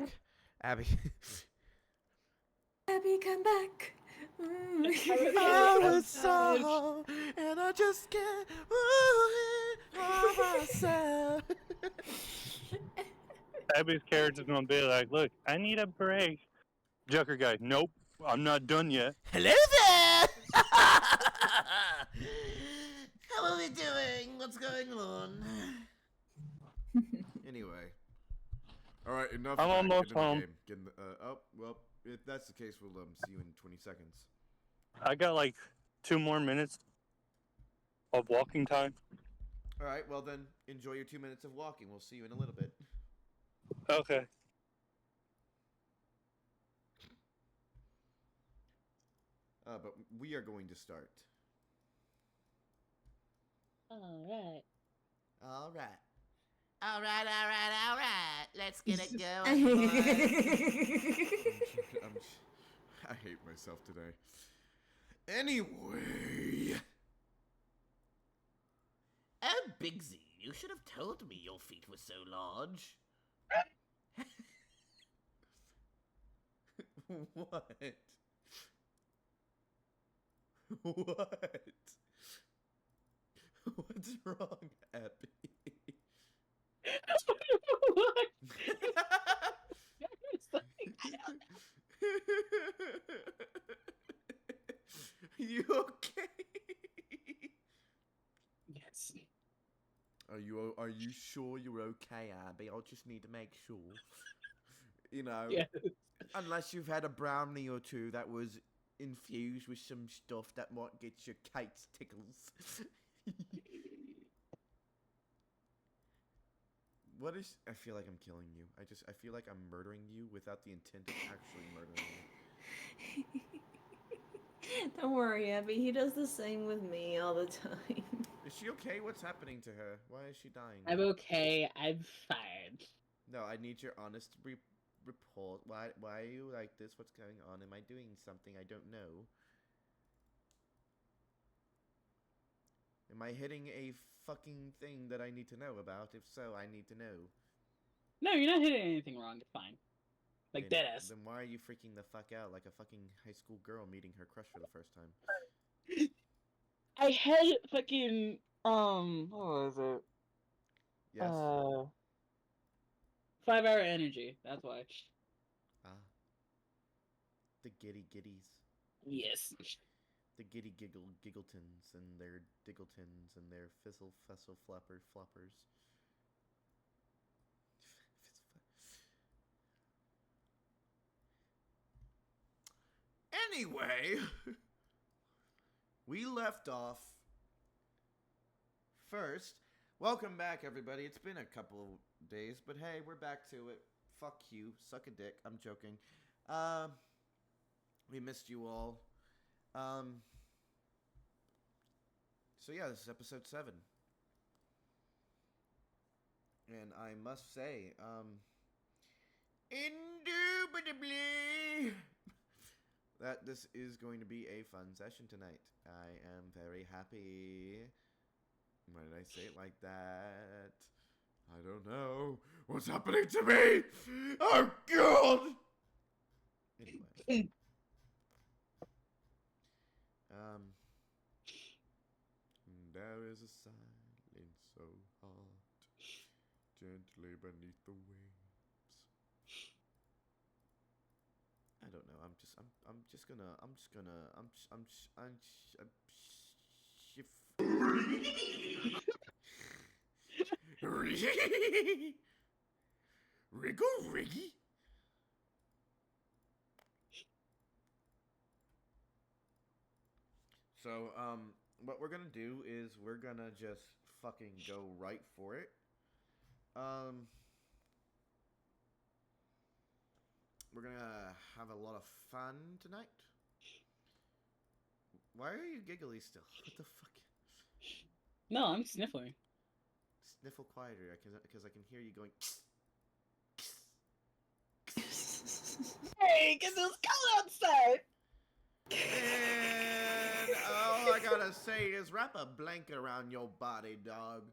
back. Abby. Abby, come back. I was so, and I just can't move myself. Abby's character's gonna be like, look, I need a break. Joker guy, nope, I'm not done yet. Hello there! How are we doing? What's going on? Anyway. Alright, enough I'm of that. almost Get in the home. game. Get in the, oh, well, if that's the case, we'll see you in 20 seconds. I got like 2 more minutes of walking time. Alright, well then, enjoy your 2 minutes of walking. We'll see you in a little bit. Okay. But we are going to start. Alright. Alright. Alright. Let's get it going, boys. I hate myself today. Anyway. Oh, Bigsy, you should have told me your feet were so large. What? What? What's wrong, Abby? What? You okay? Yes. Are you sure you're okay, Abby? I just need to make sure. You know, Yes. unless you've had a brownie or two that was infused with some stuff that might get your Kate's tickles. What is? I feel like I'm killing you. I feel like I'm murdering you without the intent of actually murdering you. Don't worry, Abby. He does the same with me all the time. Is she okay? What's happening to her? Why is she dying? I'm okay. I'm fine. No, I need your honest report. Why are you like this? What's going on? Am I doing something I don't know? Am I hitting a fucking thing that I need to know about? If so, I need to know. No, you're not hitting anything wrong. You're fine. Like deadass. Then why are you freaking the fuck out like a fucking high school girl meeting her crush for the first time? I had fucking what was it? Yes. 5-hour energy. That's why. Ah. The giddies. Yes. The giggletons and their diggletons and their fizzle fessel floppers. Anyway, we left off first. Welcome back, everybody. It's been a couple of days, but hey, we're back to it. Fuck you. Suck a dick. I'm joking. We missed you all. So yeah, this is episode 7. And I must say, indubitably, that this is going to be a fun session tonight. I am very happy. Why did I say it like that? I don't know. What's happening to me? Oh, God! Anyway. There is a silence so hard, gently beneath the waves. I don't know. I'm just gonna shift. Wriggle Riggy. So, what we're gonna do is we're gonna just fucking go right for it. We're gonna have a lot of fun tonight. Why are you giggly still? What the fuck? No, I'm sniffling. Sniffle quieter, because I can hear you going. Hey, cause it was cold outside. And all I gotta say is wrap a blanket around your body, dog.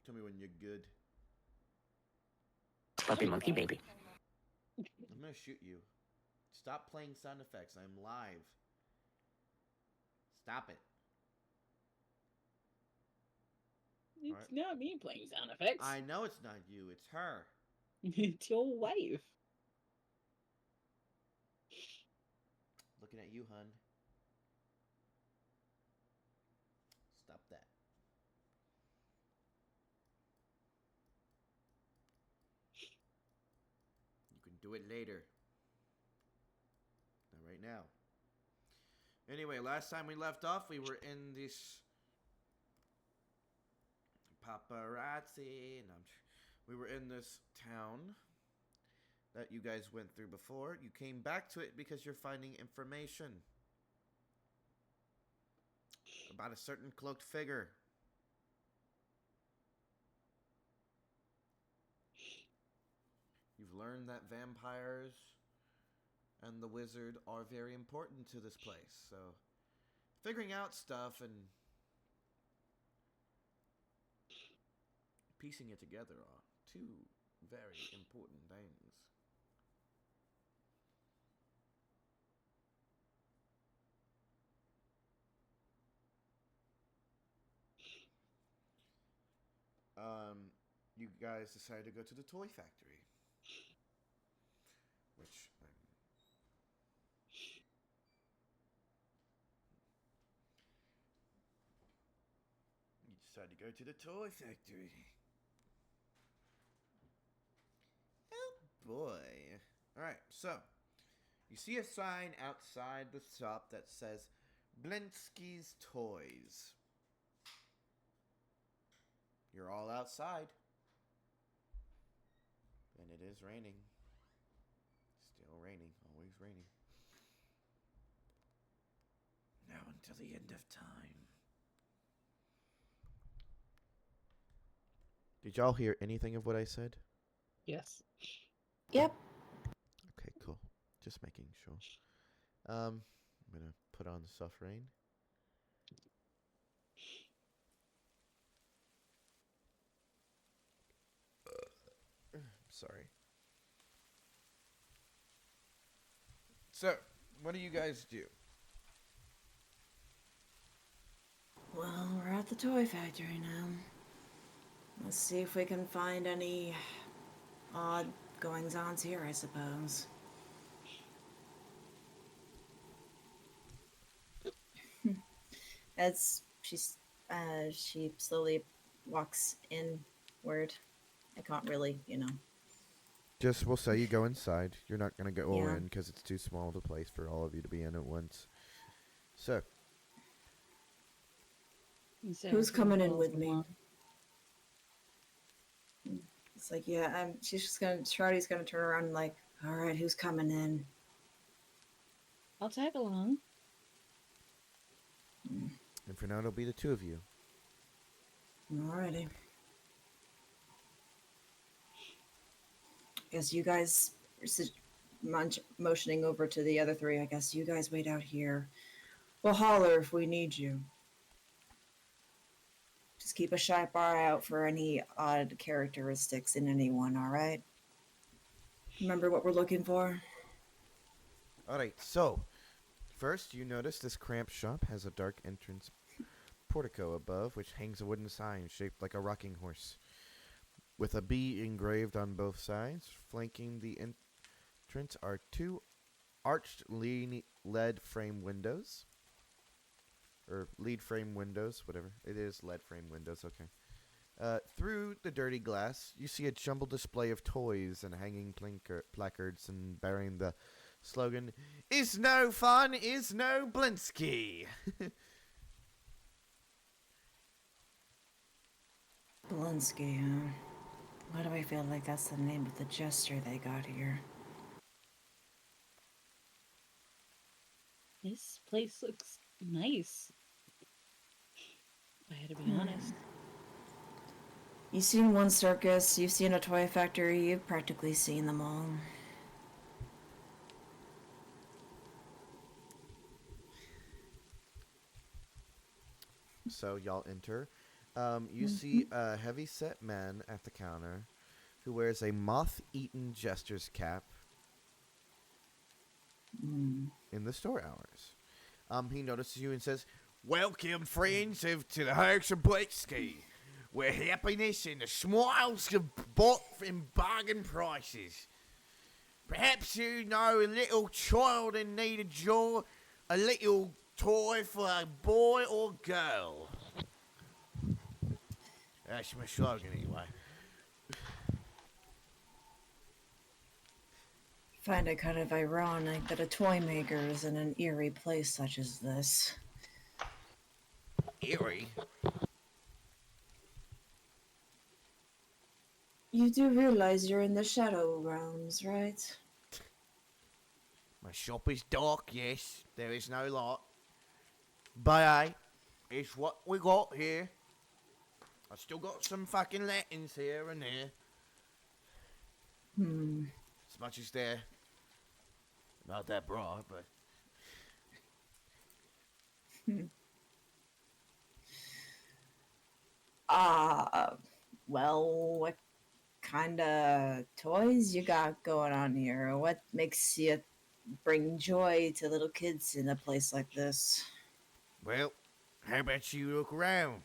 Tell me when you're good. Fluffy monkey baby. I'm gonna shoot you. Stop playing sound effects. I'm live. Stop it. It's Alright. not me playing sound effects. I know it's not you. It's her. It's your wife. Looking at you, hun. Stop that. You can do it later. Not right now. Anyway, last time we left off, we were in this paparazzi, and we were in this town that you guys went through before. You came back to it because you're finding information about a certain cloaked figure. You've learned that vampires and the wizard are very important to this place. So, figuring out stuff and piecing it together are two very important things. You guys decided to go to the toy factory, which you decided to go to the toy factory. Oh boy! All right, so you see a sign outside the shop that says Blinsky's Toys. You're all outside. And it is raining. Still raining. Always raining. Now until the end of time. Did y'all hear anything of what I said? Yes. Yep. Okay, cool. Just making sure. I'm gonna put on the soft rain. Sorry. So, what do you guys do? Well, we're at the toy factory now. Let's see if we can find any odd goings-ons here, I suppose. As she slowly walks inward. I can't really, Just, we'll say you go inside. You're not going to go all Yeah. in because it's too small of a place for all of you to be in at once. So, Who's coming in with me? It's like, yeah, Shraddy's gonna turn around and like, all right, who's coming in? I'll tag along. and for now, it'll be the two of you. Alrighty. Guess you guys are motioning over to the other three. I guess you guys wait out here. We'll holler if we need you. Just keep a sharp eye out for any odd characteristics in anyone, alright? Remember what we're looking for? Alright, so, first you notice this cramped shop has a dark entrance portico above, which hangs a wooden sign shaped like a rocking horse, with a bee engraved on both sides. Flanking the entrance are two arched lead frame windows. Or lead frame windows, whatever. It is lead frame windows, okay. Through the dirty glass, you see a jumbled display of toys and hanging placards and bearing the slogan, "Is no fun, is no Blinsky." Blinsky, huh? Why do I feel like that's the name of the jester they got here? This place looks nice. If I had to be honest. You've seen one circus, you've seen a toy factory, you've practically seen them all. So y'all enter You see a heavy-set man at the counter who wears a moth-eaten jester's cap in the store hours. He notices you and says, "Welcome, friends, to the Herks of Blitsky, where happiness and the smiles are bought in bargain prices. Perhaps you know a little child in need of joy, a little toy for a boy or girl." That's my slogan, anyway. Find it kind of ironic that a toy maker is in an eerie place such as this. Eerie? You do realize you're in the shadow realms, right? My shop is dark, yes. There is no light. But hey, it's what we got here. I still got some fucking lanterns here and there. As much as they're not that bright, but... Well, what kind of toys you got going on here? What makes you bring joy to little kids in a place like this? Well, how about you look around?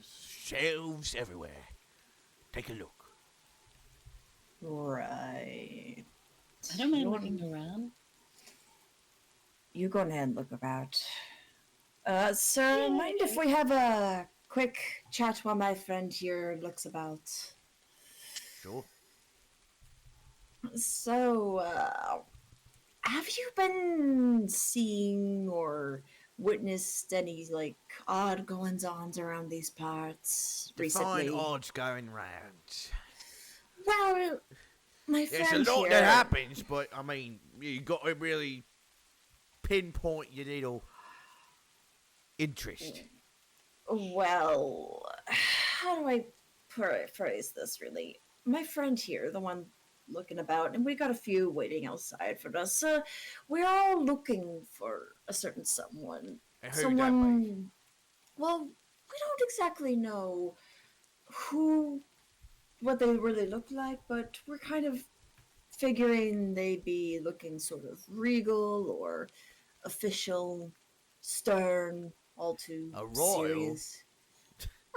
Shelves everywhere. Take a look. Right. I don't mind You looking want- around. You go ahead and look about. Sir, mind if we have a quick chat while my friend here looks about? Sure. So, have you been seeing or witnessed any, like, odd goings-ons around these parts Define recently? odds going round. Well, my There's a friend lot here... that happens, but, I mean, you got to really pinpoint your little interest. Well, how do I phrase this really? My friend here, the one looking about, and we got a few waiting outside for us. We're all looking for a certain someone. And who that be? Well, we don't exactly know what they really look like, but we're kind of figuring they'd be looking sort of regal or official, stern, all too A royal? serious.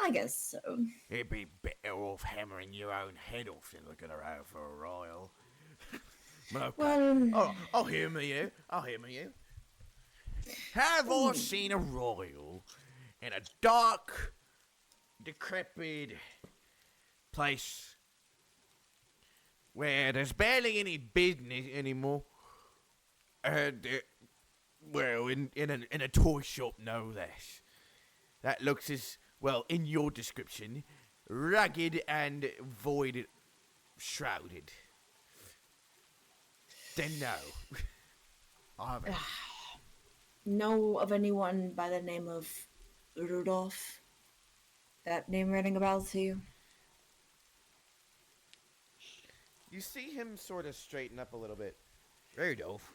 I guess so. It'd be better off hammering your own head off than looking around for a royal. But okay. Well, I'll humour you. Have I seen a royal in a dark, decrepit place where there's barely any business anymore? Well, in a toy shop, no less. That looks as, well, in your description, ragged and void shrouded. Then no. I haven't. know of anyone by the name of Rudolph? That name ringing a bell to you? You see him sort of straighten up a little bit. Rudolph?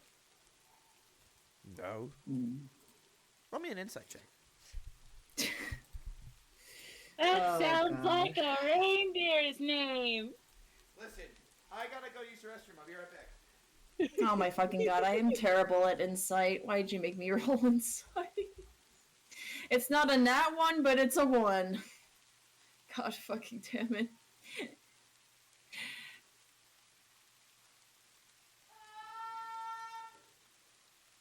No. Roll me an insight check. That Oh, sounds God. like a reindeer's name. Listen, I gotta go use the restroom. I'll be right back. Oh my fucking god, I am terrible at insight. Why'd you make me roll insight? It's not a nat one, but it's a 1. God fucking damn it.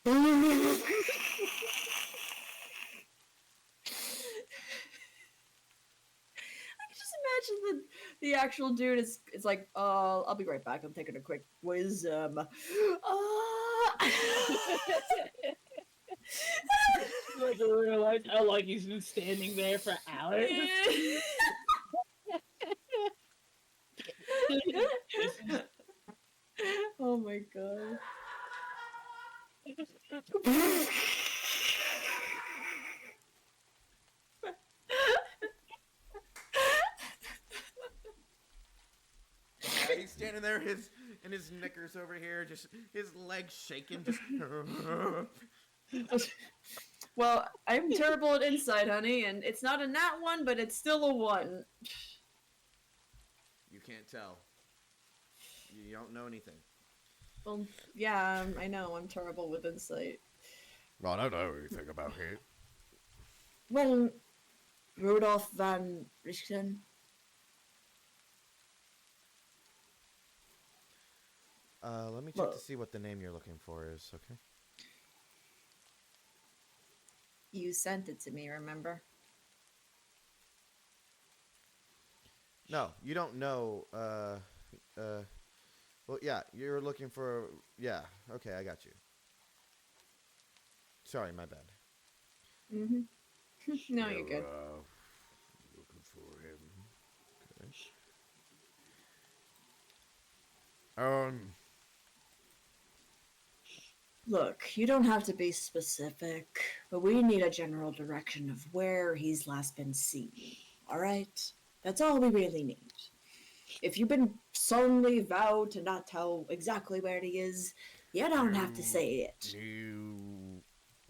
I can just imagine the actual dude is like, I'll be right back. I'm taking a quick wisdom. Like I realized how like he's been standing there for hours. Oh my god. Yeah, he's standing there, in his knickers over here, just his legs shaking, just. Well, I'm terrible at insight, honey, and it's not a nat one, but it's still a 1. You can't tell. You don't know anything. Well, yeah, I know, I'm terrible with insight. I don't know anything about it. Well, Rudolph van Richten. Let me check Well- to see what the name you're looking for is, okay? You sent it to me, remember? No, you don't know, well, yeah, you're looking for, yeah, okay, I got you. Sorry, my bad. Mm-hmm. No, you're good. Looking for him. Okay. Look, you don't have to be specific, but we need a general direction of where he's last been seen. Alright? That's all we really need. If you've been solemnly vowed to not tell exactly where he is, you don't have to say it.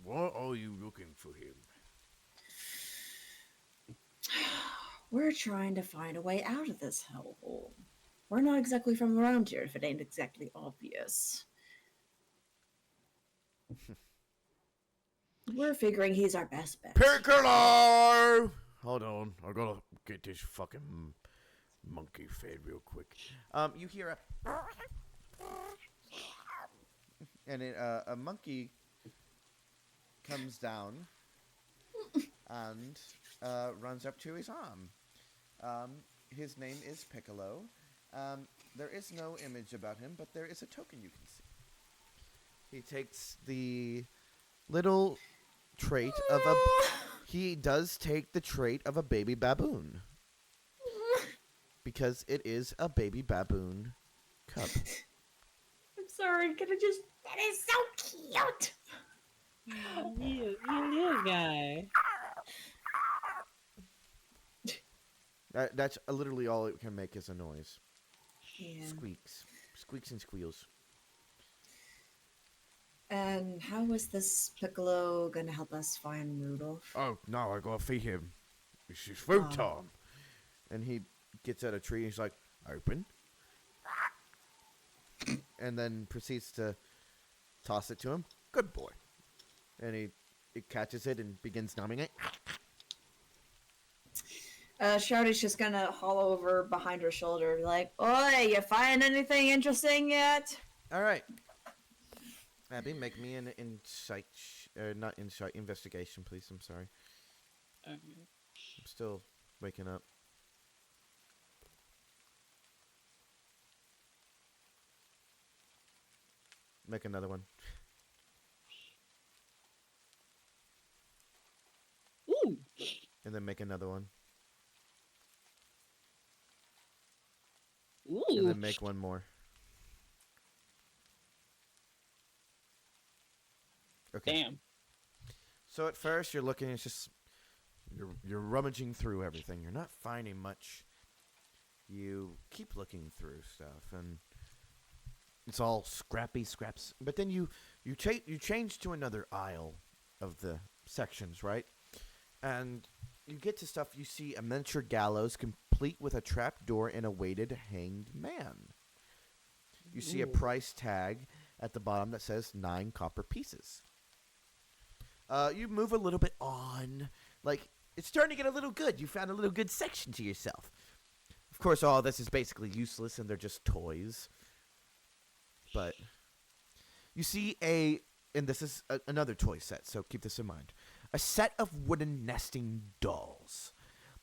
What are you looking for him? We're trying to find a way out of this hellhole. We're not exactly from around here if it ain't exactly obvious. We're figuring he's our best bet. Piccolo! Hold on, I gotta get this fucking monkey fed real quick. You hear and a monkey comes down and runs up to his arm. His name is Piccolo. There is no image about him, but there is a token you can see. He takes the little trait of a... He does take the trait of a baby baboon. Because it is a baby baboon cub. I'm sorry, can I just... That is so cute! You little guy. That's literally all it can make is a noise. Yeah. Squeaks. Squeaks and squeals. And how is this Piccolo gonna help us find Rudolph? Oh, no, I gotta feed him. It's his food Oh. time. And he gets out a tree and he's like, open. And then proceeds to toss it to him. Good boy. And he catches it and begins numbing it. Shouty's just gonna haul over behind her shoulder, like, "Oi, you find anything interesting yet?" All right. Abby, make me an insight, not insight, investigation, please. I'm sorry. I'm still waking up. Make another one. Ooh. And then make another one. Ooh. And then make one more. Okay. Damn. So at first you're looking, it's just you're rummaging through everything. You're not finding much. You keep looking through stuff, and it's all scrappy scraps. But then you change to another aisle of the sections, right? And you get to stuff. You see a miniature gallows complete with a trap door and a weighted hanged man. You see a Ooh. price tag at the bottom that says 9 copper pieces. You move a little bit on. Like, it's starting to get a little good. You found a little good section to yourself. Of course, all this is basically useless and they're just toys. But you see and this is another toy set, so keep this in mind. A set of wooden nesting dolls.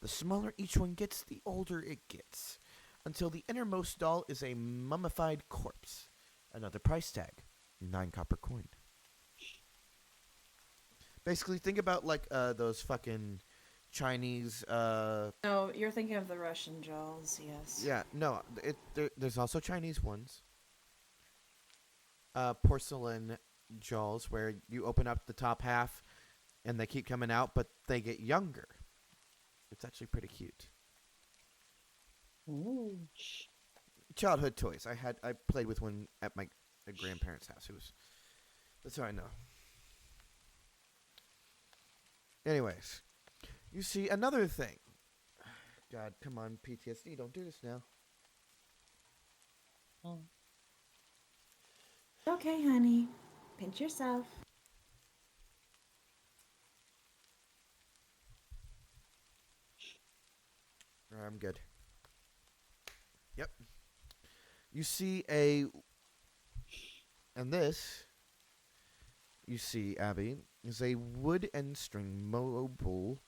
The smaller each one gets, the older it gets. Until the innermost doll is a mummified corpse. Another price tag. 9 copper coin. Basically, think about like those fucking Chinese. No, you're thinking of the Russian dolls. Yes. Yeah, no. There's also Chinese ones. Porcelain dolls where you open up the top half, and they keep coming out, but they get younger. It's actually pretty cute. Ooh. Childhood toys. I played with one at my grandparents' house. That's how I know. Anyways, you see another thing. God, come on, PTSD, don't do this now. Oh. Okay, honey. Pinch yourself. I'm good. Yep. You see a. And this, you see, Abby, is a wood and string mobile,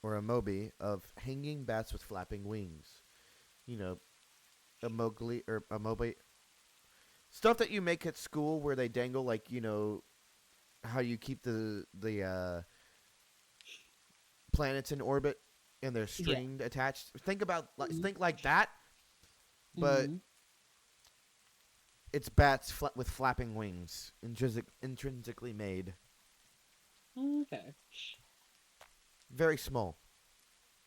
or a moby of hanging bats with flapping wings. You know, a Mowgli or a moby. Stuff that you make at school where they dangle, like, how you keep the planets in orbit and they're Yeah. stringed attached. Mhm. Think like that, but Mhm. it's bats with flapping wings, intrinsically made, Okay. very small.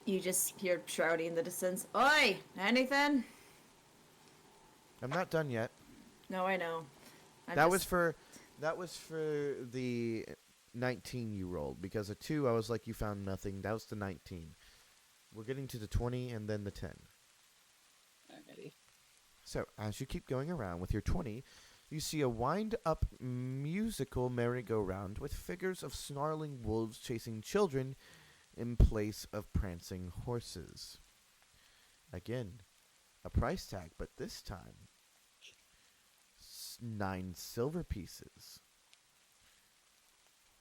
You just hear Shroudy in the distance. Oi! Anything? I'm not done yet. No, I know. I'm That just... was for the 19-year-old, because a 2 I was like, you found nothing. That was the 19. We're getting to the 20 and then the 10. Alrighty. So, as you keep going around with your 20, you see a wind-up musical merry-go-round with figures of snarling wolves chasing children in place of prancing horses. Again, a price tag, but this time 9 silver pieces.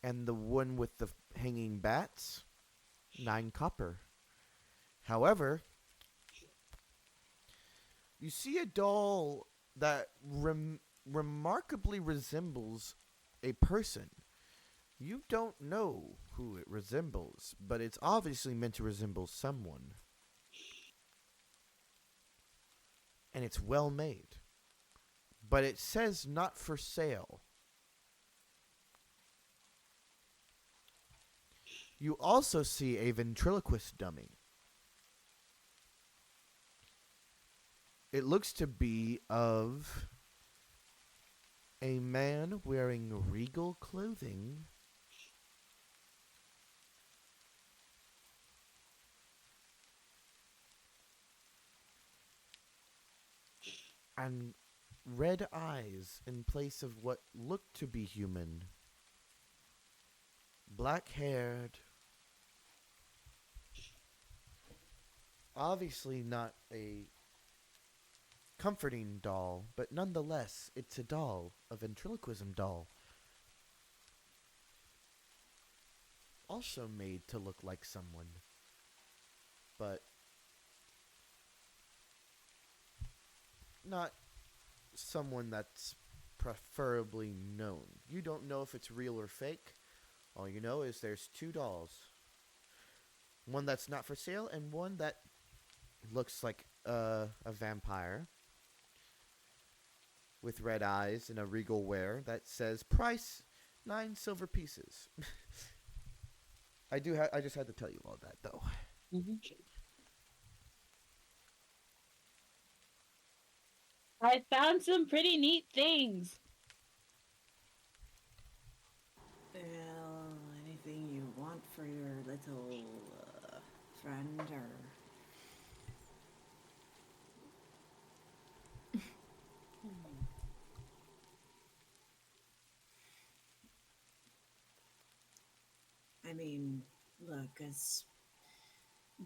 And the one with the hanging bats, 9 copper. However, you see a doll that remarkably resembles a person. You don't know who it resembles, but it's obviously meant to resemble someone. And it's well made. But it says not for sale. You also see a ventriloquist dummy. It looks to be of a man wearing regal clothing and red eyes in place of what looked to be human. Black haired. Obviously not a comforting doll, but nonetheless, it's a doll, a ventriloquism doll. Also made to look like someone, but not someone that's preferably known. You don't know if it's real or fake. All you know is there's 2 dolls. One that's not for sale and one that looks like a vampire with red eyes and a regal wear that says price 9 silver pieces. I just had to tell you all that though. Mhm. I found some pretty neat things. Well, anything you want for your little friend or... I mean, look, as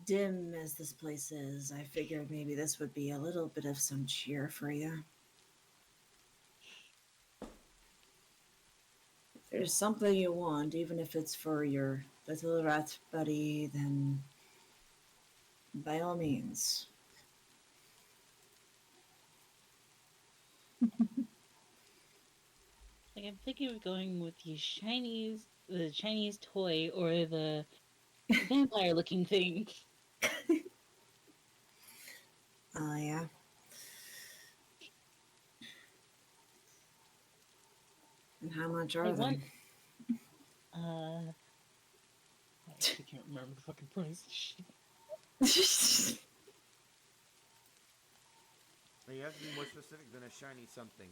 dim as this place is, I figured maybe this would be a little bit of some cheer for you. If there's something you want, even if it's for your little rat buddy, then by all means. Like I'm thinking of going with the Chinese toy, or the vampire-looking thing. Oh, yeah. And how much are Like they? one. I actually can't remember the fucking price. Shit. You have to be more specific than a shiny something.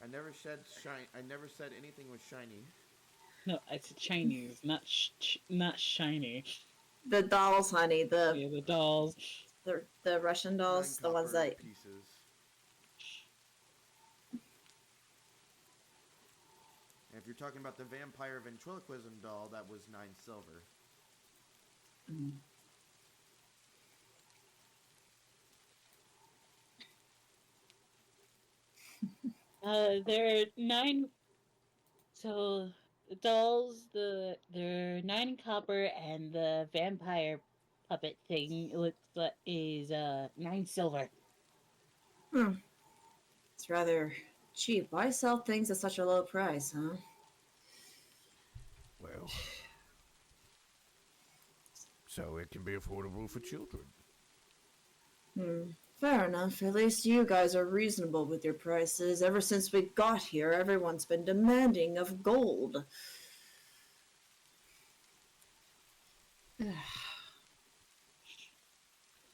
I never said anything was shiny. No, it's Chinese, not shiny. The dolls, honey. Yeah, the dolls. The Russian 9 dolls, the ones copper that. pieces. And if you're talking about the vampire ventriloquism doll, that was 9 silver. Mm. There are 9. So the dolls, they're 9 copper, and the vampire puppet thing looks like is 9 silver. Hmm. It's rather cheap. Why sell things at such a low price, huh? Well, so it can be affordable for children. Fair enough. At least you guys are reasonable with your prices. Ever since we got here, everyone's been demanding of gold.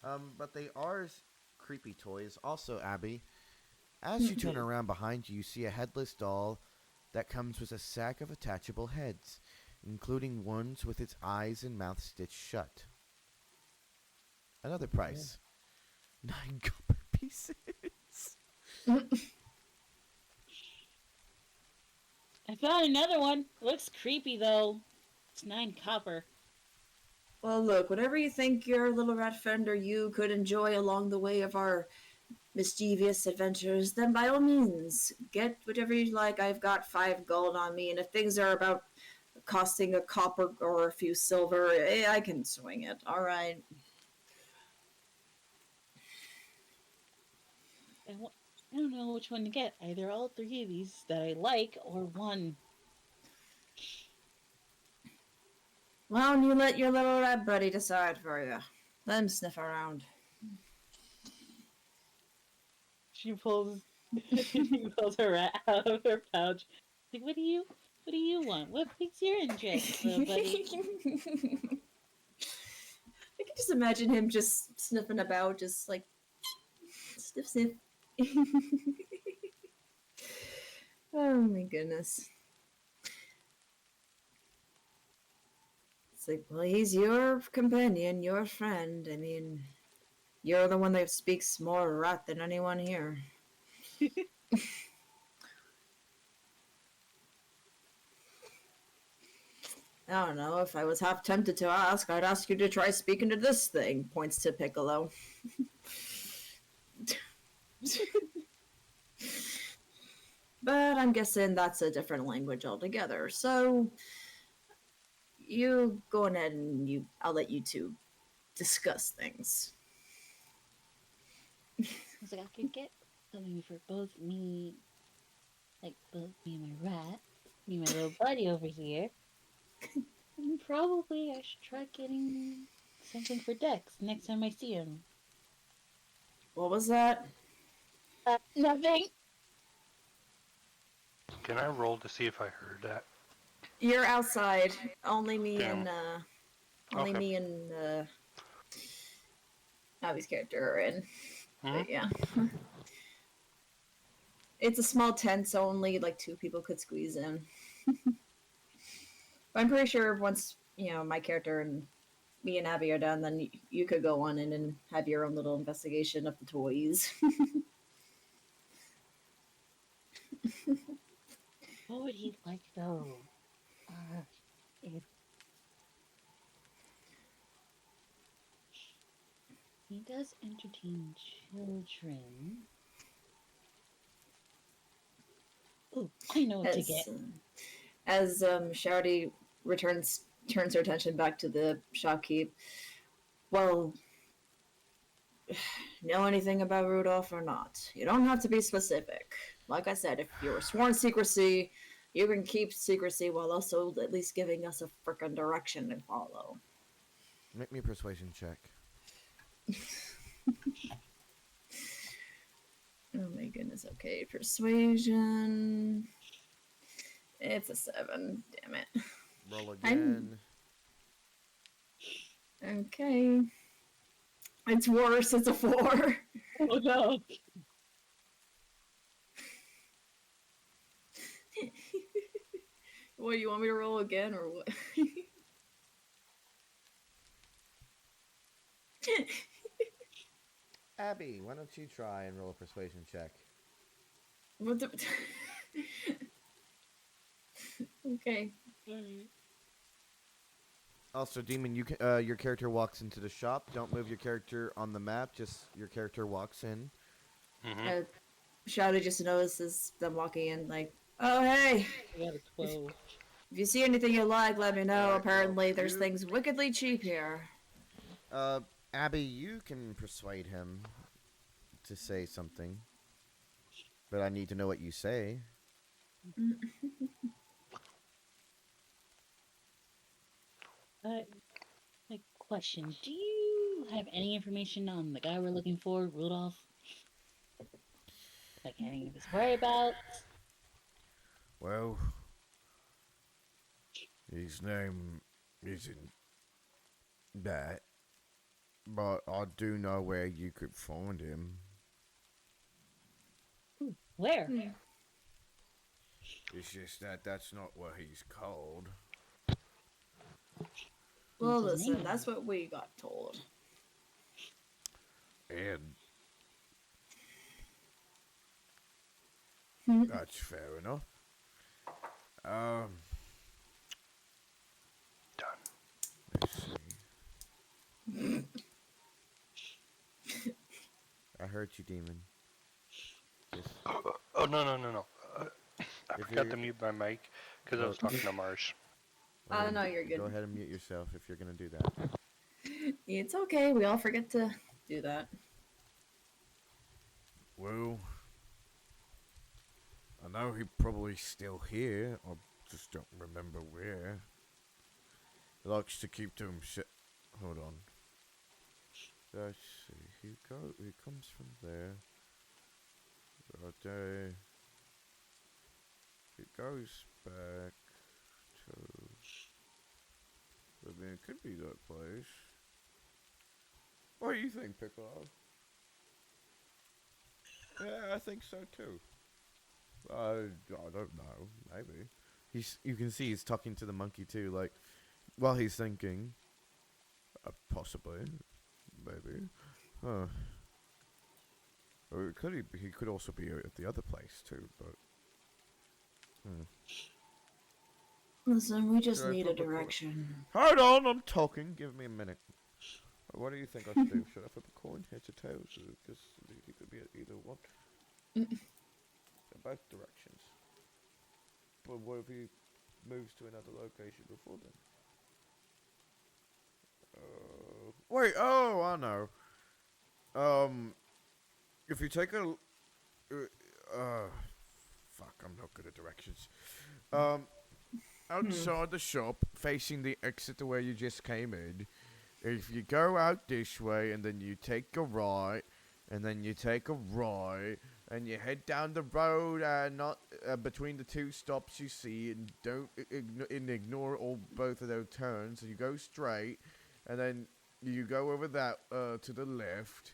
But they are creepy toys. Also, Abby, as you turn around behind you, you see a headless doll that comes with a sack of attachable heads, including ones with its eyes and mouth stitched shut. Another price. 9 copper pieces. I found another one. Looks creepy though. It's 9 copper. Well, look, whatever you think your little rat friend or you could enjoy along the way of our mischievous adventures, then by all means, get whatever you like. I've got 5 gold on me, and if things are about costing a copper or a few silver, I can swing it. All right. I don't know which one to get. Either all 3 of these that I like, or one. Why don't you let your little rat buddy decide for you? Let him sniff around. She pulls her rat out of her pouch. Like, what do you want? What piques your interest, little buddy? I can just imagine him just sniffing about, just like sniff, sniff. Oh my goodness. It's like, well, he's your companion, your friend. I mean, you're the one that speaks more rat than anyone here. I don't know. If I was half tempted to ask, I'd ask you to try speaking to this thing. Points to Piccolo. But I'm guessing that's a different language altogether. So you go ahead and I'll let you two discuss things. I was like, I could get something for both me, like both me and my rat, me and my little buddy over here. And probably I should try getting something for Dex next time I see him. What was that? Nothing. Can I roll to see if I heard that? You're outside. Only me Damn. and Okay. me and Abby's character are in. But yeah. It's a small tent, so only like 2 people could squeeze in. But I'm pretty sure once, my character and me and Abby are done, then you could go on in and have your own little investigation of the toys. What would he like though? He does entertain children. Oh, I know what to get. As Shardy turns her attention back to the shopkeep. Well, know anything about Rudolph or not? You don't have to be specific. Like I said, if you're sworn secrecy, you can keep secrecy while also at least giving us a frickin' direction to follow. Make me a persuasion check. Oh my goodness, okay. Persuasion. It's a 7. Damn it. Roll again. Okay. It's worse. It's a 4. Oh no. What, you want me to roll again or what? Abby, why don't you try and roll a persuasion check? What the? Okay. Also, Demon, your character walks into the shop. Don't move your character on the map. Just your character walks in. Mm-hmm. Shouty just notices them walking in, like, oh hey, I got a 12. if you see anything you like, let me know. Alright, well, Apparently, there's you- things wickedly cheap here. Abby, you can persuade him to say something, but I need to know what you say. Like, question. Do you have any information on the guy we're looking for, Rudolph? Like, any of his whereabouts? Well, his name isn't that, but I do know where you could find him. Where? It's just that that's not what he's called. Well, What's his listen, name? that's what we got told. And that's fair enough. Done. Let's see. I hurt you, Demon. Just, Oh, no. I If forgot you're- to mute my mic because I was talking to Mars. Oh, no, you're good. Go ahead and mute yourself if you're gonna do that. It's okay. We all forget to do that. Well, I know he's probably still here. I just don't remember where. He likes to keep to himself. Hold on. Let's see. He comes from there. Right there. It goes back to. I mean, it could be that place. What do you think, Piccolo? Yeah, I think so too. I don't know. Maybe. You can see he's talking to the monkey too, like, while he's thinking. Possibly. Maybe. Huh. Or he could also be at the other place too, but. Listen, we just Should I need a flip a coin? direction. Hold on, I'm talking. Give me a minute. What do you think I should do? Should I flip a coin, heads or tails? Because he could be at either one. They're both directions. But what if he moves to another location before then? Wait. Oh, I know. If you take a, fuck, I'm not good at directions. Outside the shop, facing the exit to where you just came in. If you go out this way, and then you take a right, and then you take a right, and you head down the road, not between the two stops you see, and don't ignore all both of those turns. So you go straight, and then you go over that to the left,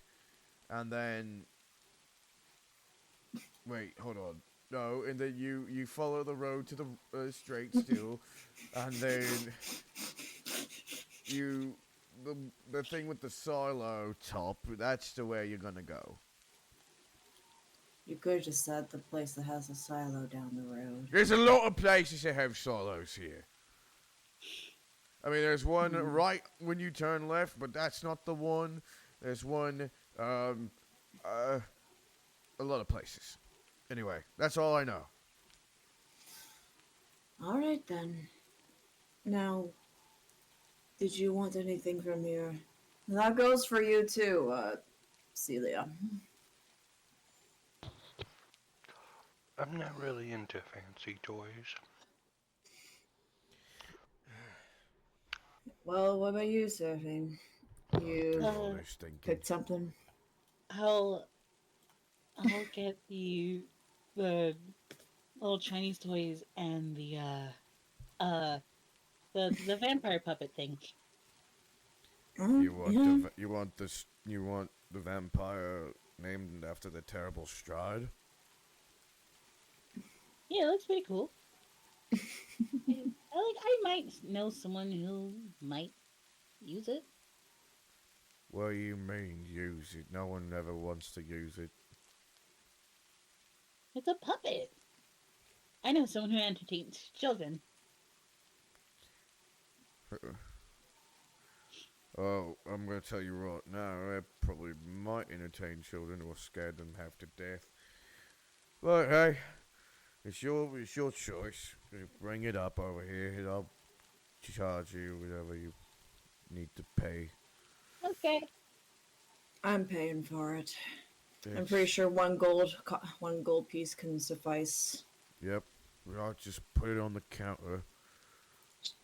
and then wait, hold on. No, and then you follow the road to the straight still, and then the thing with the silo top. That's the way you're gonna go. You could have just said the place that has a silo down the road. There's a lot of places that have silos here. I mean, there's one right when you turn left, but that's not the one. There's one, a lot of places. Anyway, that's all I know. All right then. Now, did you want anything from here? That goes for you too, Celia. I'm not really into fancy toys. Well, what about you, Surfing? You All this thinking. picked something? I'll get you the little Chinese toys and the vampire puppet thing. You want Yeah. you want the vampire named after the terrible Strad? Yeah, it looks pretty cool. I might know someone who might use it. What do you mean, use it? No one ever wants to use it. It's a puppet. I know someone who entertains children. Oh, I'm gonna tell you right now, that probably might entertain children or scare them half to death. But hey, it's your choice. You bring it up over here, and I'll charge you whatever you need to pay. Okay. I'm paying for it. I'm It's- pretty sure one gold piece can suffice. Yep. I'll just put it on the counter.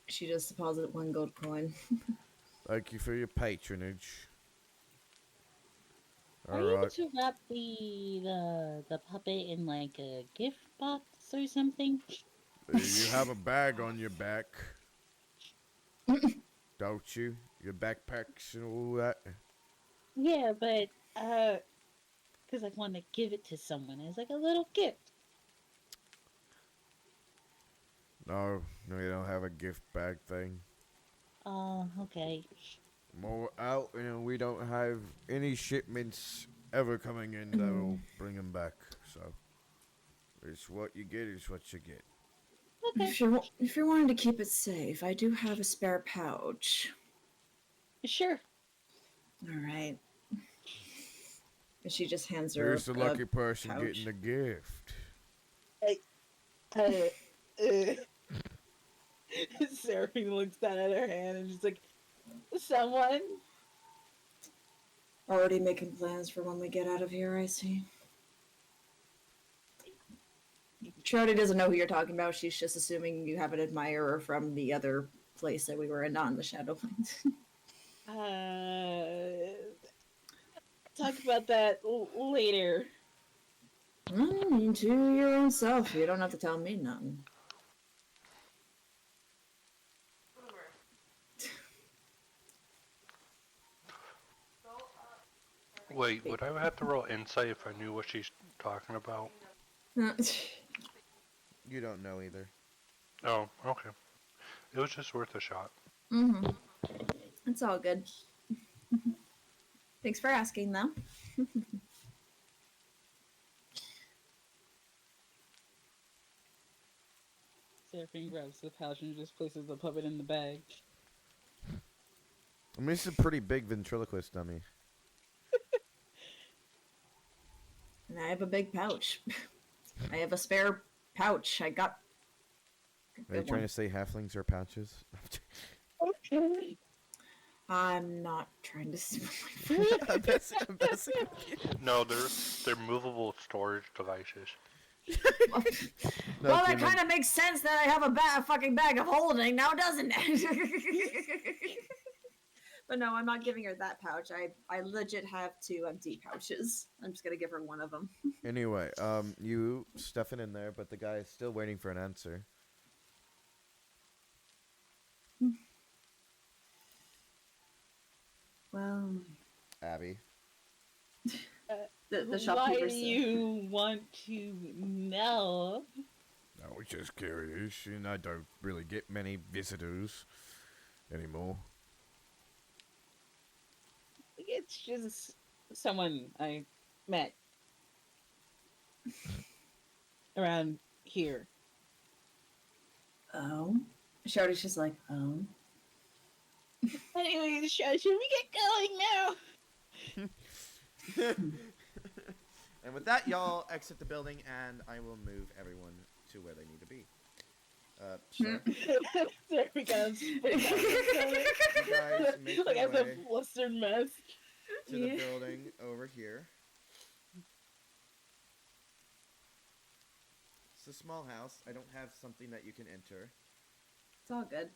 She just deposited one gold coin. Thank you for your patronage. Are you able Alright. to wrap the puppet in like a gift box or something? You have a bag on your back. Don't you? Your backpacks and all that. Yeah, but because I want to give it to someone as like a little gift. No, you don't have a gift bag thing. Oh, okay. More out, and we don't have any shipments ever coming in that'll bring them back. So, it's what you get is what you get. Okay, If you're wanting to keep it safe, I do have a spare pouch. sure. All right. And she just hands her Who's the a lucky person pouch. getting the gift? Seraphine looks down at her hand and she's like, someone? Already making plans for when we get out of here, I see. She already doesn't know who you're talking about. She's just assuming you have an admirer from the other place that we were in, not in the Shadowlands. Talk about that later. To your own self. You don't have to tell me nothing. Wait, would I have to roll insight if I knew what she's talking about? You don't know either. Oh, okay. It was just worth a shot. Mm-hmm. It's all good. Thanks for asking, though. Seraphine grabs the pouch and just places the puppet in the bag. I mean, this is a pretty big ventriloquist dummy. And I have a big pouch. I have a spare pouch. I got. Are you trying to say halflings are pouches? Okay. I'm not trying to. I'm messing with you. No, they're movable storage devices. Well, that kind of makes sense that I have a fucking bag of holding now, doesn't it? But no, I'm not giving her that pouch. I legit have 2 empty pouches. I'm just gonna give her one of them. Anyway, you stuff it in there, but the guy is still waiting for an answer. Well, Abby. the Why shopkeeper do you want to know? I was just curious, and I don't really get many visitors anymore. It's just someone I met around here. Oh, Shardy's just like, oh. Anyway, should we get going now? And with that, y'all exit the building, and I will move everyone to where they need to be. Sure. There we go. You guys make Like your as a way flustered mess. to the building over here. It's a small house. I don't have something that you can enter. It's all good.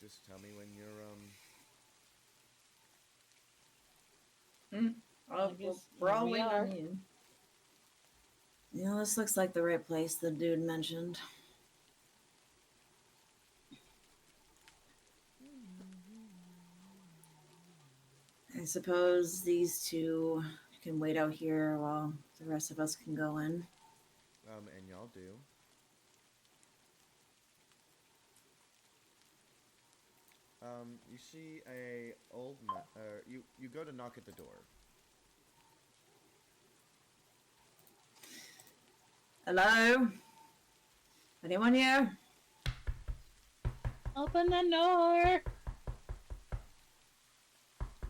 Just tell me when you're Oh, guess we're all here we waiting are. on you. Yeah, this looks like the right place the dude mentioned. I suppose these two can wait out here while the rest of us can go in. And y'all do. You see a old man. You go to knock at the door. Hello? Anyone here? Open the door.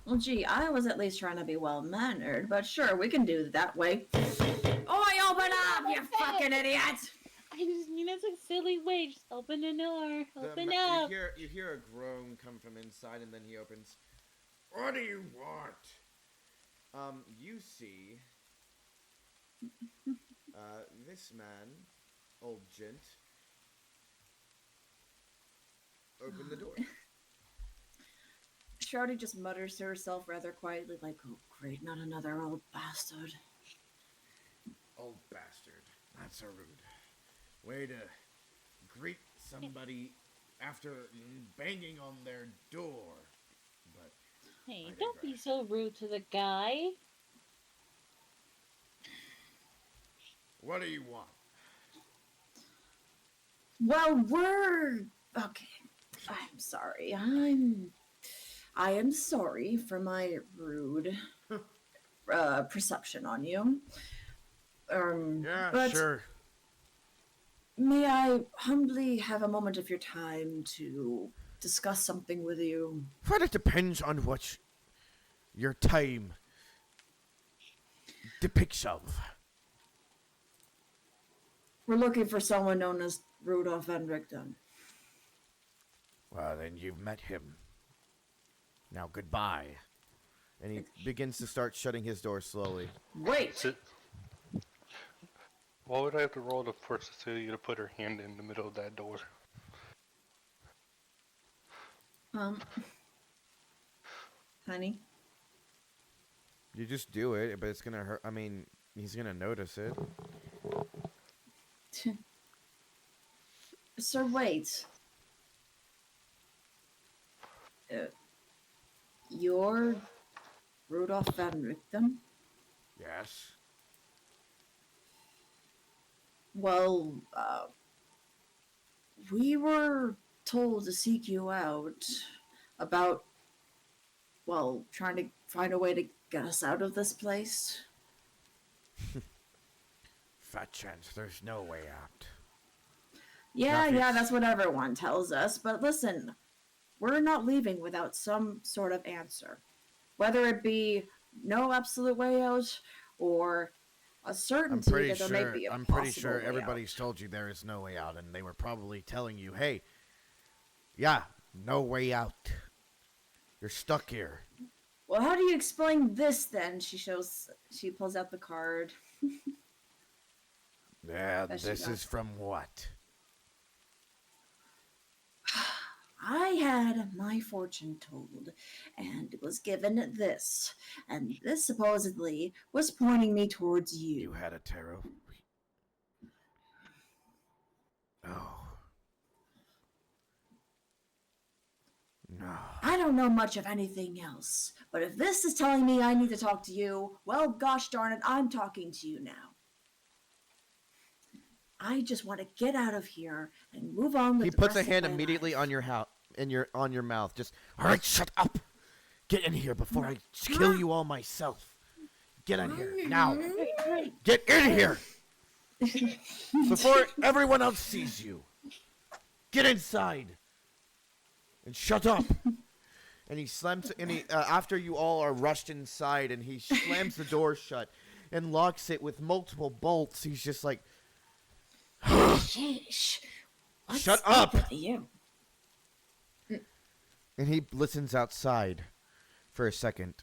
Well, gee, I was at least trying to be well mannered, but sure, we can do it that way. Oi, open up, you fucking idiot! I just mean it's a silly way. Just open the door. Open up. You hear a groan come from inside, and then he opens. What do you want? You see, this man, old gent, open the door. Shorty just mutters to herself rather quietly, like, oh, great, not another old bastard. Old bastard. That's so rude. Way to greet somebody after banging on their door. But Hey, I don't be digress. so rude to the guy. What do you want? Well, we're... Okay. I'm sorry. I am sorry for my rude perception on you. But sure. may I humbly have a moment of your time to discuss something with you? But it depends on what your time depicts of. We're looking for someone known as Rudolph Van Richten. Well, then you've met him. Now, goodbye. And he begins to start shutting his door slowly. Wait! Sit. Why would I have to roll to force Cecilia to put her hand in the middle of that door? Honey? You just do it, but it's gonna hurt. I mean, he's gonna notice it. Sir, wait. You're Rudolph Van Richten? Yes. Well, we were told to seek you out about, well, trying to find a way to get us out of this place. Fat chance there's no way out. Yeah, Nothing's- that's what everyone tells us. But listen, we're not leaving without some sort of answer. Whether it be no absolute way out or a certainty that there may be a I'm pretty possible sure way everybody's out. told you there is no way out, and they were probably telling you, hey, yeah, no way out. You're stuck here. Well, how do you explain this then? She pulls out the card. Yeah, That she this got. is from what? I had my fortune told, and was given this, and this supposedly was pointing me towards you. You had a tarot. Oh. No. I don't know much of anything else, but if this is telling me I need to talk to you, well, gosh darn it, I'm talking to you now. I just want to get out of here and move on with He the puts a rest of hand my immediately life. on your on your mouth. Just, all right, shut up. Get in here before I kill you all myself. Get in here now. Get in here before everyone else sees you. Get inside and shut up. And he slams. And he after you all are rushed inside, and he slams the door shut and locks it with multiple bolts. He's just like, Sheesh. What's shut up. with you? And he listens outside for a second.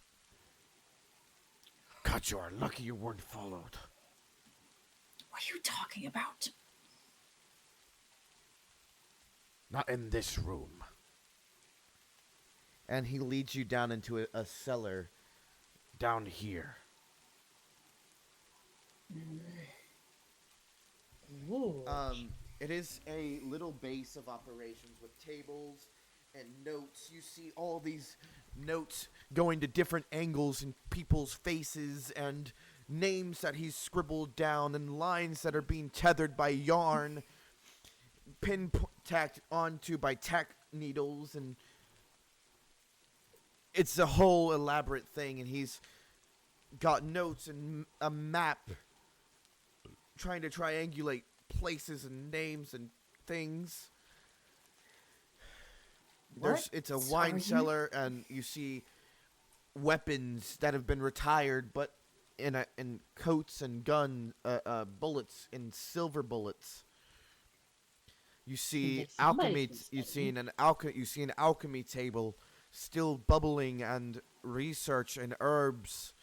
God, you are lucky you weren't followed. What are you talking about? Not in this room. And he leads you down into a cellar down here. Ooh. It is a little base of operations with tables and notes. You see all these notes going to different angles in people's faces, and names that he's scribbled down, and lines that are being tethered by yarn, tacked onto by tack needles, and it's a whole elaborate thing. And he's got notes and a map trying to triangulate places and names and things. It's a wine cellar, and you see weapons that have been retired, but in coats and bullets, in silver bullets. You see alchemy. You see an alchemy table, still bubbling, and research and herbs.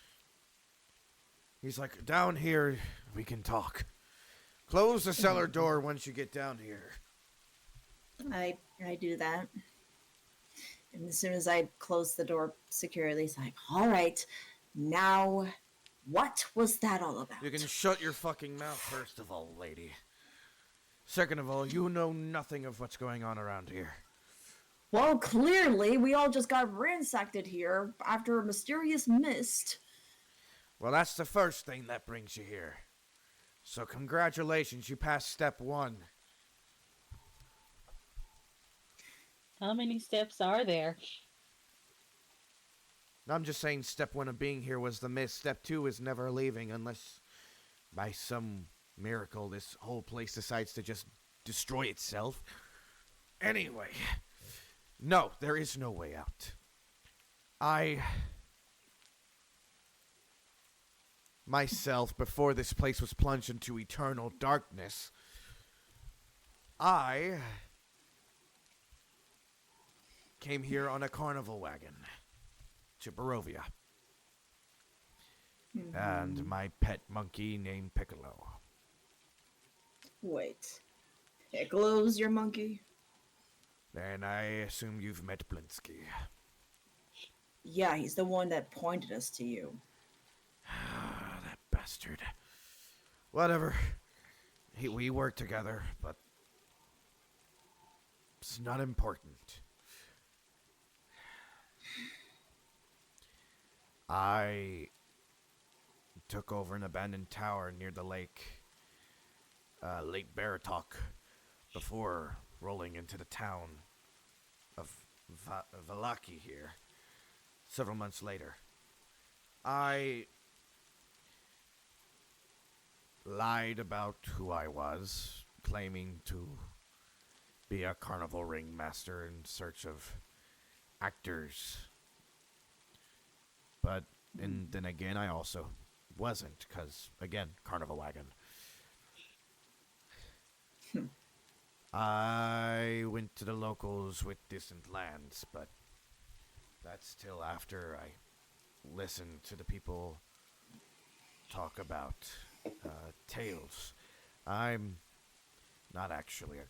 He's like, down here we can talk. Close the cellar door once you get down here. I do that. And as soon as I close the door securely, he's like, all right, now what was that all about? You can shut your fucking mouth, first of all, lady. Second of all, you know nothing of what's going on around here. Well, clearly, we all just got ransacked here after a mysterious mist. Well, that's the first thing that brings you here. So congratulations, you passed step 1. How many steps are there? I'm just saying step 1 of being here was the mist. Step 2 is never leaving unless by some miracle this whole place decides to just destroy itself. Anyway, no, there is no way out. Myself, before this place was plunged into eternal darkness, I came here on a carnival wagon to Barovia. And my pet monkey named Piccolo. Wait. Piccolo's your monkey? Then I assume you've met Blinsky. Yeah, he's the one that pointed us to you. That bastard. Whatever. We work together, but it's not important. I took over an abandoned tower near the lake, Lake Baratok, before rolling into the town of Valaki here several months later. I lied about who I was, claiming to be a carnival ringmaster in search of actors. But and then again, I also wasn't, because, again, carnival wagon. I went to the locals with distant lands, but that's till after I listened to the people talk about tales. I'm not actually a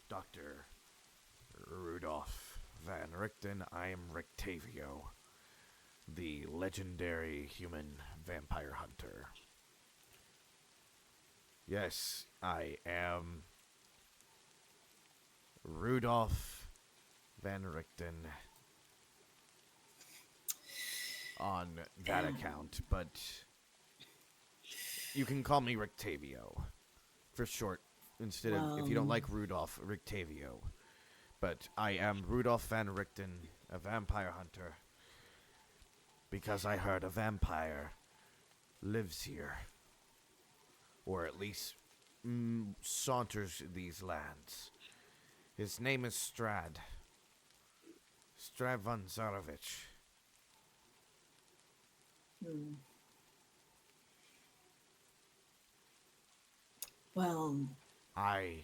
Dr. Rudolph Van Richten. I am Rictavio, the legendary human vampire hunter. Yes, I am Rudolph Van Richten on that account, but you can call me Rictavio for short, instead of, if you don't like Rudolph, Rictavio. But I am Rudolph Van Richten, a vampire hunter, because I heard a vampire lives here, or at least saunters these lands. His name is Strad. Strad von Zarovich. Well, I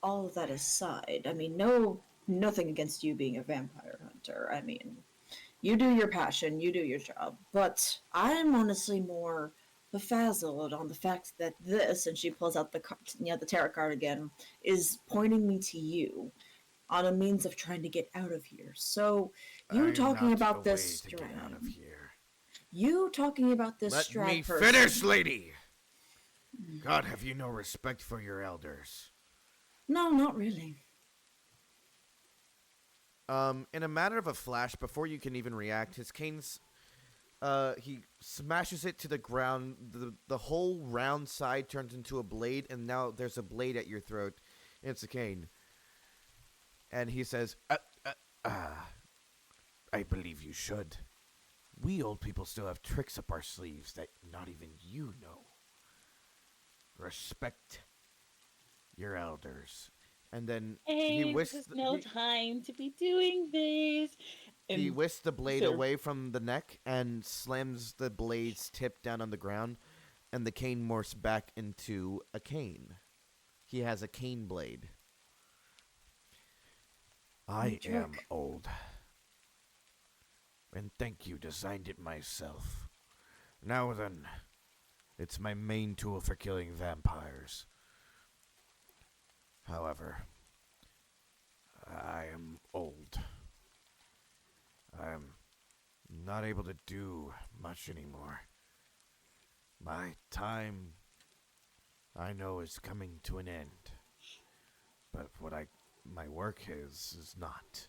all of that aside, I mean, nothing against you being a vampire hunter. I mean, you do your passion, you do your job. But I'm honestly more befuddled on the fact that this, and she pulls out the tarot card again, is pointing me to you on a means of trying to get out of here. So, you I'm talking not about the this way to get out Strad. of here. You talking about this Let Strad me person. finish, lady! God, have you no respect for your elders? No, not really. In a matter of a flash, before you can even react, his cane's he smashes it to the ground. The whole round side turns into a blade, and now there's a blade at your throat. It's a cane. And he says, I believe you should. We old people still have tricks up our sleeves that not even you know. Respect your elders. And then he Hey, whisks there's no time to be doing this. he And whisks the blade Sir- away from the neck and slams the blade's tip down on the ground, and the cane morphs back into a cane. He has a cane blade. I am old. And thank you, designed it myself. Now then, it's my main tool for killing vampires. However, I am old. I'm not able to do much anymore. My time, I know, is coming to an end. But my work is not.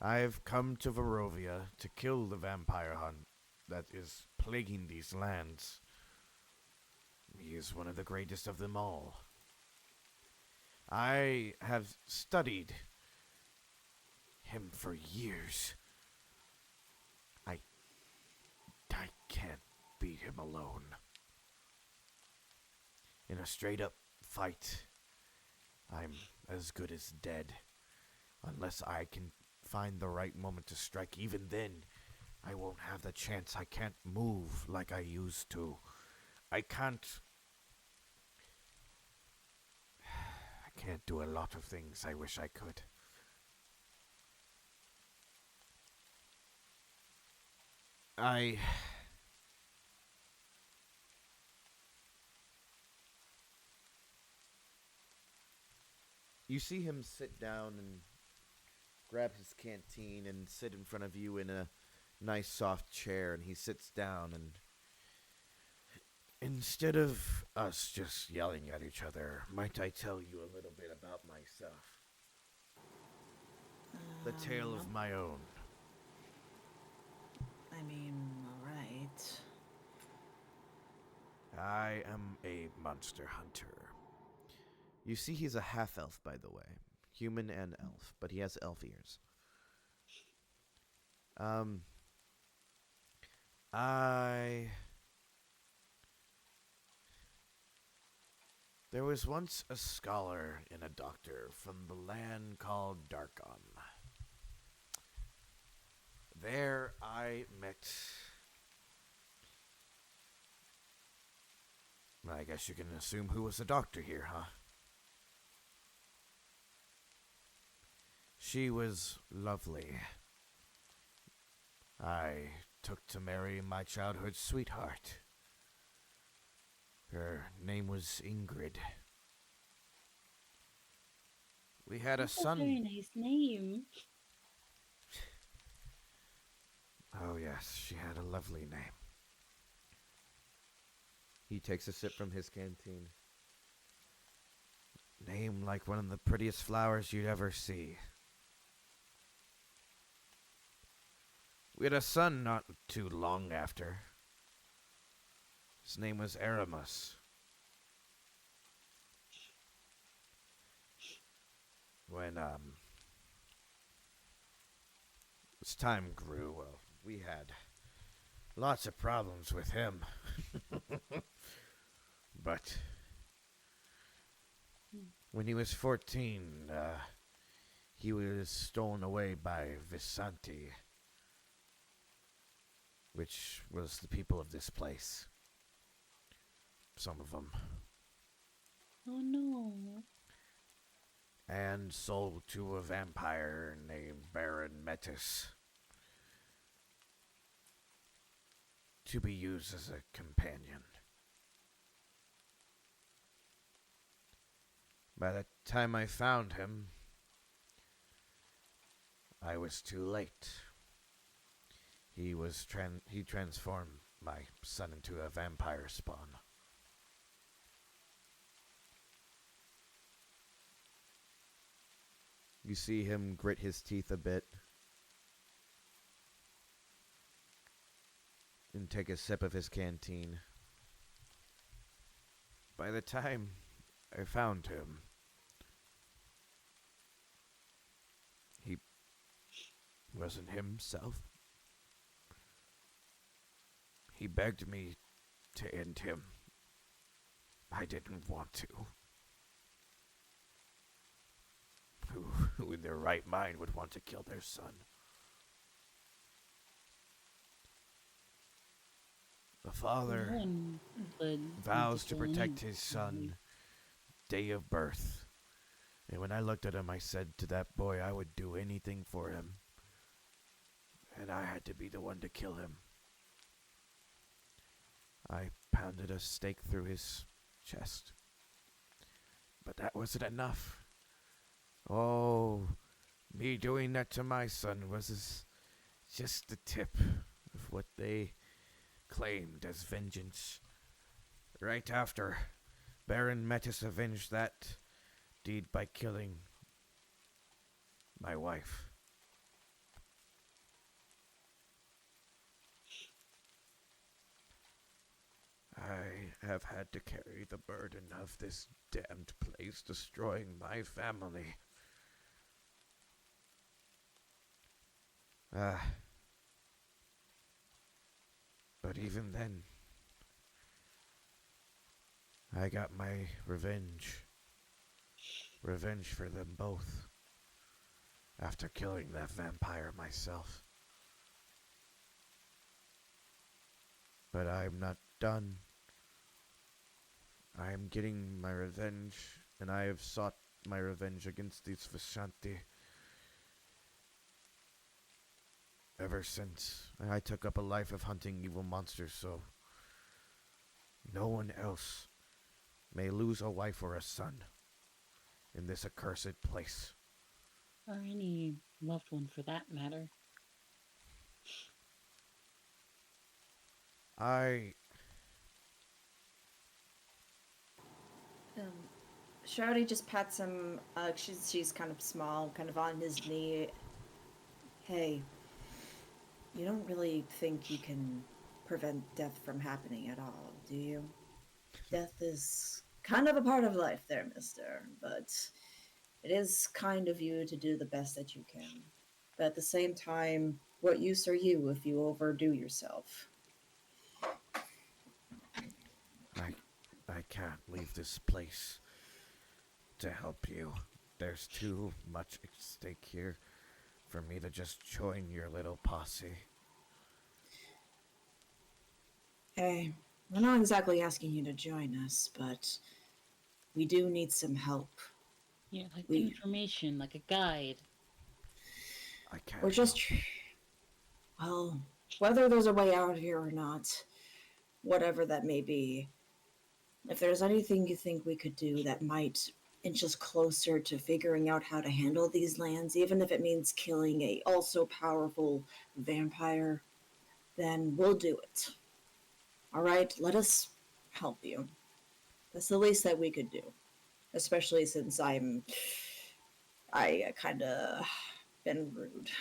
I've come to Varovia to kill the vampire hunt that is plaguing these lands. He is one of the greatest of them all. I have studied him for years. I can't beat him alone. In a straight-up fight, I'm as good as dead. Unless I can find the right moment to strike. Even then, I won't have the chance. I can't move like I used to. I can't do a lot of things I wish I could. You see him sit down and grab his canteen and sit in front of you in a nice soft chair, and he sits down, and instead of us just yelling at each other, might I tell you a little bit about myself? The tale of my own. I mean, alright. I am a monster hunter. You see, he's a half-elf, by the way. Human and elf, but he has elf ears. There was once a scholar and a doctor from the land called Darkon. There I met... I guess you can assume who was the doctor here, huh? She was lovely. I took to marry my childhood sweetheart. Her name was Ingrid. We had a That's a son. very nice name. Oh yes, she had a lovely name. He takes a sip from his canteen. Name like one of the prettiest flowers you'd ever see. We had a son not too long after. His name was Aramus. When, as time grew, well, we had lots of problems with him. But when he was 14, he was stolen away by Visanti, which was the people of this place. Some of them. Oh no. And sold to a vampire named Baron Metis to be used as a companion. By the time I found him, I was too late. He transformed my son into a vampire spawn. You see him grit his teeth a bit and take a sip of his canteen. By the time I found him, he wasn't himself. He begged me to end him. I didn't want to. Who in their right mind would want to kill their son? The father One would vows to kill anyone. protect his son day of birth. And when I looked at him, I said to that boy I would do anything for him. And I had to be the one to kill him. I pounded a stake through his chest. But that wasn't enough. Oh, me doing that to my son was just the tip of what they claimed as vengeance. Right after, Baron Metis avenged that deed by killing my wife. I have had to carry the burden of this damned place destroying my family. But even then, I got my revenge. Revenge for them both. After killing that vampire myself. But I'm not done. I am getting my revenge, and I have sought my revenge against these Vishanti ever since I took up a life of hunting evil monsters, so no one else may lose a wife or a son in this accursed place. Or any loved one for that matter. Shouty just pats him. She's kind of small, kind of on his knee. Hey, you don't really think you can prevent death from happening at all, do you? Death is kind of a part of life there, mister, but it is kind of you to do the best that you can. But at the same time, what use are you if you overdo yourself? I can't leave this place to help you. There's too much at stake here for me to just join your little posse. Hey, we're not exactly asking you to join us, but we do need some help. Yeah, like information, like a guide. I can't. We're just... Well, whether there's a way out of here or not, whatever that may be, if there's anything you think we could do that might inch us closer to figuring out how to handle these lands, even if it means killing a also powerful vampire, then we'll do it. All right, let us help you. That's the least that we could do, especially since I kind of been rude.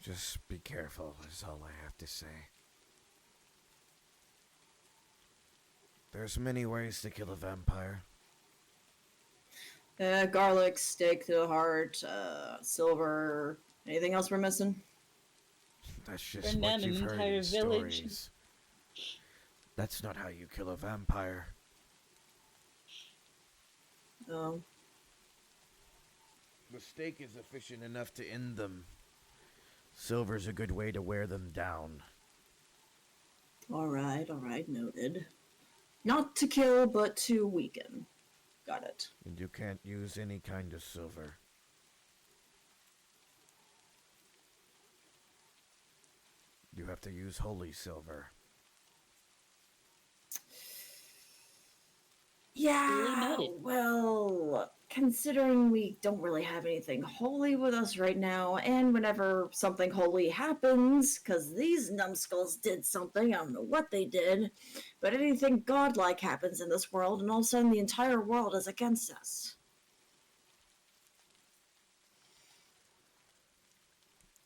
Just be careful is all I have to say. There's many ways to kill a vampire. Garlic, steak to the heart, silver. Anything else we're missing? That's just Burn what down an you've heard entire in village. stories. That's not how you kill a vampire. Oh. The steak is efficient enough to end them. Silver's a good way to wear them down. All right, noted. Not to kill, but to weaken. Got it. And you can't use any kind of silver. You have to use holy silver. Yeah, noted. well, considering we don't really have anything holy with us right now, and whenever something holy happens, because these numbskulls did something, I don't know what they did, but anything godlike happens in this world, and all of a sudden the entire world is against us.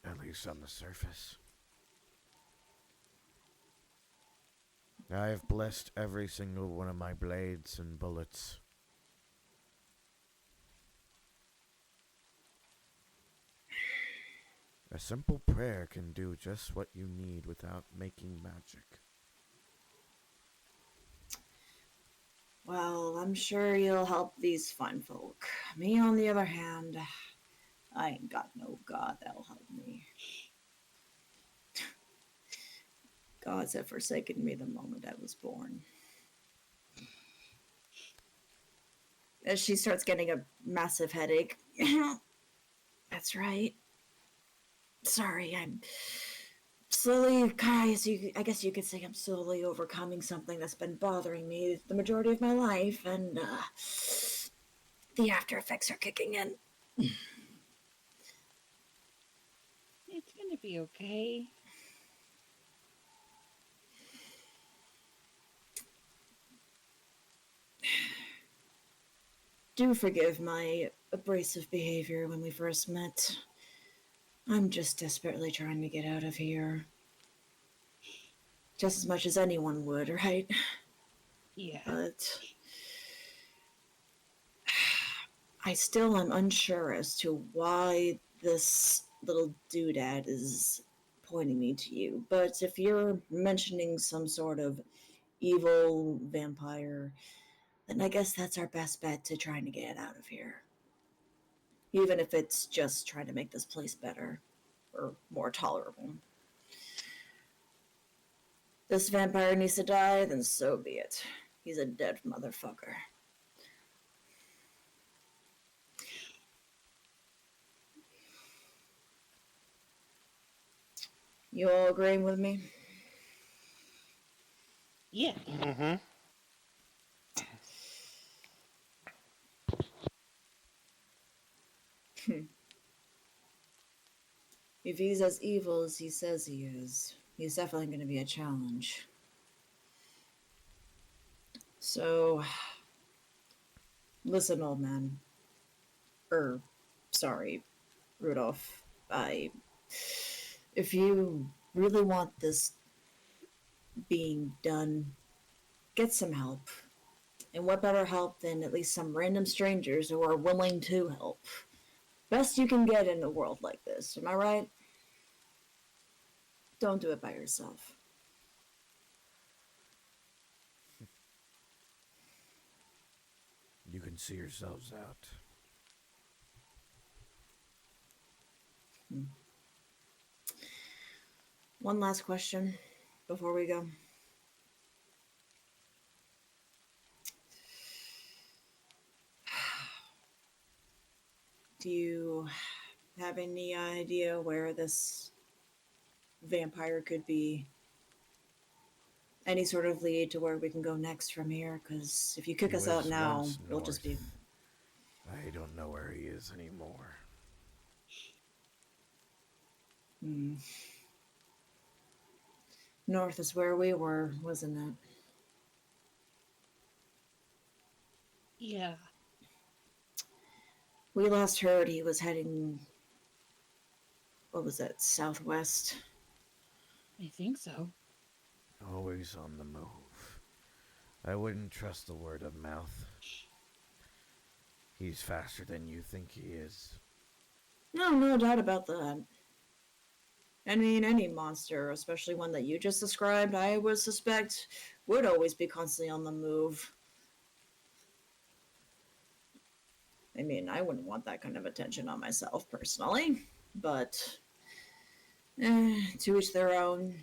At least on the surface. I have blessed every single one of my blades and bullets. A simple prayer can do just what you need without making magic. Well, I'm sure you'll help these fine folk. Me, on the other hand, I ain't got no god that'll help me. Gods have forsaken me the moment I was born. As she starts getting a massive headache. That's right. Sorry, I'm slowly, guys, I guess you could say I'm slowly overcoming something that's been bothering me the majority of my life, and the after effects are kicking in. It's gonna be okay. Do forgive my abrasive behavior when we first met. I'm just desperately trying to get out of here. Just as much as anyone would, right? Yeah. But I still am unsure as to why this little doodad is pointing me to you. But if you're mentioning some sort of evil vampire, then I guess that's our best bet to trying to get out of here. Even if it's just trying to make this place better or more tolerable. This vampire needs to die, then so be it. He's a dead motherfucker. You all agreeing with me? Yeah. Mm-hmm. If he's as evil as he says he is, he's definitely going to be a challenge. So, listen, old man. Sorry, Rudolph. If you really want this being done, get some help. And what better help than at least some random strangers who are willing to help? Best you can get in a world like this, am I right? Don't do it by yourself. You can see yourselves out. One last question before we go. Do you have any idea where this vampire could be? Any sort of lead to where we can go next from here? Because if you kick He us out was now, once we'll just be. north. I don't know where he is anymore. North is where we were, wasn't it? Yeah. We last heard he was heading. What was that? Southwest? I think so. Always on the move. I wouldn't trust the word of mouth. He's faster than you think he is. No doubt about that. I mean, any monster, especially one that you just described, I would suspect would always be constantly on the move. I mean, I wouldn't want that kind of attention on myself personally, but to each their own.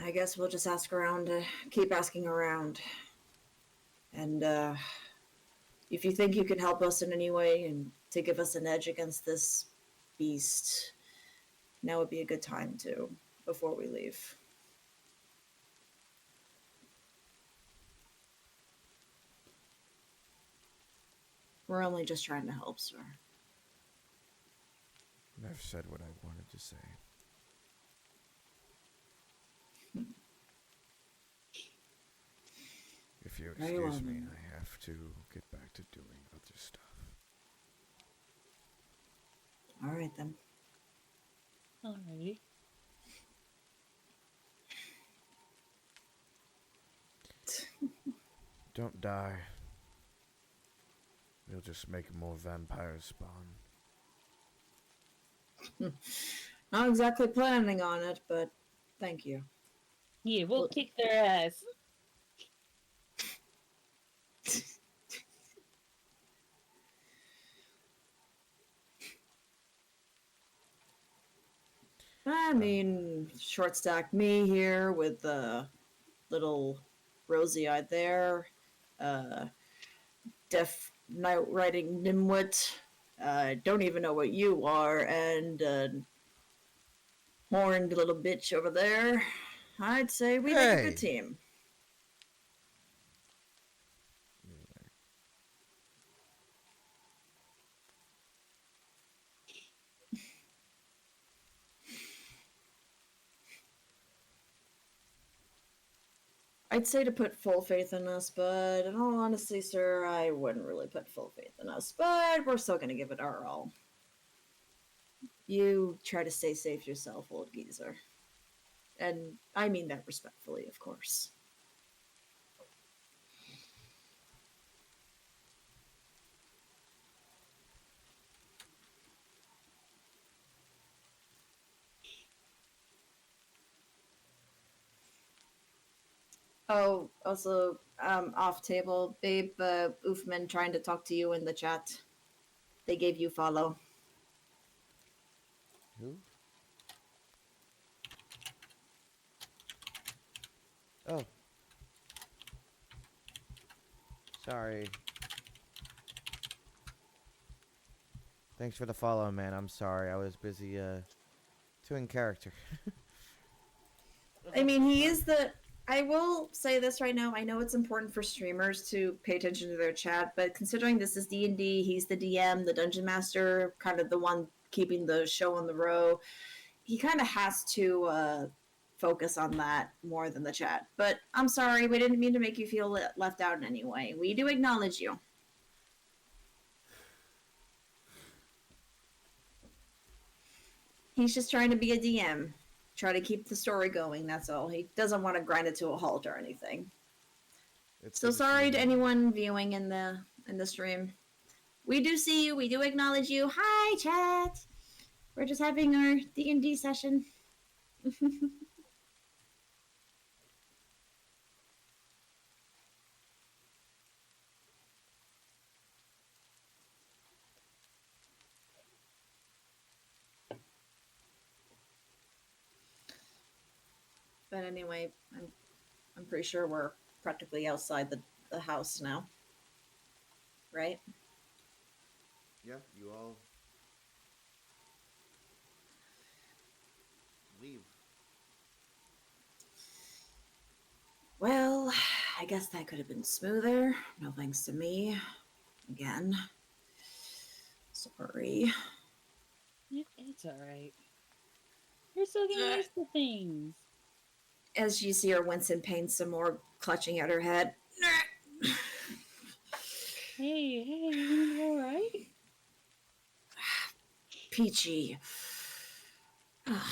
I guess we'll just ask around, keep asking around. And if you think you can help us in any way and to give us an edge against this beast, now would be a good time to, before we leave. We're only just trying to help, sir. I've said what I wanted to say. If you Very well, excuse me, then. I have to get back to doing other stuff. All right then. Alrighty. Don't die. You'll just make more vampires spawn. Not exactly planning on it, but thank you. Yeah, we'll Well- kick their ass. I mean, short stack me here with the little rosy eyed there, deaf night riding nimwit. Don't even know what you are, and horned little bitch over there. I'd say we make a good Hey! team. I'd say to put full faith in us, but in all honesty, sir, I wouldn't really put full faith in us. But we're still gonna give it our all. You try to stay safe yourself, old geezer. And I mean that respectfully, of course. Oh, also, off table, babe, Oofman trying to talk to you in the chat. They gave you follow. Who? Oh. Sorry. Thanks for the follow, man. I'm sorry. I was busy, doing character. I mean, he is the. I will say this right now. I know it's important for streamers to pay attention to their chat, but considering this is D&D, he's the DM, the dungeon master, kind of the one keeping the show on the row. He kind of has to focus on that more than the chat. But I'm sorry, we didn't mean to make you feel left out in any way. We do acknowledge you. He's just trying to be a DM, try to keep the story going. That's all. He doesn't want to grind it to a halt or anything. It's So good to see sorry you, to man. anyone viewing in the stream. We do see you. We do acknowledge you. Hi, chat. We're just having our D&D session. But anyway, I'm pretty sure we're practically outside the house now. Right? Yeah, you all leave. Well, I guess that could have been smoother. No thanks to me. Again. Sorry. It's alright. We're still getting used to things. As you see her wince in pain some more, clutching at her head. Hey, you alright? Peachy. I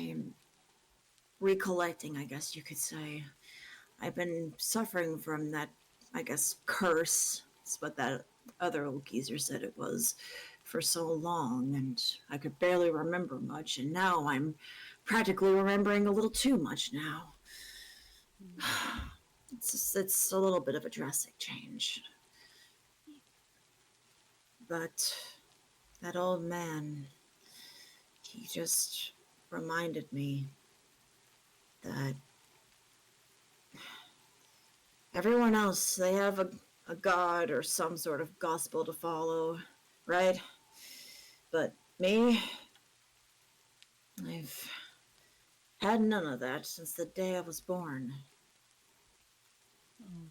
am recollecting, I guess you could say. I've been suffering from that, I guess, curse. It's what that other old geezer said it was for so long, and I could barely remember much, and now I'm practically remembering a little too much now. It's a little bit of a drastic change. But that old man, he just reminded me that everyone else, they have a god or some sort of gospel to follow, right? But me, I've had none of that since the day I was born. Oh,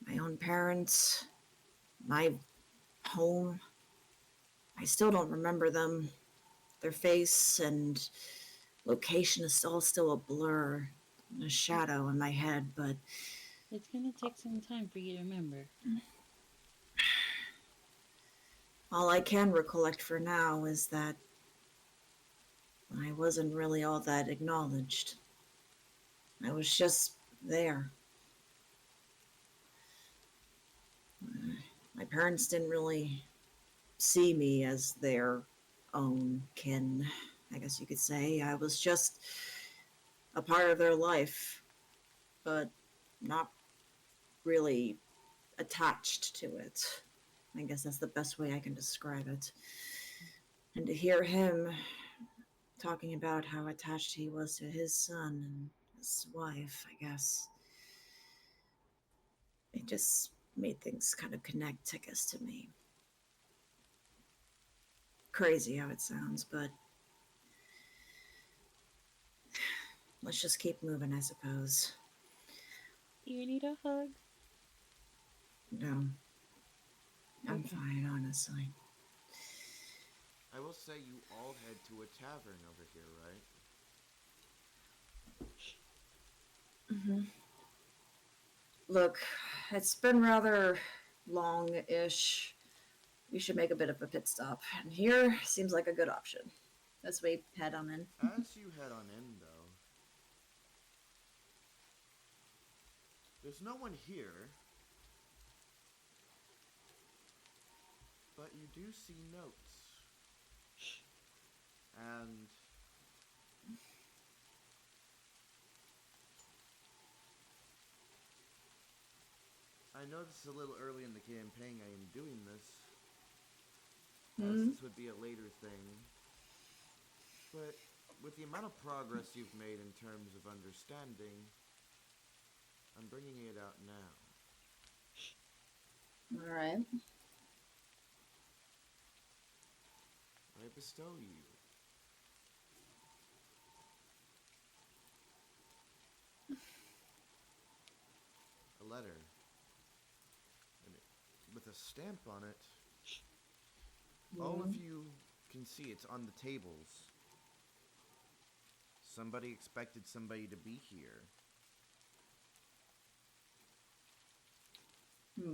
My own parents, my home, I still don't remember them. Their face and location is all still a blur, a shadow in my head, but it's gonna take some time for you to remember. All I can recollect for now is that I wasn't really all that acknowledged. I was just there. My parents didn't really see me as their own kin, I guess you could say. I was just a part of their life, but not really attached to it. I guess that's the best way I can describe it. And to hear him talking about how attached he was to his son and his wife, I guess, it just made things kind of connect, I guess, to me. Crazy how it sounds, but let's just keep moving, I suppose. Do you need a hug? No, I'm Okay. fine, honestly. I will say you all head to a tavern over here, right? Look, it's been rather long-ish. We should make a bit of a pit stop, and here seems like a good option. As we head on in. As you head on in, though, there's no one here, but you do see notes. And I know this is a little early in the campaign I am doing this, as this would be a later thing, but with the amount of progress you've made in terms of understanding, I'm bringing it out now. All right. I bestow you a letter and with a stamp on it. All of you can see it's on the tables. Somebody expected somebody to be here.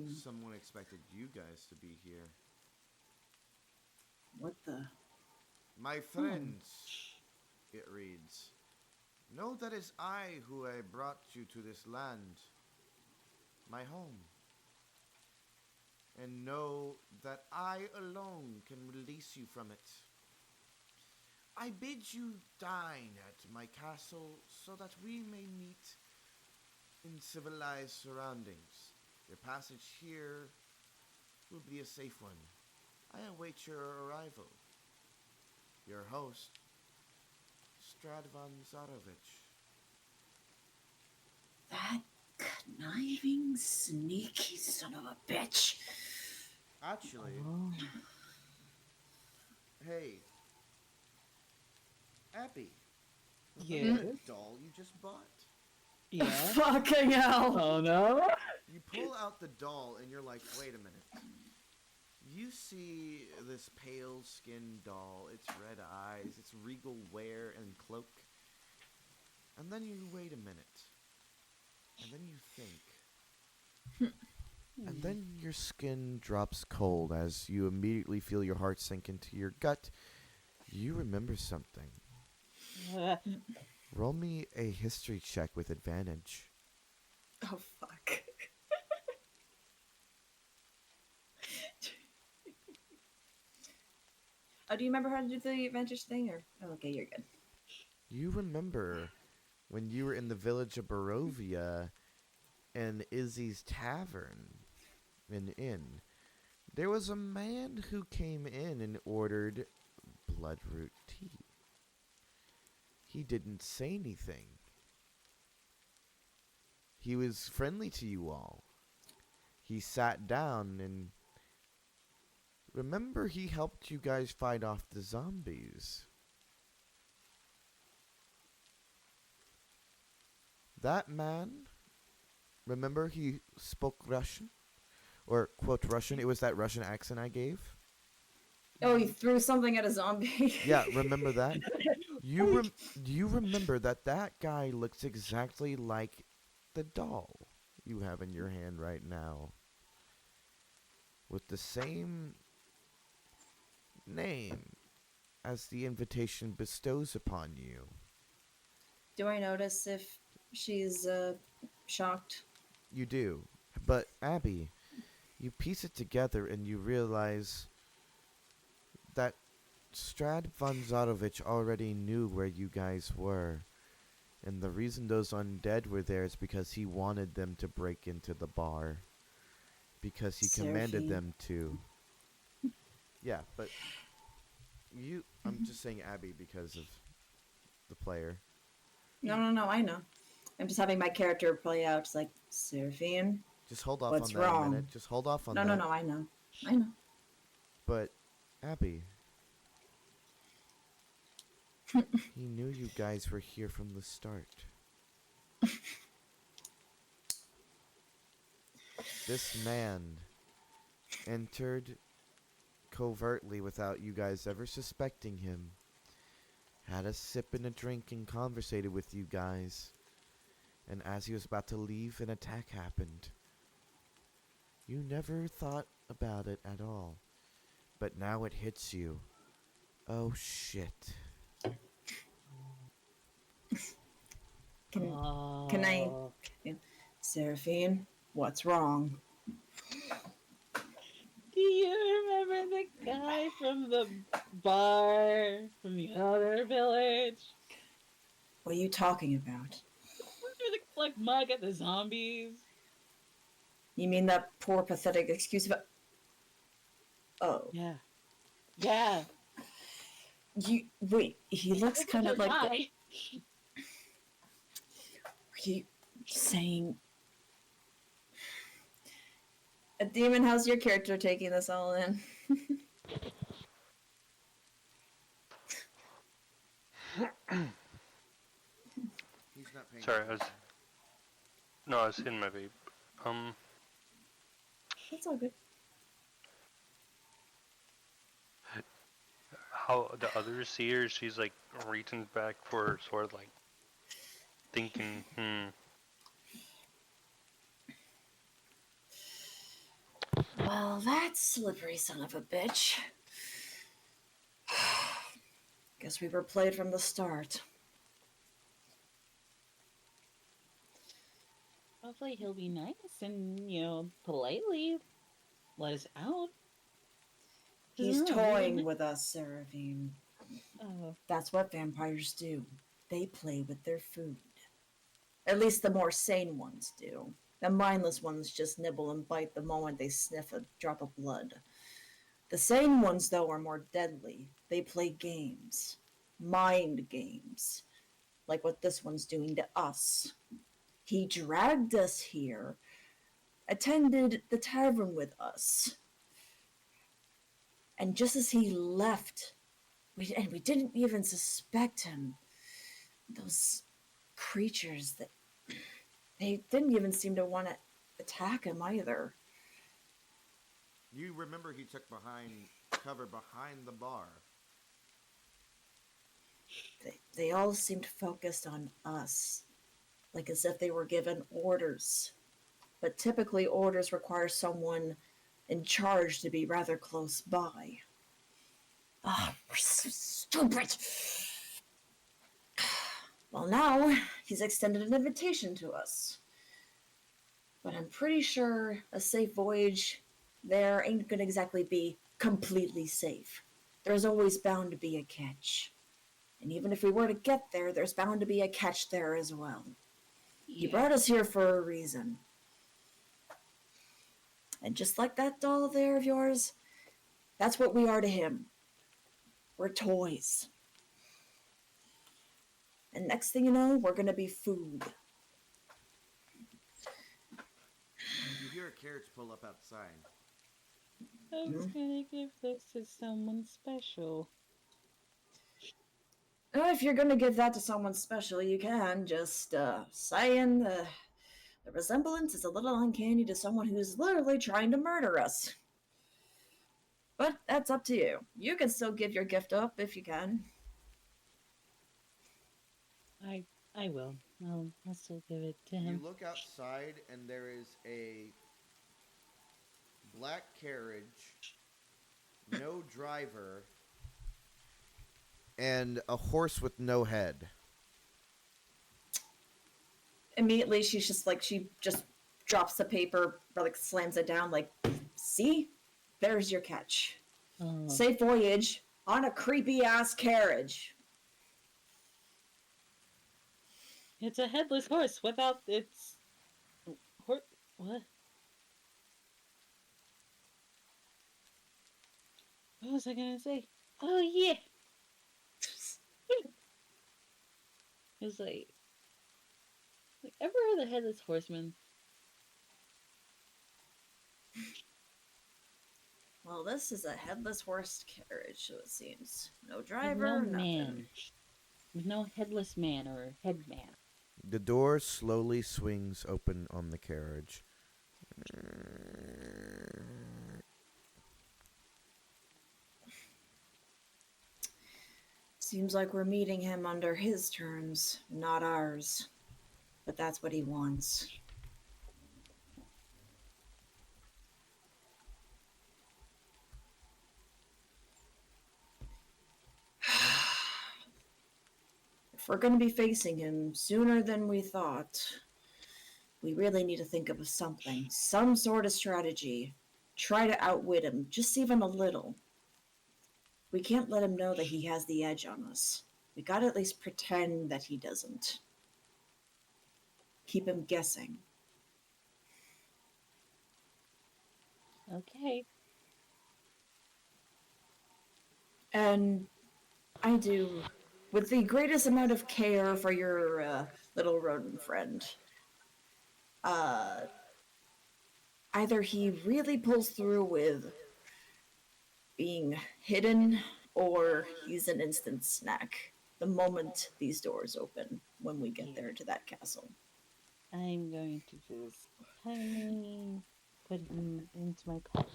Someone expected you guys to be here. What the? My friends, it reads, know that it's I who I brought you to this land, my home. And know that I alone can release you from it. I bid you dine at my castle so that we may meet in civilized surroundings. Your passage here will be a safe one. I await your arrival. Your host, Strad Zarovich. That conniving, sneaky son of a bitch. Actually, hey, Abby, remember that doll you just bought? Yeah. Fucking hell. Oh no. You pull out the doll and you're like, wait a minute. You see this pale-skinned doll, its red eyes, its regal wear and cloak. And then you wait a minute. And then you think. And then your skin drops cold as you immediately feel your heart sink into your gut. You remember something. Roll me a history check with advantage. Oh, fuck. Oh, do you remember how to do the advantage thing? Or oh, okay, you're good. You remember when you were in the village of Barovia and Izzy's tavern, an inn. There was a man who came in and ordered bloodroot tea. He didn't say anything. He was friendly to you all. He sat down and remember he helped you guys fight off the zombies. That man, remember he spoke Russian? Or quote Russian. It was that Russian accent I gave. Oh, he threw something at a zombie. Yeah, remember that? You remember that guy looks exactly like the doll you have in your hand right now. With the same name as the invitation bestows upon you. Do I notice if she's shocked? You do. But, Abby, you piece it together and you realize that Strad Vanzarovich already knew where you guys were. And the reason those undead were there is because he wanted them to break into the bar. Because he commanded Seraphine. them to. Yeah, but I'm just saying Abby because of the player. No, I know. I'm just having my character play out. It's like, Seraphine, Just hold off what's on that a wrong? minute. Just hold off on No, that. I know. I know. But, Abby, he knew you guys were here from the start. This man entered covertly without you guys ever suspecting him, had a sip and a drink and conversated with you guys, and as he was about to leave, an attack happened. You never thought about it at all, but now it hits you. Oh shit. Can I, Seraphine, what's wrong? Do you remember the guy from the bar from the other village? What are you talking about? Remember the like mug at the zombies? You mean that poor, pathetic excuse about... Oh. Yeah. Yeah. Wait, he looks kind of like... guy. Are you saying... A demon, how's your character taking this all in? He's not paying Sorry, attention. I was hitting my vape. That's all good. How the other seer, she's like reaching back for sort of like thinking, Well, that slippery son of a bitch. Guess we were played from the start. Hopefully he'll be nice and, politely let us out. He's toying with us, Seraphine. Oh. That's what vampires do. They play with their food. At least the more sane ones do. The mindless ones just nibble and bite the moment they sniff a drop of blood. The sane ones, though, are more deadly. They play games. Mind games. Like what this one's doing to us. He dragged us here, attended the tavern with us. And just as he left, we didn't even suspect him. Those creatures that... They didn't even seem to want to attack him either. You remember he took cover behind the bar. They all seemed focused on us, like as if they were given orders. But typically orders require someone in charge to be rather close by. Ah, we're so stupid. Well, now he's extended an invitation to us. But I'm pretty sure a safe voyage there ain't gonna exactly be completely safe. There's always bound to be a catch. And even if we were to get there, there's bound to be a catch there as well. Yeah. He brought us here for a reason. And just like that doll there of yours, that's what we are to him. We're toys. And next thing you know, we're gonna be food. You hear a carriage pull up outside. I was gonna give this to someone special. If you're gonna give that to someone special, you can. Just saying the resemblance is a little uncanny to someone who's literally trying to murder us. But that's up to you. You can still give your gift up if you can. I will. I'll still give it to him. You look outside and there is a black carriage, no driver, and a horse with no head. Immediately, she just drops the paper, or like slams it down, like, see? There's your catch. Oh, Safe voyage on a creepy ass carriage. it's a headless horse without its horse. What? What was I gonna say? Oh yeah. It's like ever heard of the headless horseman? Well, this is a headless horse carriage, so it seems. No With driver, no nothing. man. With no headless man or head man. The door slowly swings open on the carriage. Seems like we're meeting him under his terms, not ours. But that's what he wants. If we're going to be facing him sooner than we thought, we really need to think of something, some sort of strategy. Try to outwit him, just even a little. We can't let him know that he has the edge on us. We gotta at least pretend that he doesn't. Keep him guessing. Okay. And I do, with the greatest amount of care for your little rodent friend. Either he really pulls through with being hidden, or he's an instant snack the moment these doors open when we get there to that castle. I'm going to just tiny put him into my pack.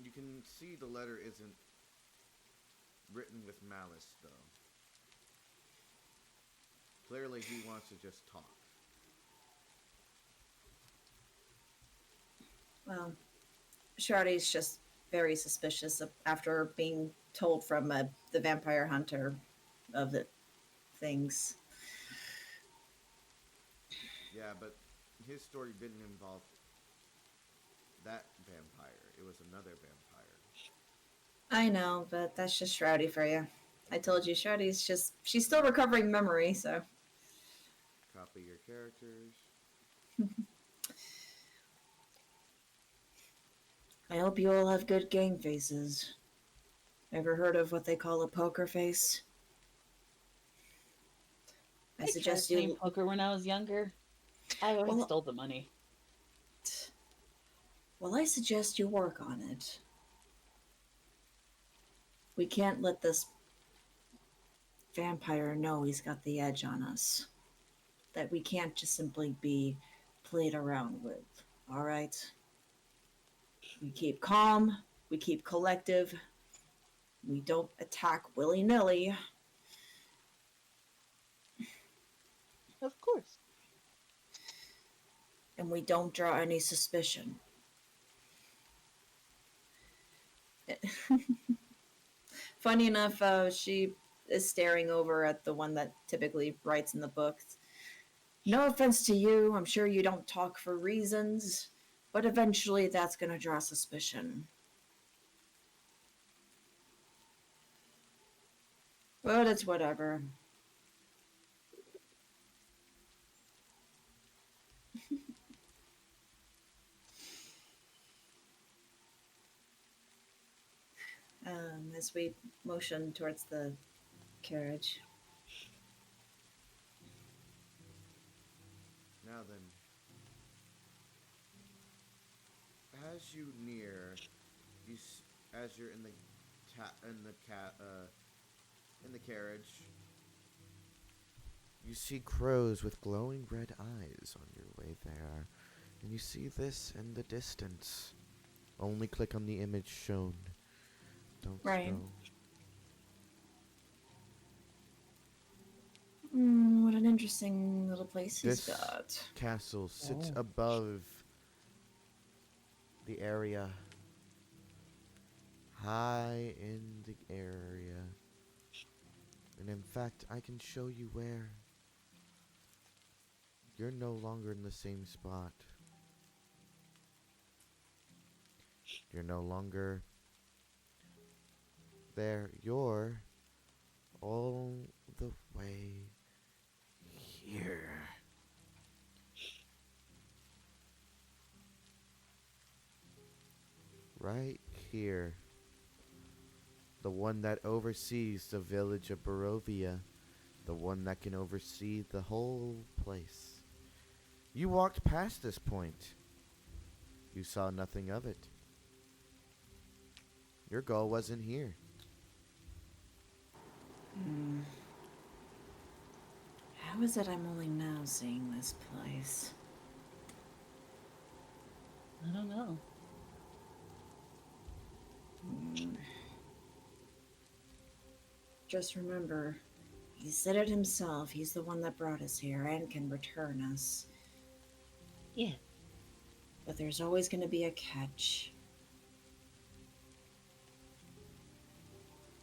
You can see the letter isn't written with malice, though. Clearly, he wants to just talk. Well, Shardy's just very suspicious after being told from the vampire hunter of the things. Yeah, but his story didn't involve that vampire. It was another vampire. I know, but that's just Shroudy for you. I told you, she's still recovering memory, so. Copy your characters. I hope you all have good game faces. Ever heard of what they call a poker face? I suggest tried playing you. poker when I was younger. I always stole the money. Well, I suggest you work on it. We can't let this vampire know he's got the edge on us. That we can't just simply be played around with, alright? We keep calm, we keep collective, we don't attack willy-nilly. Of course. And we don't draw any suspicion. Funny enough, she is staring over at the one that typically writes in the books. No offense to you, I'm sure you don't talk for reasons, but eventually that's going to draw suspicion. But it's whatever. As we motion towards the carriage. Now then, as you near, as you're in the carriage, you see crows with glowing red eyes on your way there, and you see this in the distance. Only click on the image shown. Don't Right. scroll. What an interesting little place he's This got. castle sits Oh. above the area high in the area. And in fact, I can show you where. You're no longer in the same spot. You're no longer there. You're all the way here. Right here. The one that oversees the village of Barovia. The one that can oversee the whole place. You walked past this point. You saw nothing of it. Your goal wasn't here. How is it I'm only now seeing this place? I don't know. Just remember, he said it himself. He's the one that brought us here and can return us. Yeah. But there's always going to be a catch.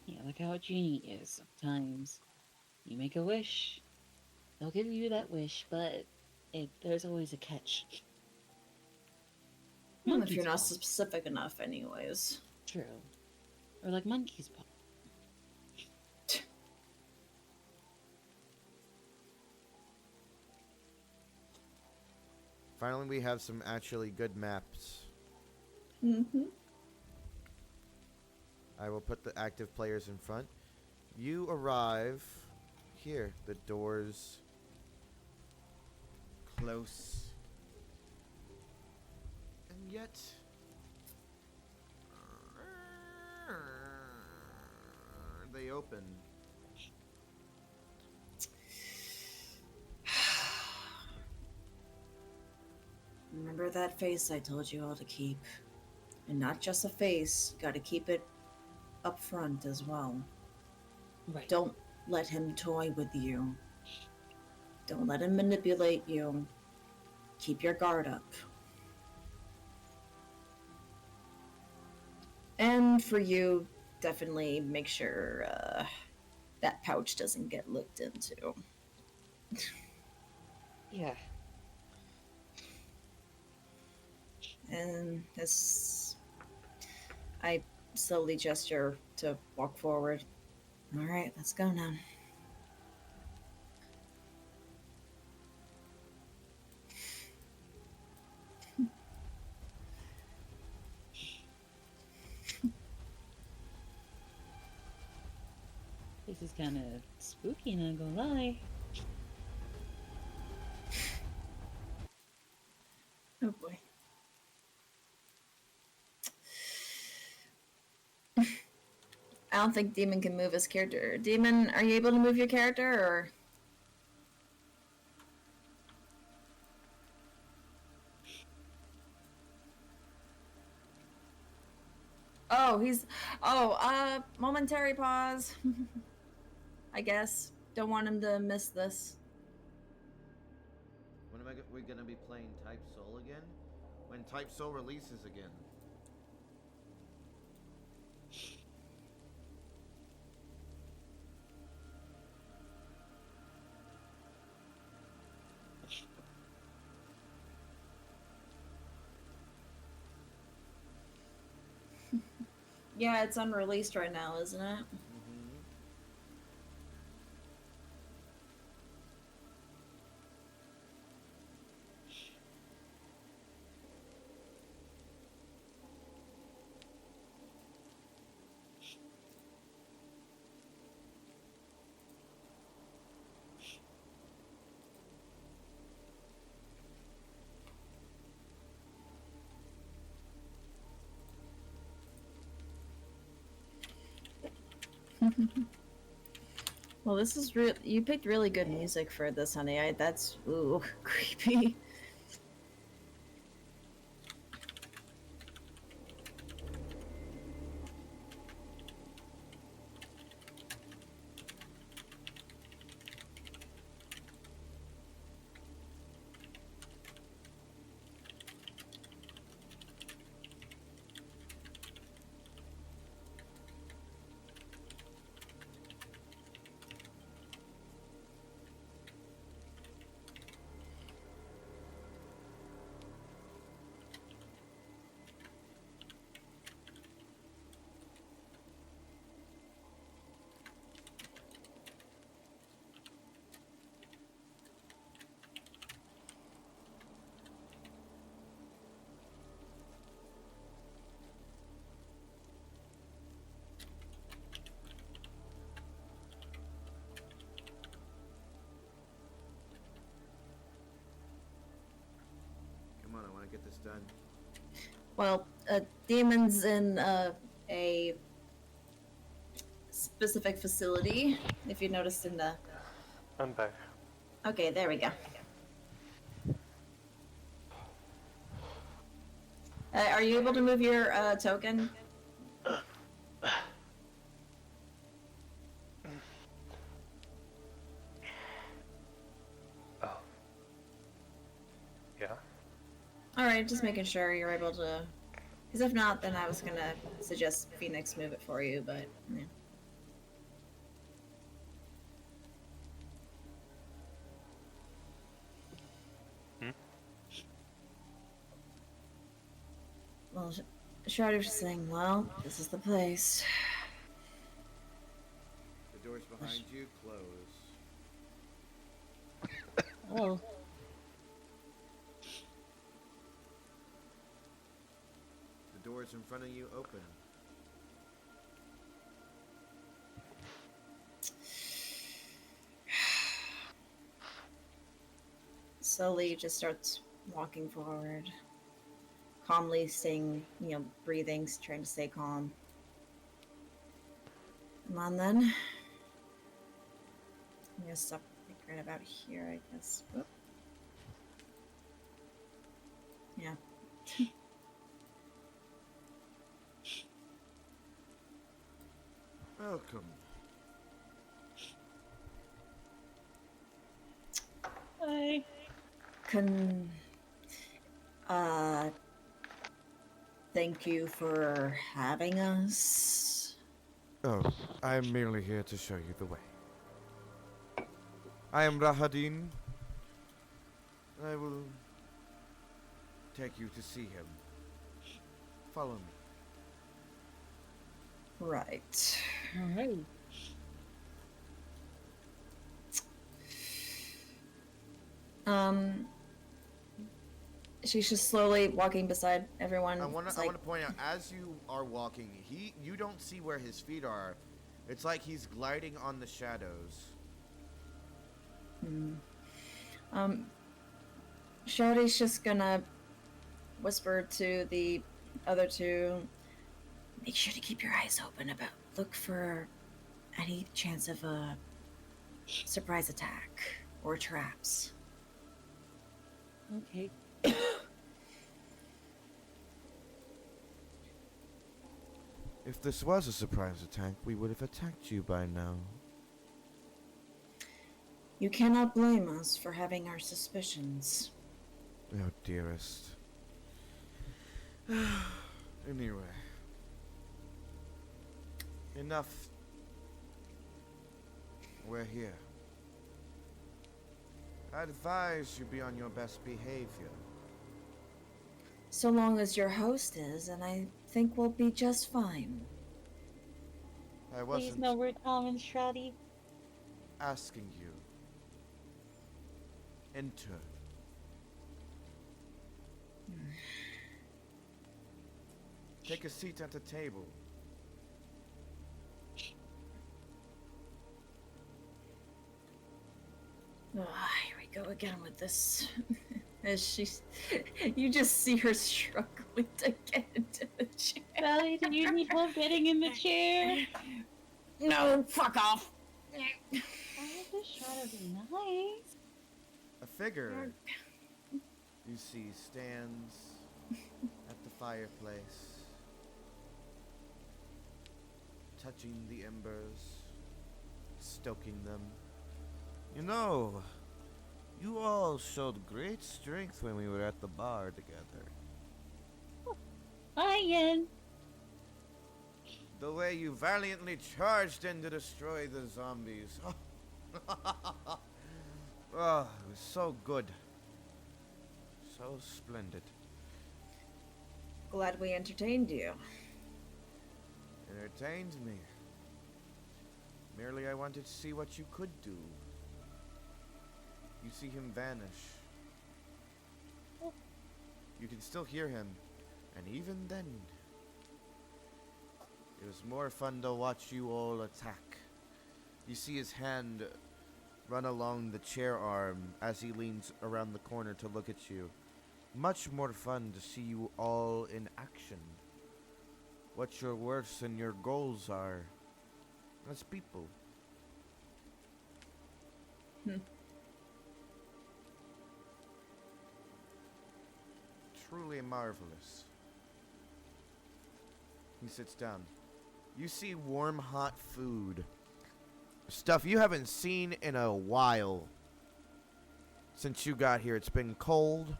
Yeah, like how a genie is. Sometimes you make a wish, they'll give you that wish, but there's always a catch. Well, if you're not Monkey's paw. specific enough, anyways. True. Or like monkey's paw. Finally, we have some actually good maps. Mm-hmm. I will put the active players in front. You arrive here. The doors close. And yet... they open. Remember that face I told you all to keep. And not just a face, you gotta keep it up front as well. Right. Don't let him toy with you. Don't let him manipulate you. Keep your guard up. And for you, definitely make sure that pouch doesn't get looked into. Yeah. And as I slowly gesture to walk forward. All right, let's go now. This is kind of spooky, not gonna lie. Oh boy. I don't think Demon can move his character. Demon, are you able to move your character, or? Oh, momentary pause. I guess. Don't want him to miss this. When am we going to be playing Type Soul again? When Type Soul releases again. Yeah, it's unreleased right now, isn't it? Well, this is real. You picked really good music for this, honey. That's ooh creepy. get this done? Well, demon's in a specific facility. If you noticed in the. I'm back. Okay, there we go. Are you able to move your token? Oh. Yeah. All right, just making sure you're able to. Because if not, then I was gonna suggest Phoenix move it for you, but yeah. Well, Shredder's saying, well, this is the place. The doors behind you close. Oh. The doors in front of you open. Slowly just starts walking forward. Calmly staying, breathing, trying to stay calm. Come on then. I'm gonna stop right about here, I guess. Whoop. Yeah. Welcome. Hi. Thank you for having us. Oh, I'm merely here to show you the way. I am Rahadin. I will take you to see him. Follow me. Right. Alright. She's just slowly walking beside everyone. I want It's to point out, as you are walking, you don't see where his feet are. It's like he's gliding on the shadows. Shawty's just gonna whisper to the other two, make sure to keep your eyes open look for any chance of a surprise attack or traps. Okay. If this was a surprise attack, we would have attacked you by now. You cannot blame us for having our suspicions. Oh, dearest. Anyway. Enough. We're here. I advise you be on your best behavior. So long as your host is, and I think we'll be just fine. I Please wasn't no word comments, Shraddy. asking you. Enter. Take a seat at the table. Here we go again with this. As you just see her struggling to get into the chair. Sally, do you need help getting in the chair? No, fuck off. I just try to be nice. A figure you see stands at the fireplace, touching the embers, stoking them. You know, you all showed great strength when we were at the bar together. Hi, Yen. The way you valiantly charged in to destroy the zombies. Oh, it was so good. So splendid. Glad we entertained you. Entertained me. Merely I wanted to see what you could do. You see him vanish. You can still hear him, and even then, it was more fun to watch you all attack. You see his hand run along the chair arm as he leans around the corner to look at you. much more fun to see you all in action. What your worths and your goals are as people. Hmm. Truly marvelous. He sits down. You see warm, hot food. Stuff you haven't seen in a while. Since you got here, it's been cold.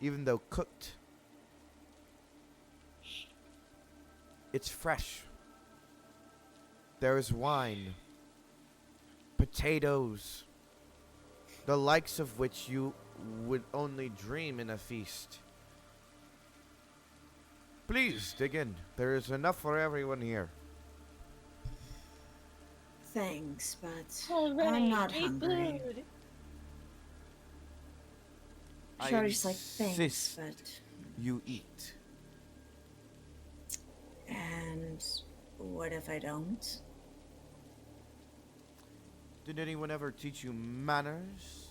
Even though cooked. It's fresh. There is wine. Potatoes. The likes of which you would only dream in a feast. Please, dig in. There is enough for everyone here. Thanks, but Alright, I'm not great hungry. food. I Shorty's like, thanks, insist but... you eat. And what if I don't? Did anyone ever teach you manners?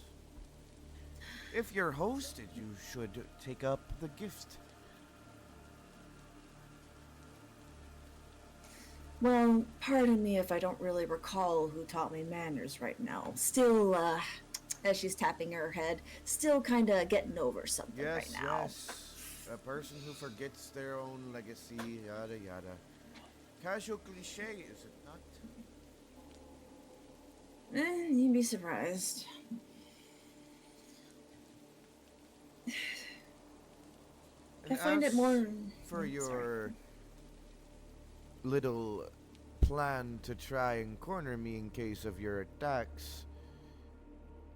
If you're hosted, you should take up the gift. Well, pardon me if I don't really recall who taught me manners right now. Still, as she's tapping her head, still kinda getting over something right now. Yes. A person who forgets their own legacy, yada yada. Casual cliche, is it not? You'd be surprised. And I find it as more... for sorry. your little plan to try and corner me in case of your attacks,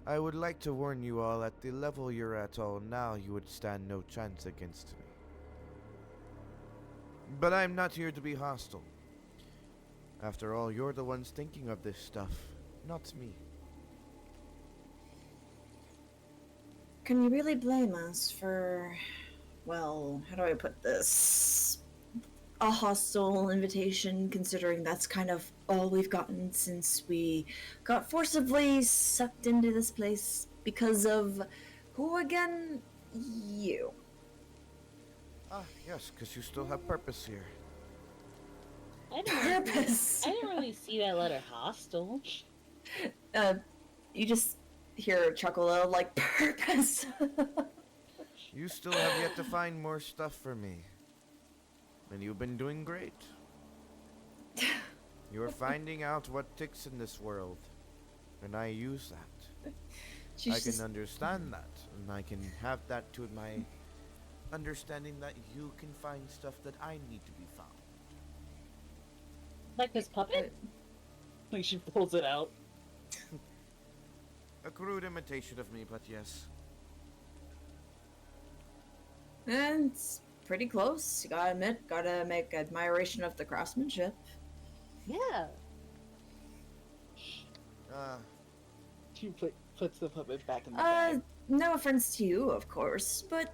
I would like to warn you all, at the level you're at all now, you would stand no chance against me. But I'm not here to be hostile. After all, you're the ones thinking of this stuff, not me. Can you really blame us for, well, how do I put this? A hostile invitation, considering that's kind of all we've gotten since we got forcibly sucked into this place because of who again? You. Ah, yes, because you still have purpose here. I didn't really, Purpose. I didn't really see that letter hostile. You just hear a chuckle of like purpose. You still have yet to find more stuff for me. And you've been doing great. You're finding out what ticks in this world. And I use that. I can understand that. And I can have that to my understanding that you can find stuff that I need to be found. Like this puppet? Like she pulls it out. A crude imitation of me, but yes. And it's pretty close. You gotta admit, gotta make admiration of the craftsmanship. Yeah. She puts the puppet back in the bag. No offense to you, of course, but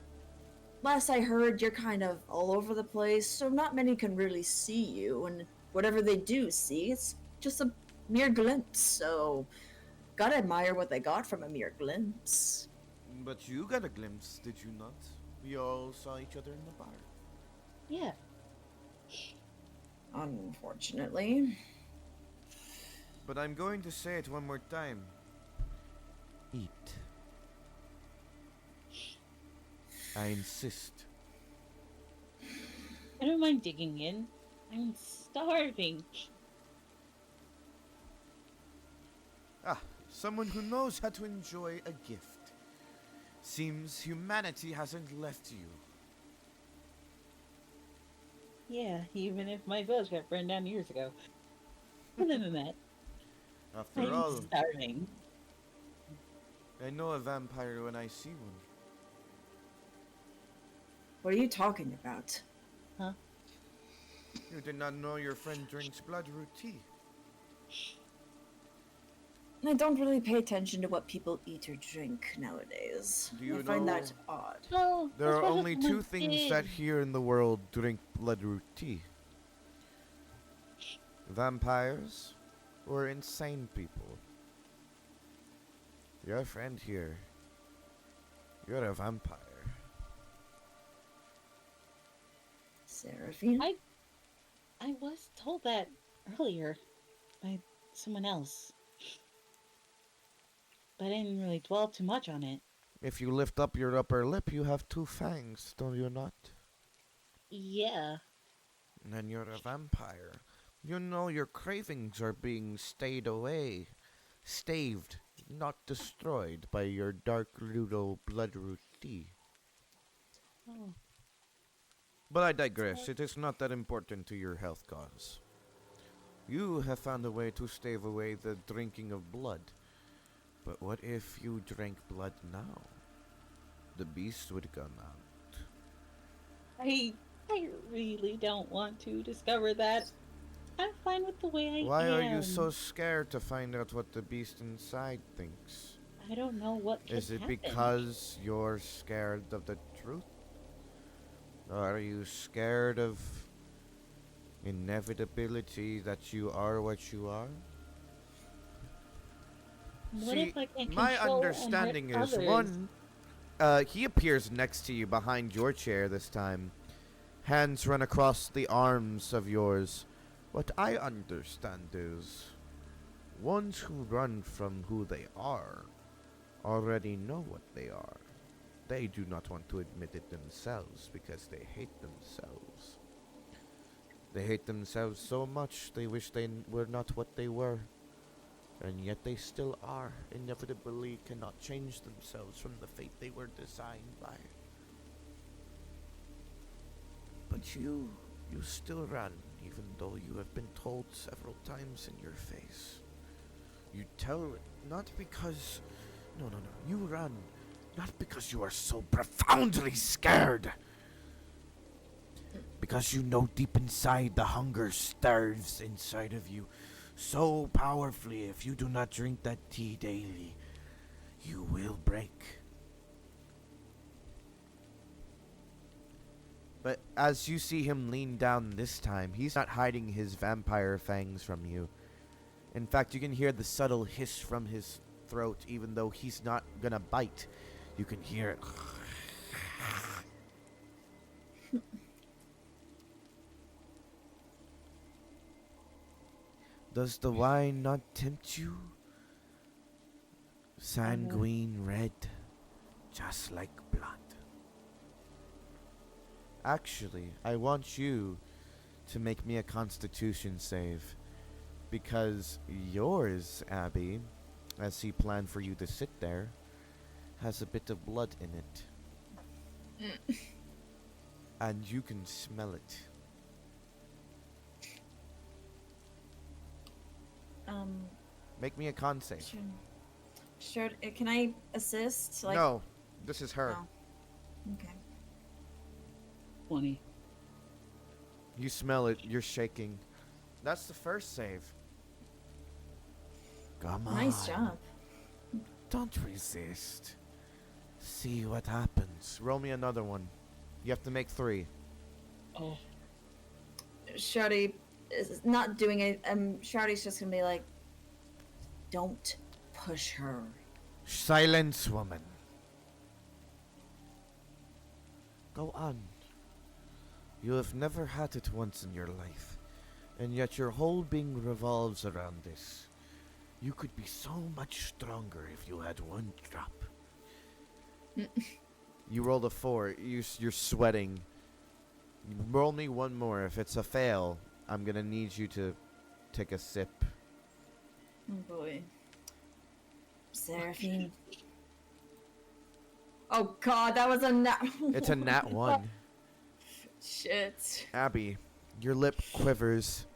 last I heard, you're kind of all over the place, so not many can really see you, and whatever they do see, it's just a mere glimpse, so gotta admire what they got from a mere glimpse. But you got a glimpse, did you not? We all saw each other in the bar. Yeah. Unfortunately. But I'm going to say it one more time. Eat. I insist. I don't mind digging in. I'm starving. Ah, someone who knows how to enjoy a gift. Seems humanity hasn't left you. Yeah, even if my village got burned down years ago. Other than that, After I'm all, starving. I know a vampire when I see one. What are you talking about? Huh? You did not know your friend drinks bloodroot tea. I don't really pay attention to what people eat or drink nowadays. Do you I find know- that odd. Oh, There that's are what only someone two things did. that here in the world drink bloodroot tea. Vampires or insane people. Your friend here You're a vampire. Seraphine? I was told that earlier by someone else, but I didn't really dwell too much on it. If you lift up your upper lip, you have two fangs, do you not? Yeah. Then you're a vampire. You know your cravings are being staved, not destroyed by your dark Ludo bloodroot tea. Oh. But I digress. It is not that important to your health cause. You have found a way to stave away the drinking of blood. But what if you drank blood now? The beast would come out. I really don't want to discover that. I'm fine with the way I Why am. are you so scared to find out what the beast inside thinks? I don't know what could Is it happen. because you're scared of the truth? Or are you scared of inevitability that you are what you are? What See, if I can my control understanding and hurt is others? one. He appears next to you behind your chair this time. Hands run across the arms of yours. What I understand is ones who run from who they are already know what they are. They do not want to admit it themselves because they hate themselves. They hate themselves so much they wish they were not what they were. And yet they still are, inevitably cannot change themselves from the fate they were designed by. But you still run, even though you have been told several times in your face. You tell it, not because... No, you run, not because you are so profoundly scared. Because you know deep inside the hunger stirs inside of you so powerfully. If you do not drink that tea daily, you will break. But as you see him lean down this time, he's not hiding his vampire fangs from you. In fact, you can hear the subtle hiss from his throat, even though he's not gonna bite. You can hear it. Does the wine not tempt you? Sanguine red, just like blood. Actually, I want you to make me a constitution save. Because yours, Abby, as he planned for you to sit there, has a bit of blood in it. And you can smell it. Make me a con save. Sure. Can I assist? No, this is her. Oh. Okay. 20. You smell it, you're shaking. That's the first save. Come on. Nice job. Don't resist. See what happens. Roll me another one. You have to make 3. Oh. Shouty is not doing it. Shouty's just gonna be like, don't push her. Silence, woman. Go on. You have never had it once in your life, and yet your whole being revolves around this. You could be so much stronger if you had one drop. You rolled a 4. You're sweating. Roll me one more. If it's a fail, I'm gonna need you to take a sip. Oh boy. Seraphine. Oh god, that was a nat. It's a nat 1. Shit. Abby, your lip quivers.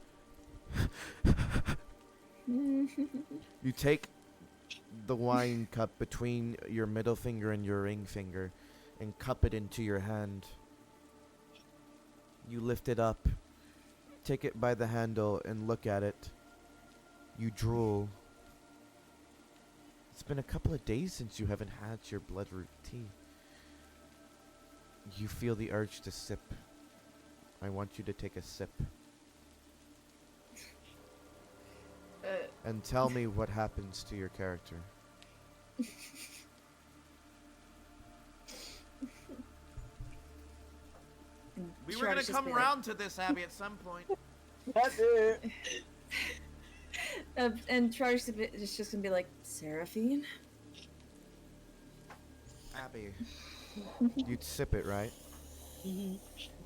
You take the wine cup between your middle finger and your ring finger and cup it into your hand. You lift it up, take it by the handle and look at it. You drool. It's been a couple of days since you haven't had your bloodroot tea. You feel the urge to sip. I want you to take a sip. And tell me what happens to your character. We were Sure, gonna it's just come be like- around to this, Abby, at some point. That's it. And Charlie's just gonna be like, Seraphine? Abby, you'd sip it, right? Mhm.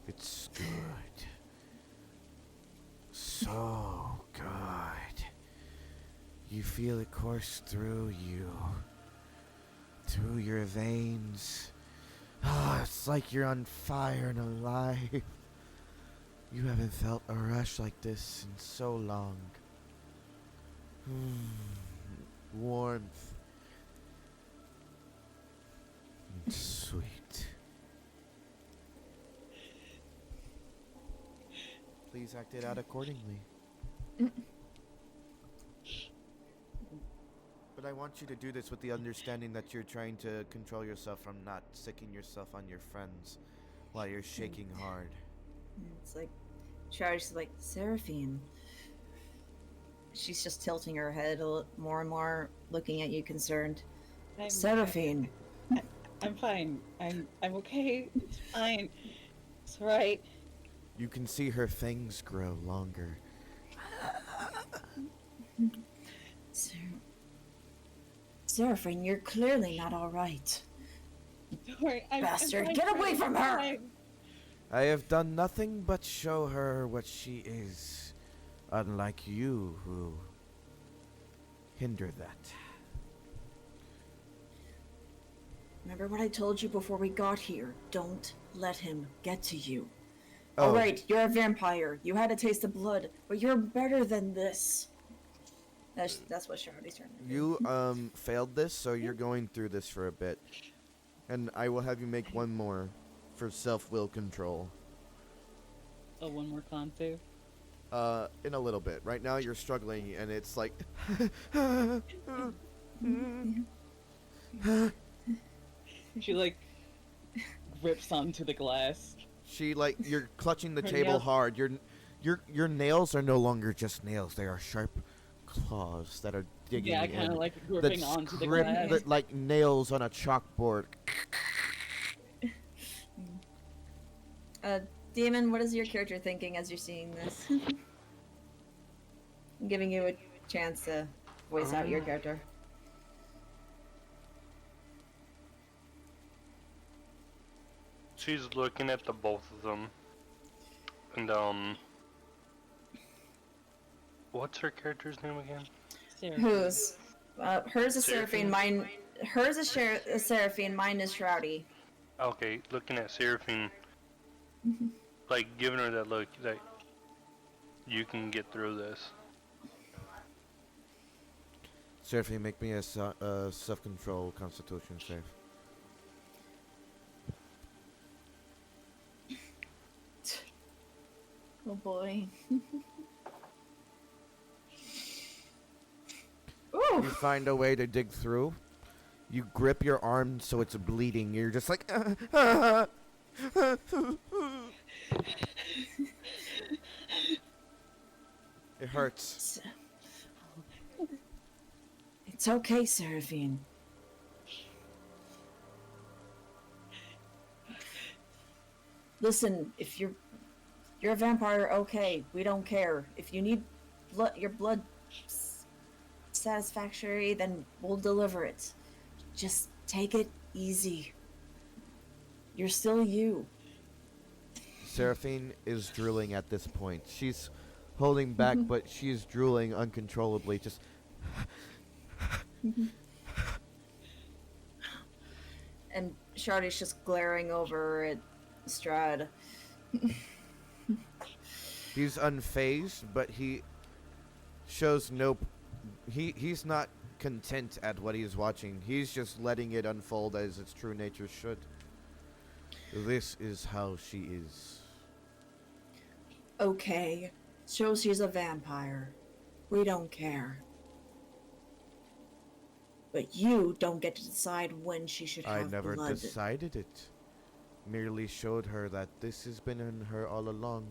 It's good. So good. You feel it course through you. Through your veins. Ah, it's like you're on fire and alive. You haven't felt a rush like this in so long. Warmth. And sweet. Please act it out accordingly. But I want you to do this with the understanding that you're trying to control yourself from not sicking yourself on your friends while you're shaking hard. It's like, Charlie's like, Seraphine. She's just tilting her head more and more, looking at you concerned. Seraphine. I'm fine. I'm okay. It's fine. It's alright. You can see her fangs grow longer. Seraphine, you're clearly not alright. Don't worry. I'm Bastard, fine, get away Freddy, from I'm her! fine. I have done nothing but show her what she is, unlike you who hinder that. Remember what I told you before we got here? Don't let him get to you. Oh. Alright, you're a vampire. You had a taste of blood, but you're better than this. That's what Charlotte's trying to do. You failed this, so you're going through this for a bit. And I will have you make one more for self-will control. Oh, one more con save. In a little bit. Right now you're struggling and it's like She like grips onto the glass. she like you're clutching the Her table nails- hard. Your nails are no longer just nails. They are sharp claws that are digging Yeah, in. kind of like that gripping onto the grip glass. that like nails on a chalkboard. Demon, what is your character thinking as you're seeing this? I'm giving you a chance to voice out your character. She's looking at the both of them. And, what's her character's name again? Sarah. Whose? Hers is Seraphine? Seraphine, hers is Seraphine, mine is Shroudy. Okay, looking at Seraphine. Like, giving her that look, that you can get through this. Seraphine, make me a self-control constitution save. Oh boy. You Ooh! find a way to dig through. You grip your arm so it's bleeding. You're just like it hurts. It's okay, Seraphine. Listen, if you're a vampire, okay, we don't care. If you need your blood satisfactory, then we'll deliver it. Just take it easy. You're still you. Seraphine is drooling at this point. She's holding back, but she's drooling uncontrollably. Just And Shardy's just glaring over at Strad. he's unfazed, but he shows no. He's not content at what he's watching. He's just letting it unfold as its true nature should. This is how she is. Okay, so she's a vampire. We don't care. But you don't get to decide when she should I have never blood. decided it. Merely showed her that this has been in her all along.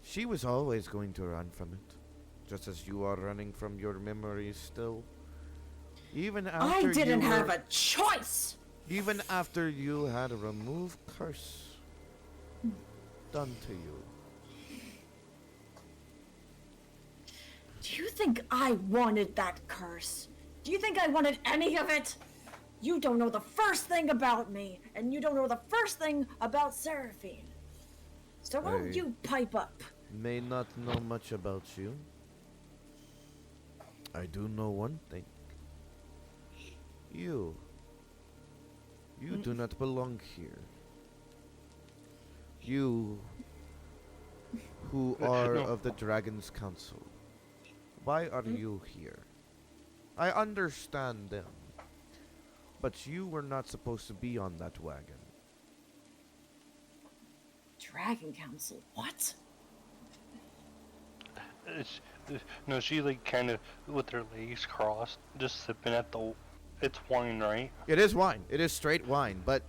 She was always going to run from it. Just as you are running from your memories still. Even after I didn't you have were- a choice! Even after you had a removed curse. done to you? Do you think I wanted that curse? Do you think I wanted any of it? You don't know the first thing about me, and you don't know the first thing about Seraphine. So why don't I- you pipe up? May not know much about you. I do know one thing. You do not belong here. You who are No. of the Dragon's Council. Why are you here? I understand them. But you were not supposed to be on that wagon. Dragon Council, what? It's, no, she like kind of with her legs crossed, just sipping at the. It's wine, right? It is wine. It is straight wine, but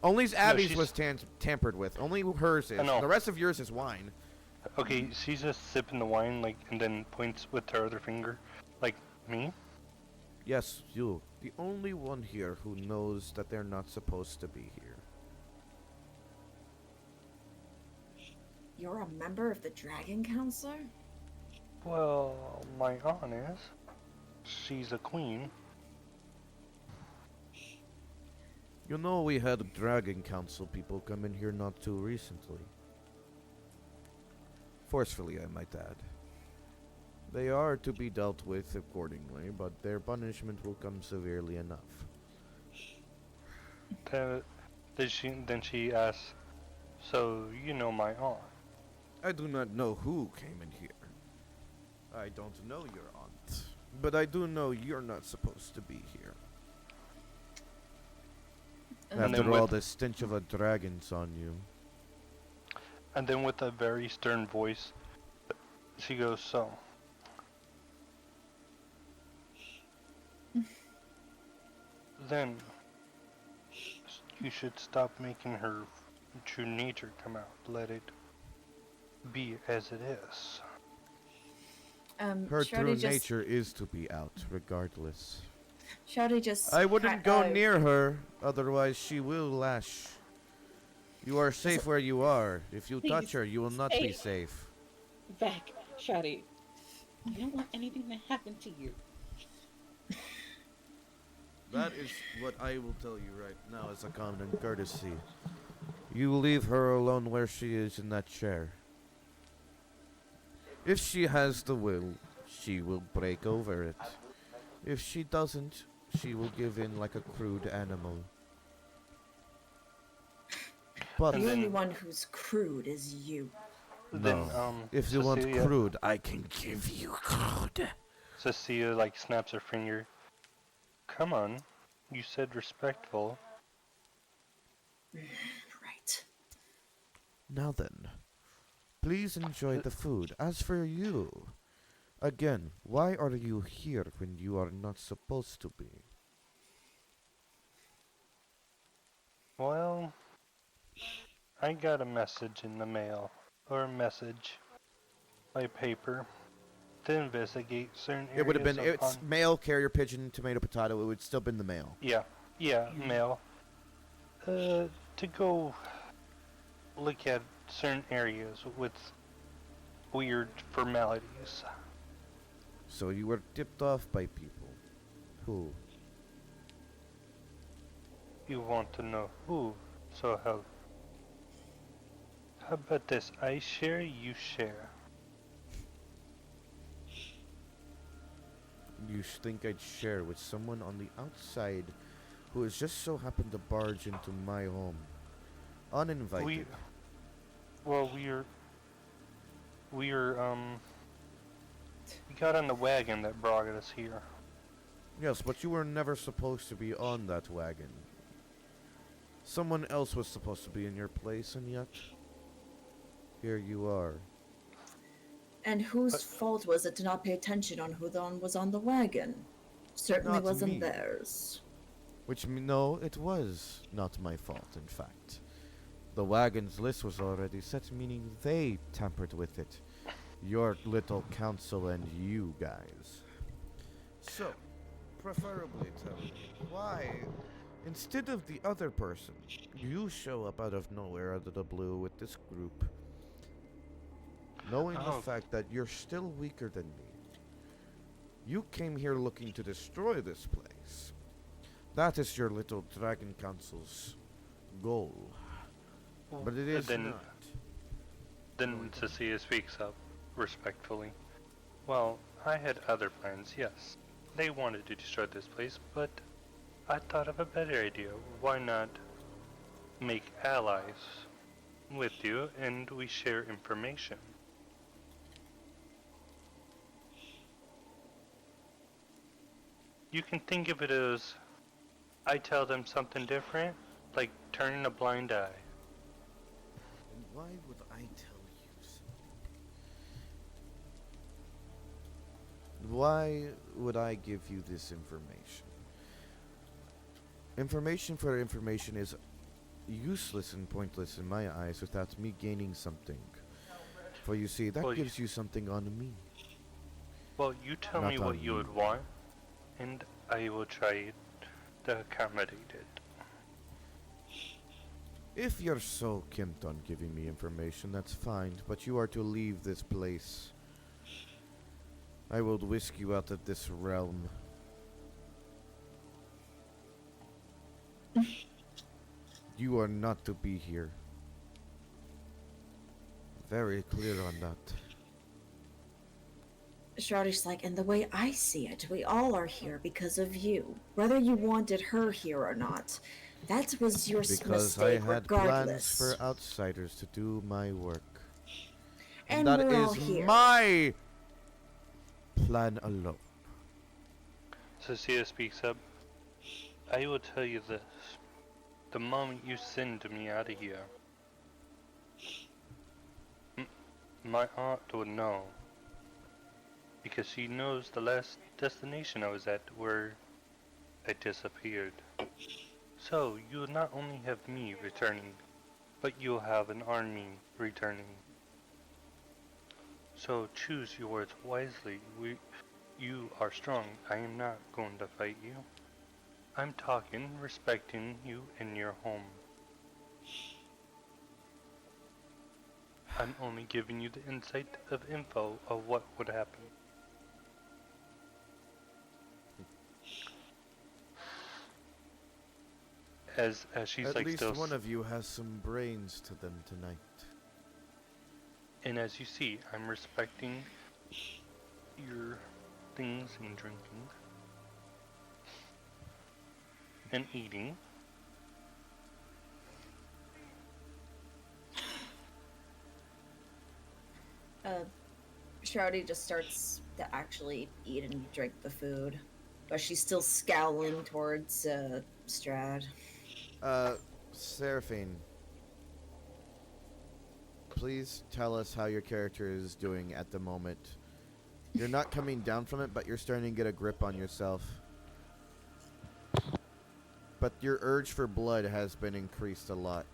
only Abby's she's- was tampered with. Only hers is. I know. The rest of yours is wine. Okay, she's just sipping the wine, like, and then points with her other finger, like me. Yes, you. The only one here who knows that they're not supposed to be here. You're a member of the Dragon Council? Well, my aunt is. She's a queen. You know we had Dragon Council people come in here not too recently. Forcefully, I might add. They are to be dealt with accordingly, but their punishment will come severely enough. Then she asks, "So you know my aunt?" I do not know who came in here. I don't know your aunt. But I do know you're not supposed to be here. And After then all, with- the stench of a dragon's on you. And then with a very stern voice, she goes, "So, then you should stop making her true nature come out. Let it be as it is." Her true Shawty just, nature is to be out, regardless. Shawty just. I wouldn't go near her, otherwise she will lash. You are safe where you are. If you touch Please, her, you will not be stay. safe. Back, Shadi. I don't want anything to happen to you. That is what I will tell you right now as a common courtesy. You leave her alone where she is in that chair. If she has the will, she will break over it. If she doesn't, she will give in like a crude animal. But And The then- only one who's crude is you. Then, no, if you want Cecilia- crude, I can give you crude. Cecilia like snaps her finger. "Come on, you said respectful." Right. Now then, please enjoy the food. As for you, again, why are you here when you are not supposed to be? Well, I got a message in the mail, or a message by paper, to investigate certain areas It would have been, it's upon- mail, carrier pigeon, tomato, potato. It would still been the mail. Yeah, mail. To go look at certain areas with weird formalities. So you were tipped off by people. Who? You want to know who, so how about this? I share, you share. You think I'd share with someone on the outside who has just so happened to barge into my home? Uninvited. We got on the wagon that brought us here. Yes, but you were never supposed to be on that wagon. Someone else was supposed to be in your place, and yet here you are. And whose But- fault was it to not pay attention on who was on the wagon? Certainly Not wasn't me. theirs. No, it was not my fault, in fact. The wagon's list was already set, meaning they tampered with it. Your little council and you guys. So, preferably tell me, why, instead of the other person, you show up out of nowhere out of the blue with this group knowing the Oh, fact that you're still weaker than me. You came here looking to destroy this place. That is your little Dragon Council's goal. But it is then, not. then Cecilia speaks up respectfully. Well, I had other plans, yes. They wanted to destroy this place, but I thought of a better idea. Why not make allies with you and we share information? You can think of it as I tell them something different, like turning a blind eye. And why would I tell you something? Why would I give you this information? Information for information is useless and pointless in my eyes without me gaining something. For you see, that Well, gives you something on me. Well, you tell Not me what on you me. would want, and I will try to accommodate it. If you're so kent on giving me information, that's fine, but you are to leave this place. I will whisk you out of this realm. You are not to be here. Very clear on that. Shawty's like, and the way I see it, we all are here because of you. Whether you wanted her here or not. That was your Because I mistake, had plans regardless. for outsiders to do my work. And that we're all is here. my plan alone. Cecilia speaks up. I will tell you this. The moment you send me out of here, my aunt would know. Because she knows the last destination I was at where I disappeared. So, you'll not only have me returning, but you'll have an army returning. So choose your words wisely. You are strong. I am not going to fight you. I'm talking, respecting you in your home. I'm only giving you the insight of info of what would happen. As she's At like least still, one of you has some brains to them tonight. and as you see, I'm respecting your things and drinking and eating. Shawty just starts to actually eat and drink the food. But she's still scowling towards Strad. Seraphine. Please tell us how your character is doing at the moment. You're not coming down from it, but you're starting to get a grip on yourself. But your urge for blood has been increased a lot.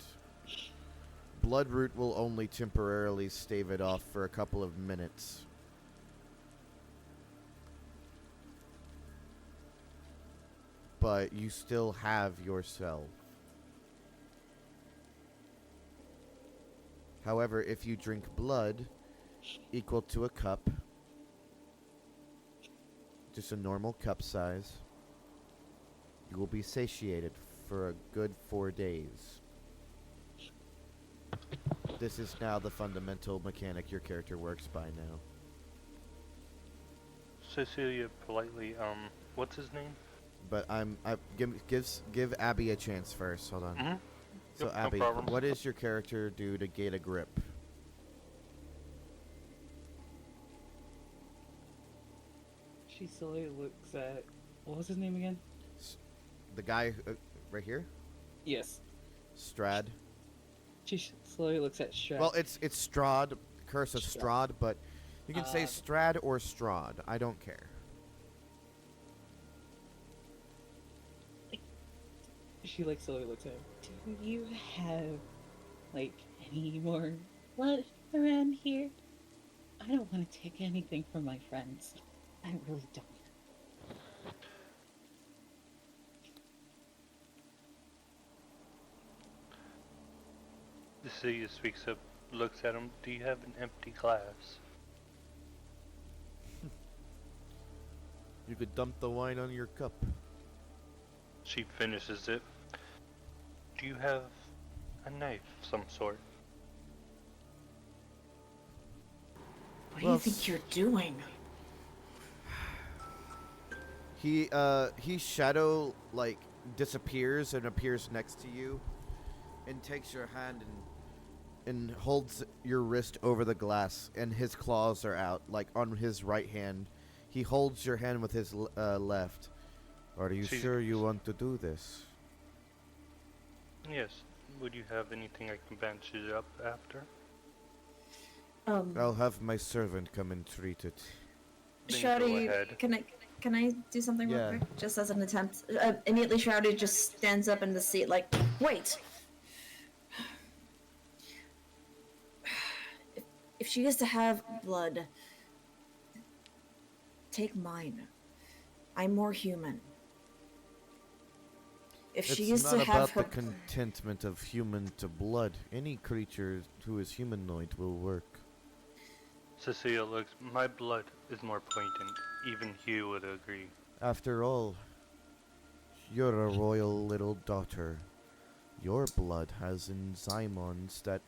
Bloodroot will only temporarily stave it off for a couple of minutes. But you still have yourself. However, if you drink blood equal to a cup, just a normal cup size, you will be satiated for a good 4 days. This is now the fundamental mechanic your character works by now. Cecilia politely, what's his name? But give Abby a chance first. Hold on. Mm-hmm. So Yep, no Abby, problem. what does your character do to gain a grip? She slowly looks at. What was his name again? The guy right here, Yes. Strad. She slowly looks at Strad. Well, it's Strad, Curse of Strad, but you can say Strad or Strad. I don't care. She like slowly looks at him. Do you have like any more blood around here? I don't want to take anything from my friends. I really don't. Cecilia speaks up. looks at him. Do you have an empty glass? You could dump the wine on your cup. She finishes it. Do you have a knife of some sort? What do you think you're doing? He shadow like disappears and appears next to you, and takes your hand and holds your wrist over the glass, and his claws are out, like on his right hand. He holds your hand with his left. Are you sure you want to do this? Yes. Would you have anything I can bandage it up after? I'll have my servant come and treat it. Then go Shroudy, ahead. can I do something Yeah. real quick? Just as an attempt. Immediately Shroudy just stands up in the seat like, wait! If she is to have blood, take mine. I'm more human. If she It's is not to have about her... the contentment of human to blood. Any creature who is humanoid will work. Cecilia looks. My blood is more poignant. Even Hugh would agree. After all, you're a royal little daughter. Your blood has enzymes that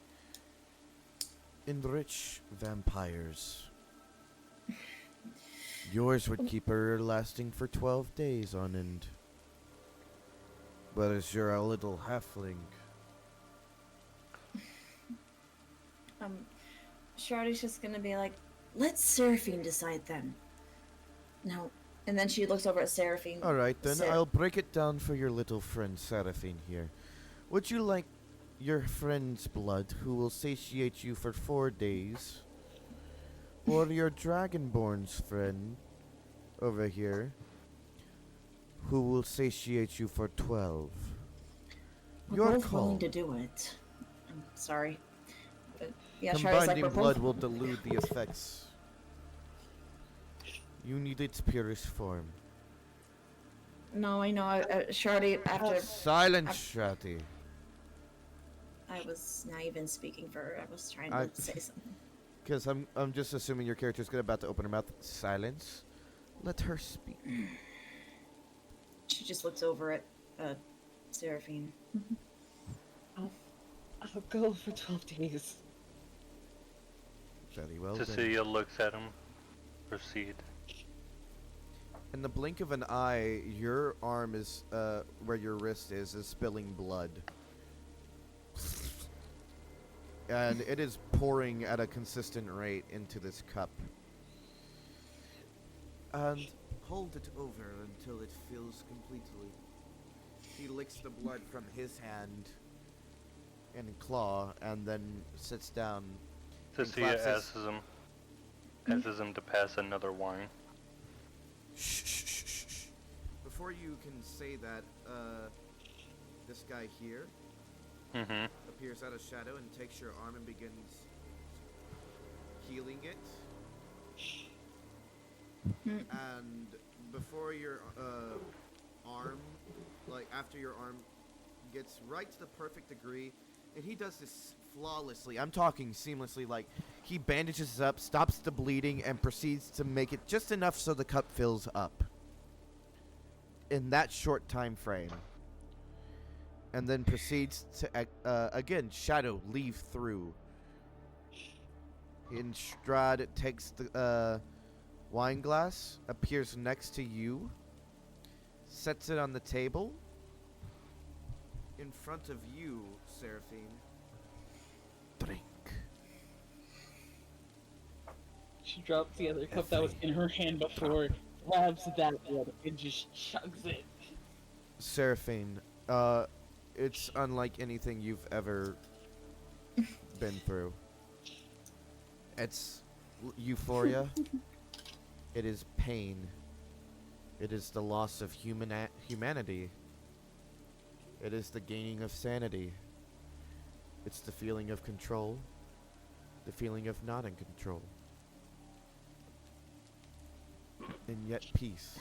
enrich vampires. Yours would keep her lasting for 12 days on end. But as you're a little halfling, Shroudy's just gonna be like, let Seraphine decide then. No. And then she looks over at Seraphine. alright then, I'll break it down for your little friend Seraphine here. Would you like your friend's blood, who will satiate you for 4 days? Or your Dragonborn's friend, over here, who will satiate you for 12? We're Your both call. willing to do it. I'm sorry. But yeah, Shroudy's like, Combining we're blood both... will dilute the effects. You need its purest form. No, I know. Shroudy, after... Silence, Shratty. I was not even speaking for her. I was trying to I- say something. Because I'm just assuming your character's about to open her mouth. Silence. Let her speak. She just looks over at Seraphine. I'll go for 12 days. Very well then. Cecilia looks at him. Proceed. In the blink of an eye, your arm is, where your wrist is spilling blood. And it is pouring at a consistent rate into this cup. And hold it over until it fills completely. He licks the blood from his hand and claw, and then sits down. Cecilia collapses. asks him to pass another wine. Shh, shh, shh, shh, shh. Before you can say that, this guy here Mm-hmm. appears out of shadow and takes your arm and begins healing it. And before your arm, like after your arm gets right to the perfect degree, and he does this flawlessly. I'm talking seamlessly. Like he bandages up, stops the bleeding, and proceeds to make it just enough so the cup fills up in that short time frame. And then proceeds to again shadow leave through. And Strad takes the wine glass, appears next to you, sets it on the table in front of you, Seraphine. Drink. She drops the other cup that was in her hand before, grabs that one, and just chugs it. Seraphine, it's unlike anything you've ever been through. It's euphoria. It is pain. It is the loss of humanity. It is the gaining of sanity. It's the feeling of control. The feeling of not in control. And yet peace.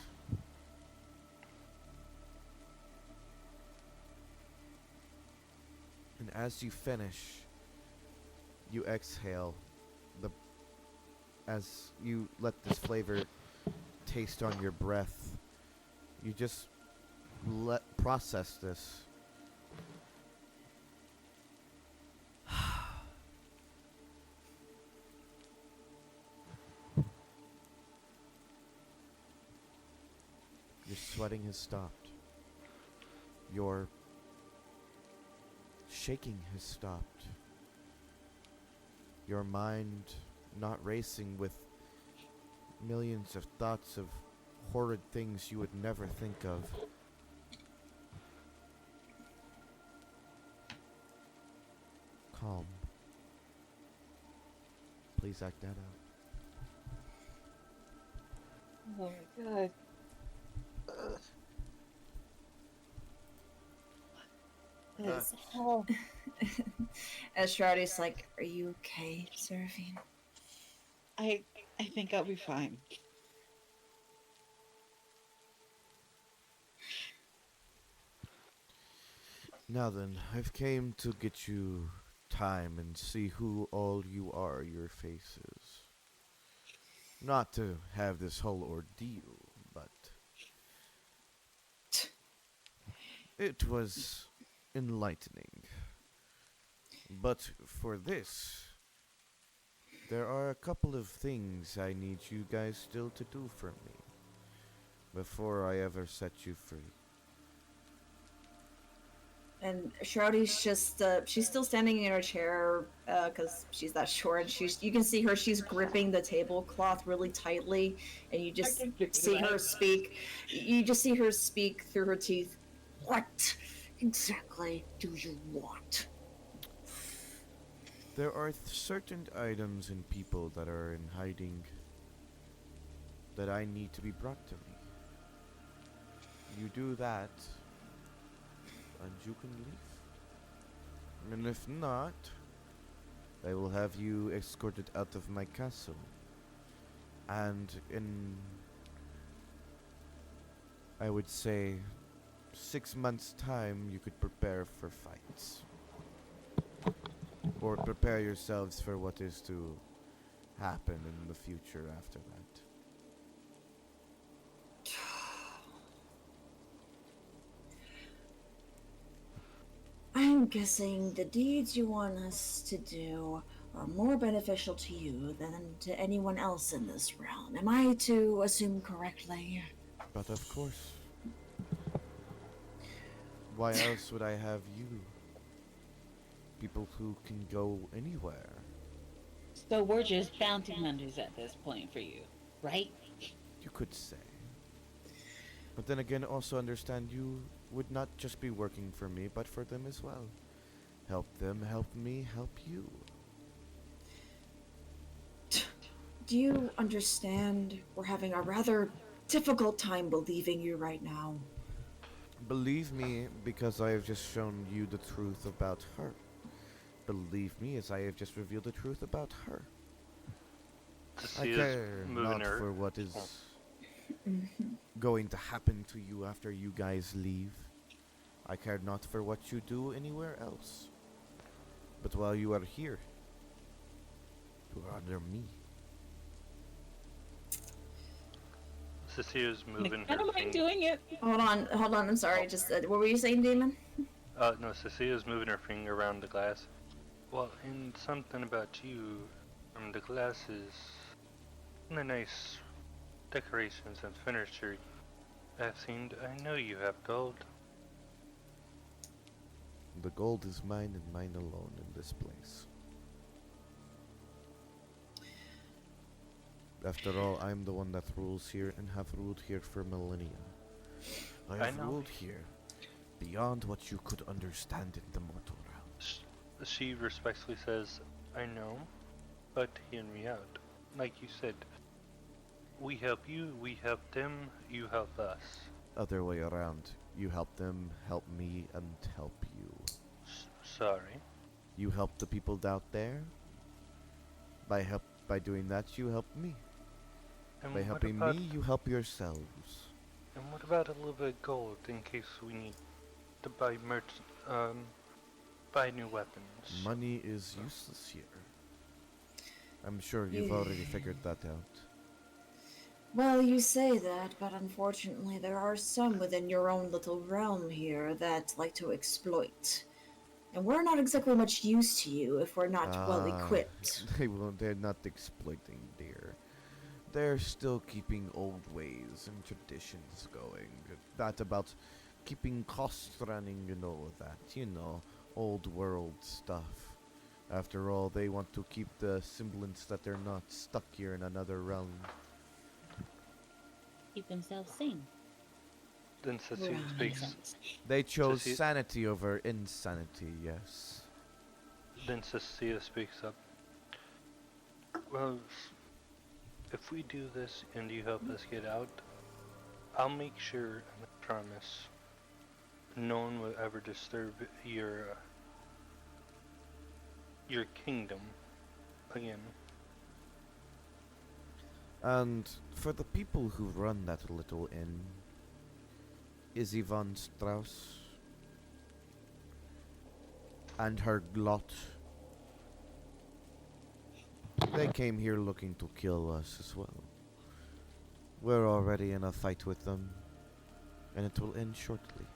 And as you finish, You exhale the as you let this flavor taste on your breath. You just let process this. Your sweating has stopped. Your shaking has stopped. Your mind not racing with millions of thoughts of horrid things you would never think of. Calm. Please act that out. Oh my god. What is hell? As Shroud's like, "Are you okay, Seraphine?" I I think I'll be fine. Now then, I've came to get you time and see who all you are, your faces. Not to have this whole ordeal, but it was enlightening. But for this, there are a couple of things I need you guys still to do for me before I ever set you free. And Shroudy's just, she's still standing in her chair, because she's that short, and you can see her, she's gripping the tablecloth really tightly, and you just can figure see that. her speak, you just see her speak through her teeth. What exactly do you want? There are certain items and people that are in hiding that I need to be brought to me. You do that, and you can leave. And if not, I will have you escorted out of my castle. And in, I would say, 6 months' time, you could prepare for fights. Or prepare yourselves for what is to happen in the future after that. I'm guessing the deeds you want us to do are more beneficial to you than to anyone else in this realm. Am I to assume correctly? But of course, why else would I have you? People who can go anywhere. So we're just bounty hunters at this point for you, right? You could say. But then again, also understand you would not just be working for me, but for them as well. Help them, help me, help you. Do you understand we're having a rather difficult time believing you right now? Believe me, because I have just shown you the truth about her. Believe me, as I have just revealed the truth about her. I Cecia's care moving not her. for what is going to happen to you after you guys leave. I care not for what you do anywhere else. But while you are here, you are under me. Cecia's moving I her don't mind finger. doing it. Hold on, I'm sorry, just, what were you saying, Damon? No, Cecia's moving her finger around the glass. Well, and something about you from the glasses and the nice decorations and furniture I've seen. I know you have gold. The gold is mine and mine alone in this place. After all, I'm the one that rules here and have ruled here for millennia. I have know. ruled here beyond what you could understand in the mortal realm. She respectfully says, I know, but hear me out. Like you said, we help you, we help them, you help us. Other way around. You help them, help me, and help you. Sorry. You help the people out there. By doing that, you help me. And By what helping about, me, you help yourselves. and what about a little bit of gold in case we need to buy new weapons? Money is useless here. I'm sure you've already figured that out. Well, you say that, but unfortunately, there are some within your own little realm here that like to exploit. And we're not exactly much use to you if we're not well Ah, equipped. they're not exploiting, dear. They're still keeping old ways and traditions going. That about keeping costs running and all of that, old world stuff. After all, they want to keep the semblance that they're not stuck here in another realm. Keep themselves sane. Then Cecilia Right. speaks. Sense. They chose Ceci- sanity over insanity, yes. Then Cecilia speaks up. Well, if we do this and you help us get out, I'll make sure and I promise no one will ever disturb your kingdom again. And for the people who run that little inn, is Yvonne Strauss and her glot. They came here looking to kill us as well. We're already in a fight with them, and it will end shortly.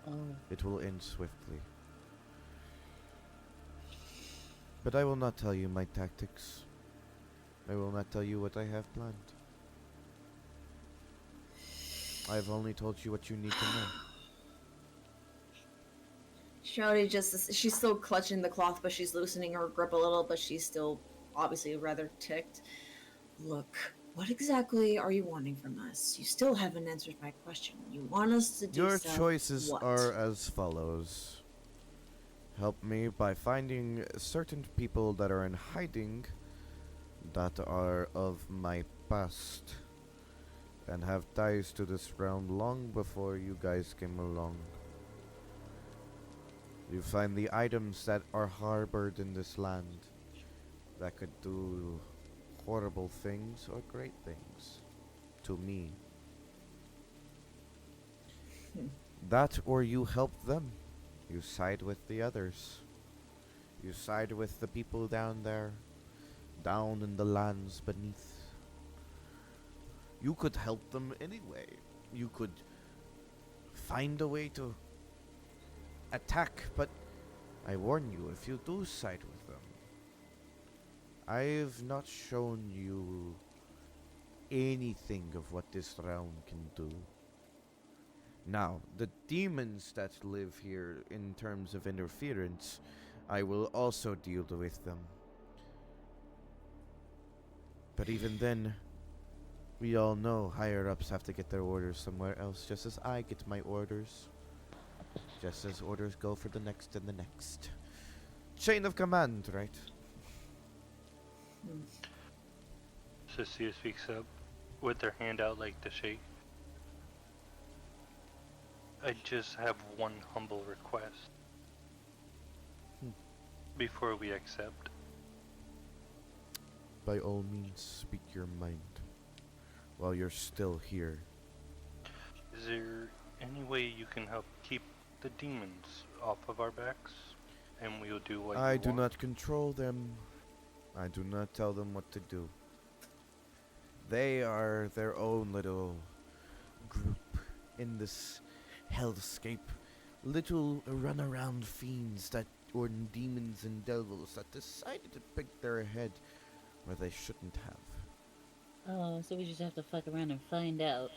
Oh, It will end swiftly. But I will not tell you my tactics. I will not tell you what I have planned. I've only told you what you need to know. Shouty she's still clutching the cloth, but she's loosening her grip a little, but she's still obviously rather ticked. Look, what exactly are you wanting from us? You still haven't answered my question. You want us to do Your so? choices What? are as follows. Help me by finding certain people that are in hiding that are of my past and have ties to this realm long before you guys came along. You find the items that are harbored in this land that could do horrible things or great things to me. That or you help them. You side with the others. You side with the people down there, down in the lands beneath. You could help them anyway. You could find a way to attack, but I warn you, if you do side with them, I've not shown you anything of what this realm can do. Now, the demons that live here in terms of interference, I will also deal with them. But even then, we all know higher-ups have to get their orders somewhere else, just as I get my orders. Just as orders go for the next and the next. Chain of command, right? Cecilia speaks up with her hand out like to shake. I just have one humble request. Before we accept. By all means, speak your mind. While you're still here. Is there any way you can help keep the demons off of our backs? And we'll do what I you do want? not control them. I do not tell them what to do. They are their own little group in this hellscape. Little runaround fiends or demons and devils that decided to pick their head where they shouldn't have. oh, so we just have to fuck around and find out.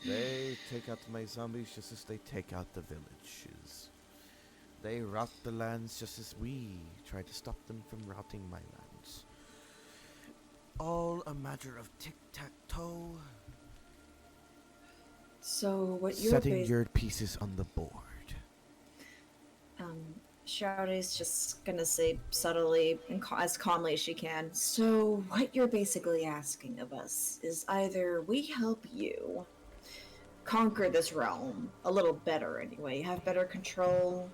They take out my zombies just as they take out the villages. They rot the lands just as we try to stop them from rotting my lands. All a matter of tic-tac-toe. So what you're Setting your pieces on the board. Shouty's just gonna say subtly and as calmly as she can. So what you're basically asking of us is either we help you conquer this realm a little better anyway, have better control,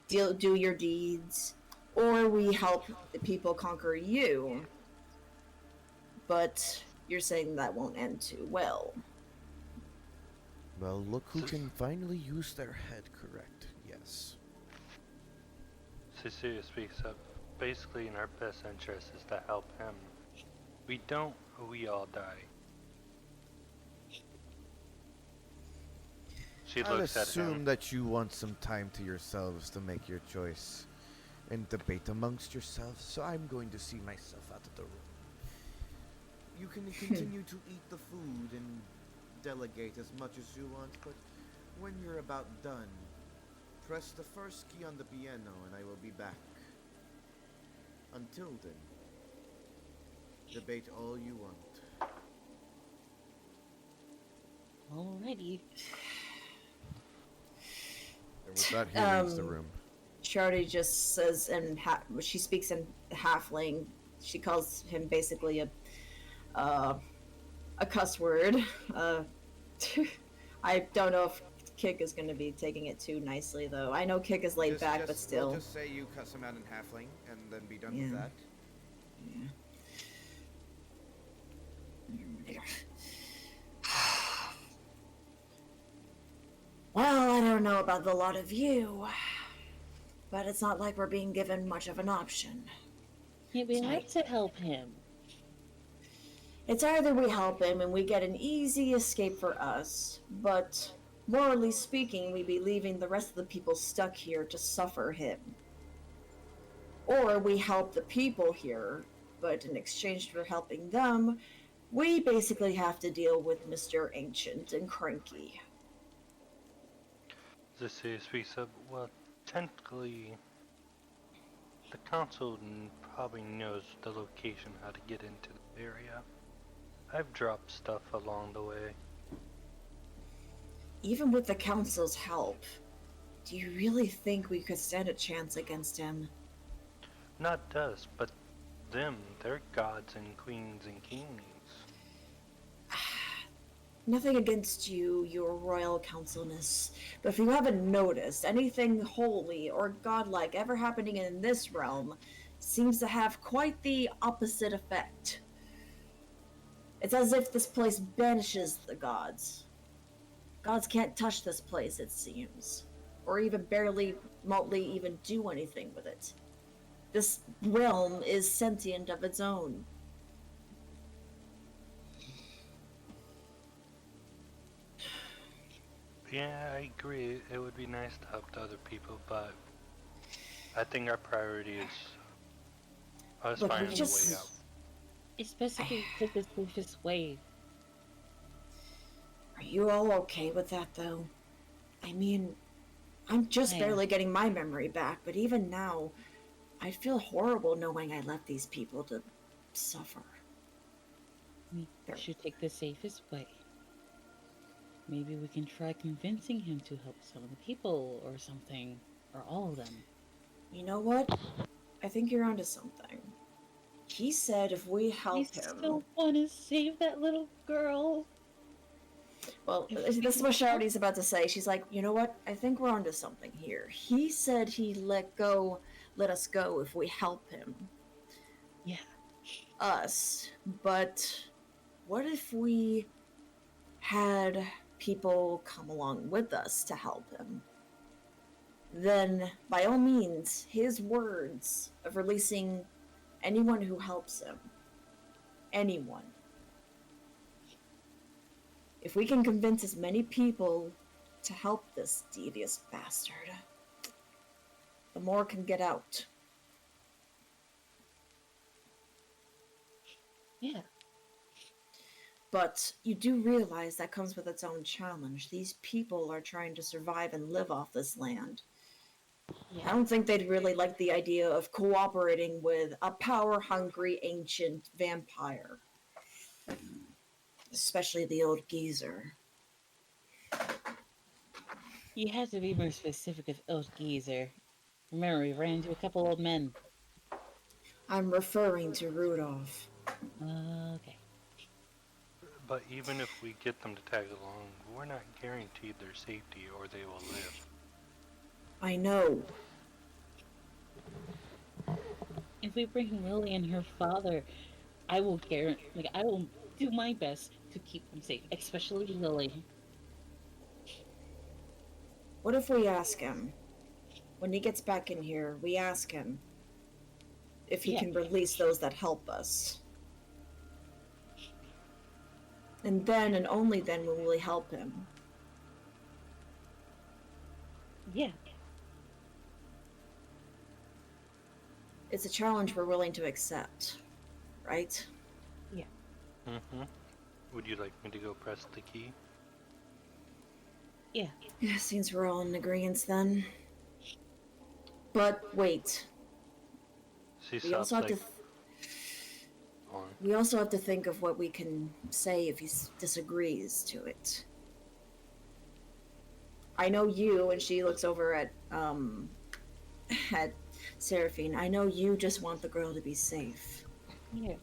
do your deeds, or we help the people conquer you. But you're saying that won't end too well. Well, look who can finally use their head correct. Yes. Cecilia speaks up. Basically, in our best interest is to help him. We don't, we all die. She I'd looks at assume him. that you want some time to yourselves to make your choice and debate amongst yourselves, so I'm going to see myself out of the room. You can continue to eat the food and delegate as much as you want, but when you're about done, press the first key on the piano and I will be back. Until then, debate all you want. Alrighty. And with that, he leaves the room. Shardy just says, she speaks in halfling. She calls him basically a cuss word. I don't know if Kick is going to be taking it too nicely, though. I know Kick is laid back, but still. We'll just say you cuss him out in halfling, and then be done with that. Yeah. Well, I don't know about the lot of you, but it's not like we're being given much of an option. Yeah, we have to help him. It's either we help him and we get an easy escape for us, but morally speaking, we'd be leaving the rest of the people stuck here to suffer him. Or we help the people here, but in exchange for helping them, we basically have to deal with Mr. Ancient and Cranky. Cecilia speaks up. Well, technically, the council probably knows the location, how to get into the area. I've dropped stuff along the way. Even with the council's help, do you really think we could stand a chance against him? Not us, but them. They're gods and queens and kings. Nothing against you, your royal councilness, but if you haven't noticed, anything holy or godlike ever happening in this realm seems to have quite the opposite effect. It's as if this place banishes the gods. Gods can't touch this place, it seems, or even barely remotely even do anything with it. This realm is sentient of its own. Yeah, I agree. It would be nice to help the other people, but I think our priority is us Look, we finding a just- way out. It's best to take the safest way. Are you all okay with that, though? I mean, I'm just I am. barely getting my memory back, but even now, I'd feel horrible knowing I left these people to suffer. We There. should take the safest way. Maybe we can try convincing him to help some of the people or something. Or all of them. You know what? I think you're onto something. He said if we help I him... still want to save that little girl. Well, this is what Shardy's about to say. She's like, you know what? I think we're onto something here. He said he'd let us go if we help him. Yeah. Us. But what if we had people come along with us to help him? Then, by all means, his words of releasing anyone who helps him. Anyone. If we can convince as many people to help this devious bastard, the more can get out. Yeah. But you do realize that comes with its own challenge. These people are trying to survive and live off this land. I don't think they'd really like the idea of cooperating with a power-hungry ancient vampire. Especially the old geezer. You have to be more specific with old geezer. Remember, we ran into a couple old men. I'm referring to Rudolph. Okay. But even if we get them to tag along, we're not guaranteed their safety or they will live. I know. If we bring Lily and her father, I will I will do my best to keep them safe, especially Lily. What if we ask him, When he gets back in here, we ask him if he Yeah. can release those that help us. And then and only then will we help him. Yeah. It's a challenge we're willing to accept, right? Mm-hmm. Would you like me to go press the key? Yeah. Yeah, seems we're all in agreement then. But wait, She we stops also have like to on. we also have to think of what we can say if he disagrees to it. I know you, and she looks over at Seraphine. I know you just want the girl to be safe. Yeah.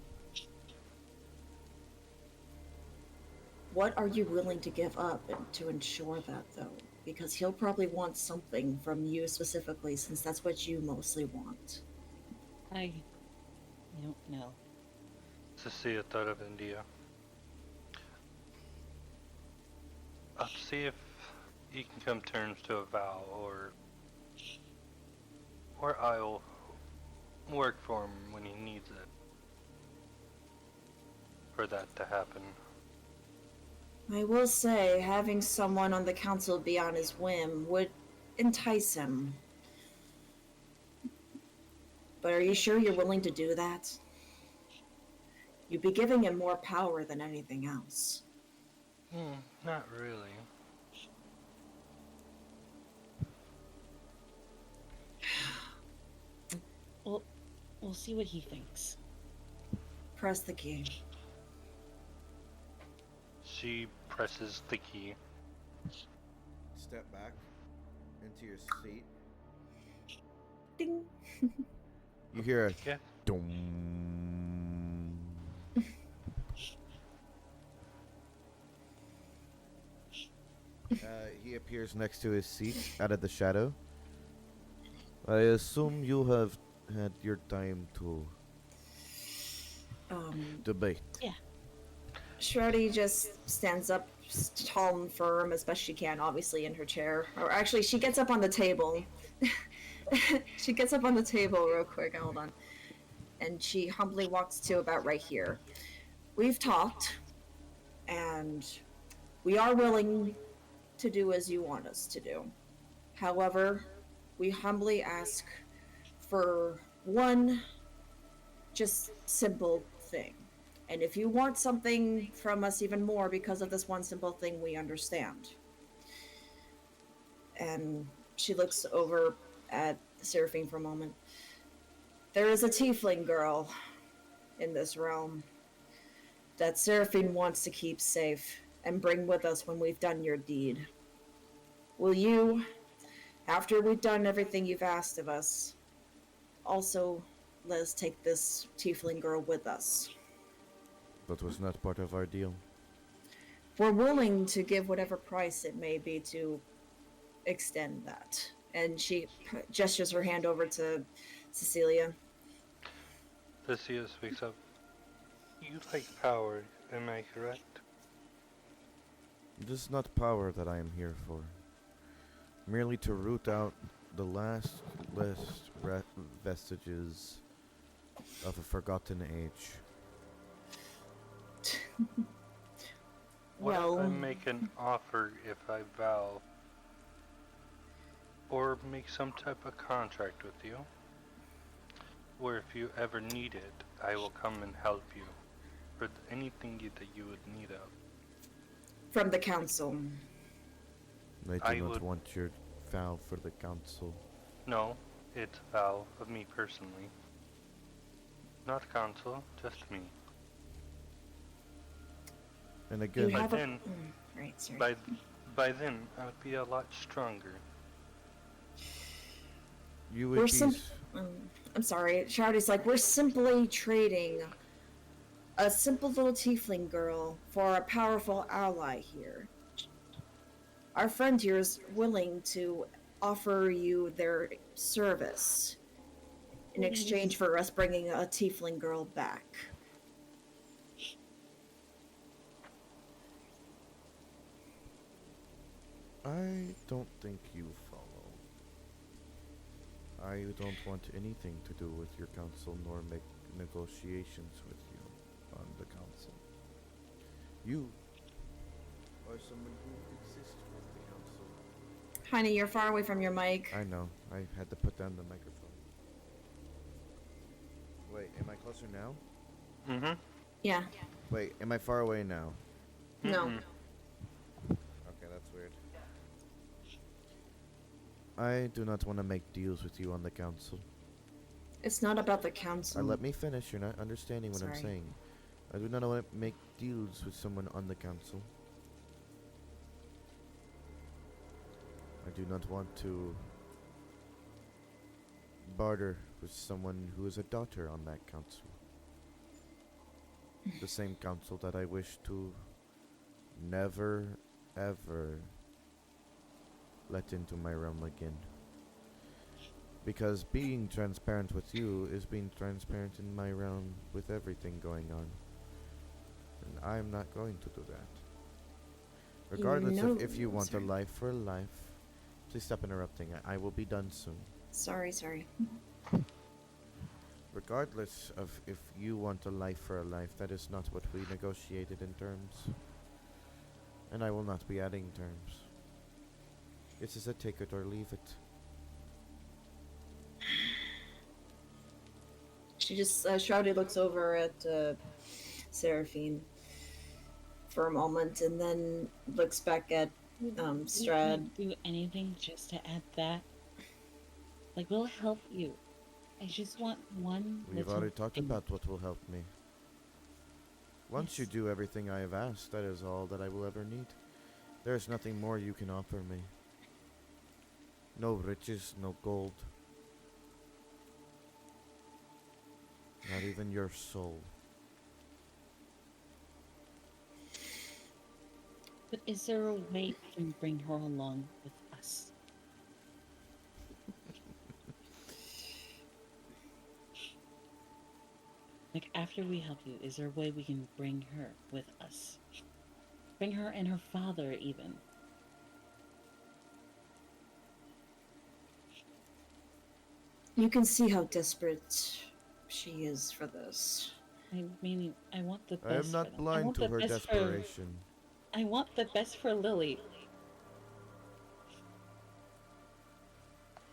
What are you willing to give up to ensure that, though? Because he'll probably want something from you specifically, since that's what you mostly want. I don't know. Cecilia thought of India. I'll see if he can come to terms to a vow, or I'll work for him when he needs it. For that to happen. I will say, having someone on the council be on his whim would entice him. But are you sure you're willing to do that? You'd be giving him more power than anything else. Not really. Well, we'll see what he thinks. Press the key. She presses the key. Step back into your seat. Ding. You hear a Yeah. dong. He appears next to his seat out of the shadow. I assume you have had your time to debate. Shreddy just stands up tall and firm as best she can, obviously in her chair. Or actually, she gets up on the table. She gets up on the table real quick. Hold on. And she humbly walks to about right here. We've talked, and we are willing to do as you want us to do. However, we humbly ask for one just simple thing. And if you want something from us even more because of this one simple thing, we understand. And she looks over at Seraphine for a moment. There is a tiefling girl in this realm that Seraphine wants to keep safe and bring with us when we've done your deed. Will you, after we've done everything you've asked of us, also let us take this tiefling girl with us? That was not part of our deal. We're willing to give whatever price it may be to extend that. And she gestures her hand over to Cecilia. Cecilia speaks up. You like power, am I correct? It is not power that I am here for. Merely to root out the last vestiges of a forgotten age. What Well, if I make an offer if I vow? Or make some type of contract with you? Where if you ever need it, I will come and help you. For anything that you would need of. from the council. I do I not would- want your vow for the council. No, it's a vow of me personally. Not council, just me. And You again, have a... then- right, sorry. By then, I would be a lot stronger. you would We're be... I'm sorry. Shardy's like, we're simply trading a simple little tiefling girl for a powerful ally here. Our friend here is willing to offer you their service in exchange for us bringing a tiefling girl back. I don't think you follow. I don't want anything to do with your council nor make negotiations with you on the council. You are someone who exists with the council. Honey, you're far away from your mic. I know. I had to put down the microphone. Wait, am I closer now? Mm-hmm. Yeah. Wait, am I far away now? No. Okay, that's weird. I do not want to make deals with you on the council. It's not about the council. Let me finish. You're not understanding what I'm Sorry. saying. I do not want to make deals with someone on the council. I do not want to barter with someone who is a daughter on that council. The same council that I wish to never, ever let into my realm again. Because being transparent with you is being transparent in my realm with everything going on. And I'm not going to do that. Regardless of if you want a life for life. Please stop interrupting. I will be done soon. Sorry. Regardless of if you want a life for a life, that is not what we negotiated in terms. And I will not be adding terms. This is a take it or leave it. She just, Shrouded looks over at Seraphine for a moment and then looks back at Strad. We can't do anything just to add that. Like, we'll help you. I just want one. We've little already talked thing. about what will help me. Once you do everything I have asked, that is all that I will ever need. There is nothing more you can offer me. No riches, no gold. Not even your soul. But is there a way we can bring her along with us? Like, after we help you, is there a way we can bring her with us? Bring her and her father, even. You can see how desperate she is for this. I mean, I want the best. I am for not them. I blind want to the her best desperation. I want the best for Lily.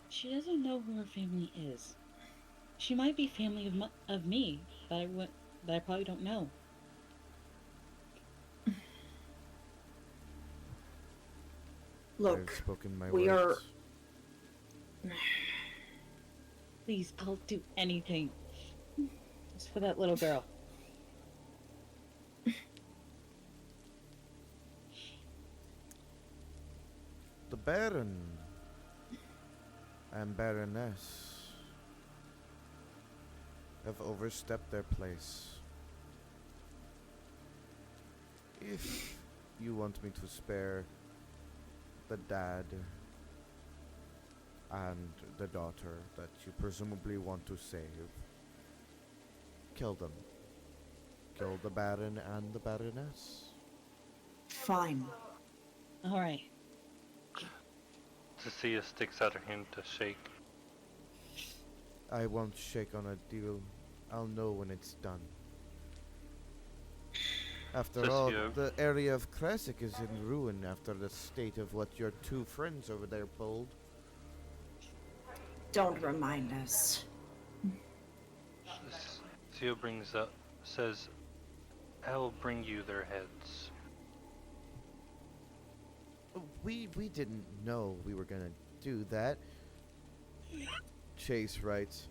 She doesn't know who her family is. She might be family of me, but I probably don't know. Look, I've spoken my we words. Please, I'll do anything. Just for that little girl. The Baron and Baroness have overstepped their place. If you want me to spare the dad and the daughter that you presumably want to save, kill them. Kill the Baron and the Baroness. fine. Alright. Cecilia sticks out her hand to shake. I won't shake on a deal. I'll know when it's done. After all, Cecilia. the area of Krasik is in ruin after the state of what your two friends over there pulled. Don't remind us. Theo says, I will bring you their heads. We didn't know we were gonna do that. Chase writes,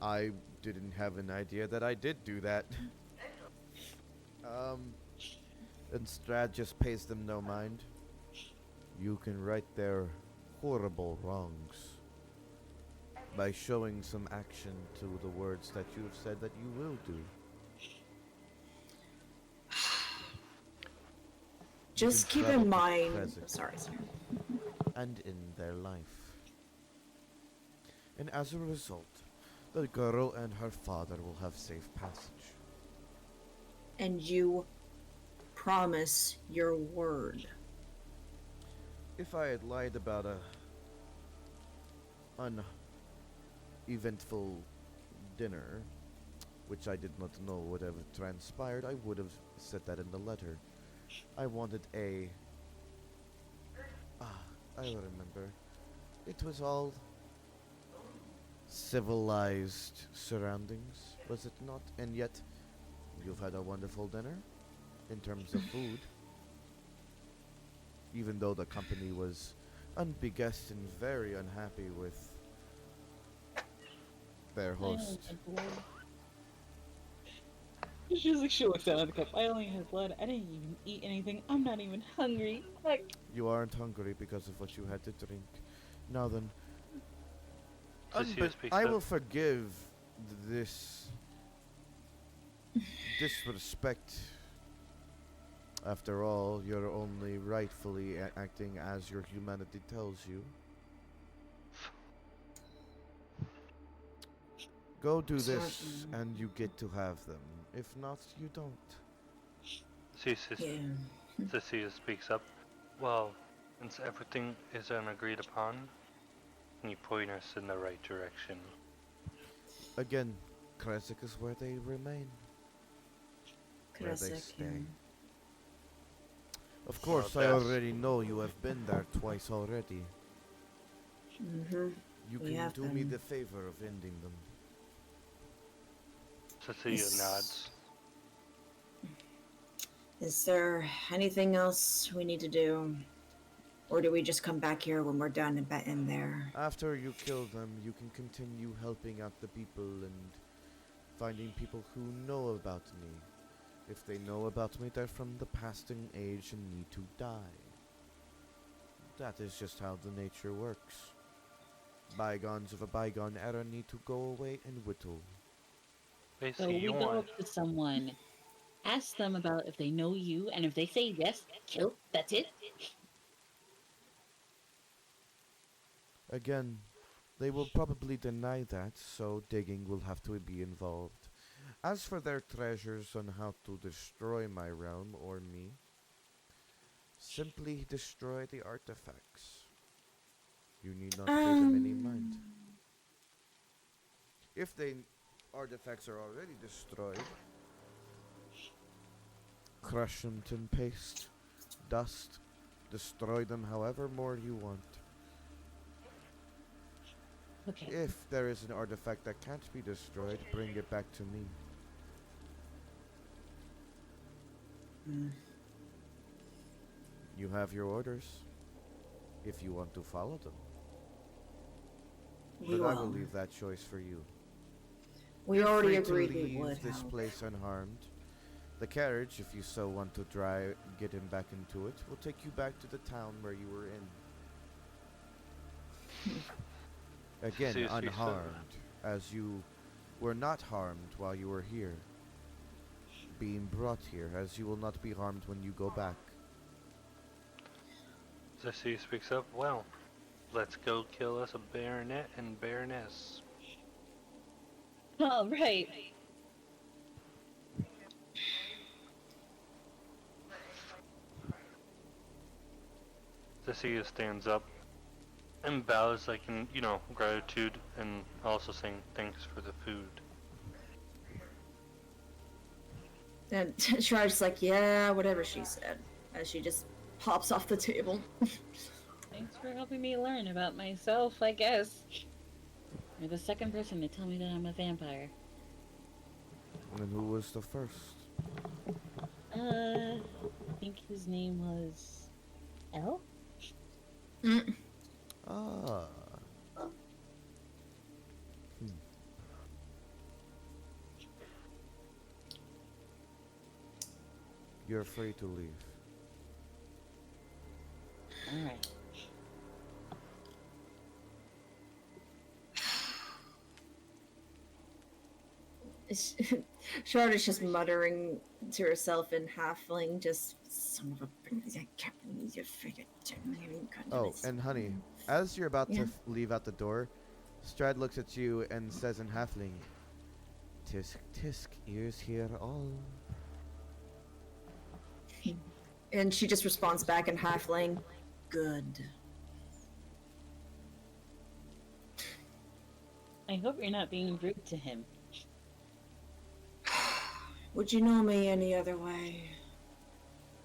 I didn't have an idea that I did do that. And Strad just pays them no mind. You can right their horrible wrongs by showing some action to the words that you have said that you will do. Just can keep travel in to mind. Krasik. Sorry. And in their life. And as a result, the girl and her father will have safe passage. And you promise your word. If I had lied about a eventful dinner, which I did not know would have transpired, I would have said that in the letter. I wanted a... Ah, I remember. It was all civilized surroundings, was it not? And yet, you've had a wonderful dinner in terms of food. Even though the company was unbiased and very unhappy with their I only host. had blood. She's like, she looks down at the cup. I only had blood. I didn't even eat anything. I'm not even hungry. Like, You aren't hungry because of what you had to drink. Now then, Cecilia speaks I up. will forgive this disrespect. After all, you're only rightfully acting as your humanity tells you. Go do this, and you get to have them. If not, you don't. Yeah. Cecilia speaks up. Well, since everything is agreed upon, can you point us in the right direction? Again, Kresik is where they remain. Where they stay. Of course, I that's- already know you have been there twice already. Mm-hmm. You We can have do me been. the favor of ending them. Cecilia nods. Is there anything else we need to do? Or do we just come back here when we're done in there? After you kill them, you can continue helping out the people and finding people who know about me. If they know about me, they're from the passing age and need to die. That is just how the nature works. Bygones of a bygone era need to go away and whittle. so Basically, we you go want... up to someone, ask them about if they know you, and if they say yes, kill. That's it. Again, they will probably deny that, so digging will have to be involved. As for their treasures on how to destroy my realm or me, simply destroy the artifacts. You need not pay them any mind. If the artifacts are already destroyed, crush them to paste, dust, destroy them however more you want. Okay. If there is an artifact that can't be destroyed, bring it back to me. You have your orders, if you want to follow them. We But I will will. leave that choice for you. We Feel already free to agreed we leave would. this Hal. place unharmed. The carriage, if you so want to get him back into it, will take you back to the town where you were in. Again, Seriously, sir. unharmed, as you were not harmed while you were here. Being brought here, as you will not be harmed when you go back. Cecilia speaks up. Well, let's go kill us a baronet and baroness. All right. Cecilia stands up and bows like in, gratitude and also saying thanks for the food. And Shrad's like, yeah, whatever she said, as she just pops off the table. Thanks for helping me learn about myself, I guess. You're the second person to tell me that I'm a vampire. And who was the first? I think his name was... L? Mm. Ah. You're free to leave. Alright. Shard is just muttering to herself in halfling, just son of a I can't believe you figured. Oh, and honey, as you're about Yeah. to leave out the door, Strad looks at you and says in halfling, "Tisk tisk, ears hear all." And she just responds back in halfling, good. I hope you're not being rude to him. Would you know me any other way?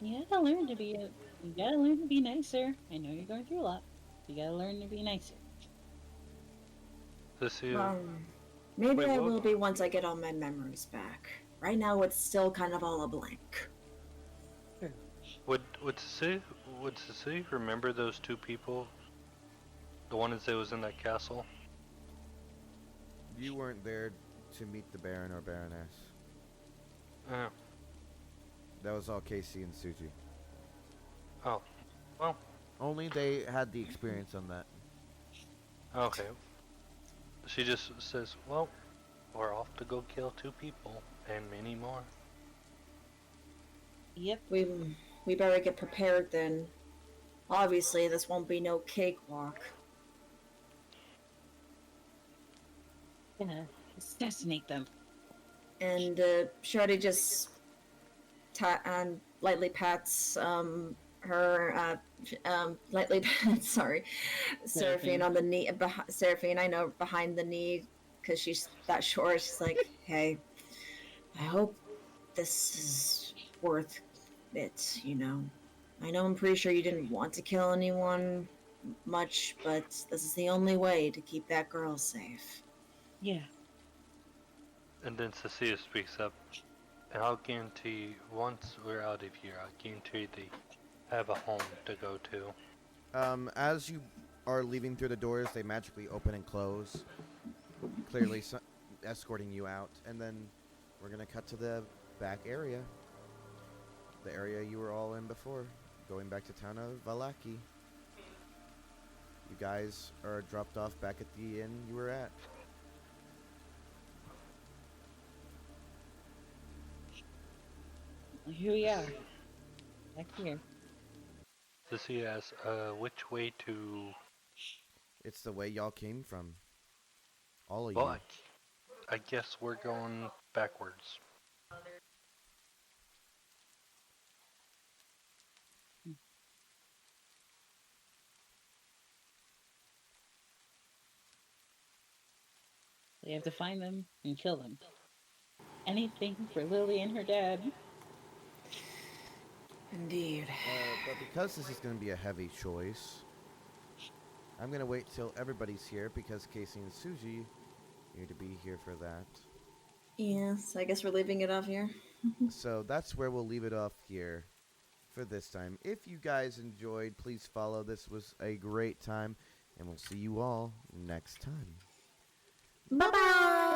You gotta learn to be you gotta learn to be nicer. I know you're going through a lot. You gotta learn to be nicer. Cecilia, Maybe wait, I what? will be once I get all my memories back. Right now, it's still kind of all a blank. Would Cecilia remember those two people? The one that was in that castle? You weren't there to meet the Baron or Baroness. Yeah. That was all Casey and Suji. Oh. Well, Only they had the experience on that. okay. She just says, well, we're off to go kill two people and many more. Yep. We better get prepared then. Obviously, this won't be no cakewalk. Gonna assassinate them. And Shorty just lightly pats her lightly pats Seraphine on the knee. Seraphine, I know, behind the knee because she's that short. She's like, "Hey, I hope this is worth it. You know, I know I'm pretty sure you didn't want to kill anyone much, but this is the only way to keep that girl safe." Yeah. And then Cecilia speaks up, and I'll guarantee once we're out of here, I'll guarantee they have a home to go to. As you are leaving through the doors, they magically open and close, clearly escorting you out. And then we're going to cut to the back area. The area you were all in before, going back to town of Valaki. You guys are dropped off back at the inn you were at. Here we are. Back here. Cecilia asks, which way to... It's the way y'all came from. All of Well, you. I guess we're going backwards. We have to find them and kill them. Anything for Lily and her dad. Indeed. But because this is going to be a heavy choice, I'm going to wait till everybody's here because Casey and Suji need to be here for that. Yes, I guess we're leaving it off here. So that's where we'll leave it off here for this time. If you guys enjoyed, please follow. This was a great time, and we'll see you all next time. Bye-bye!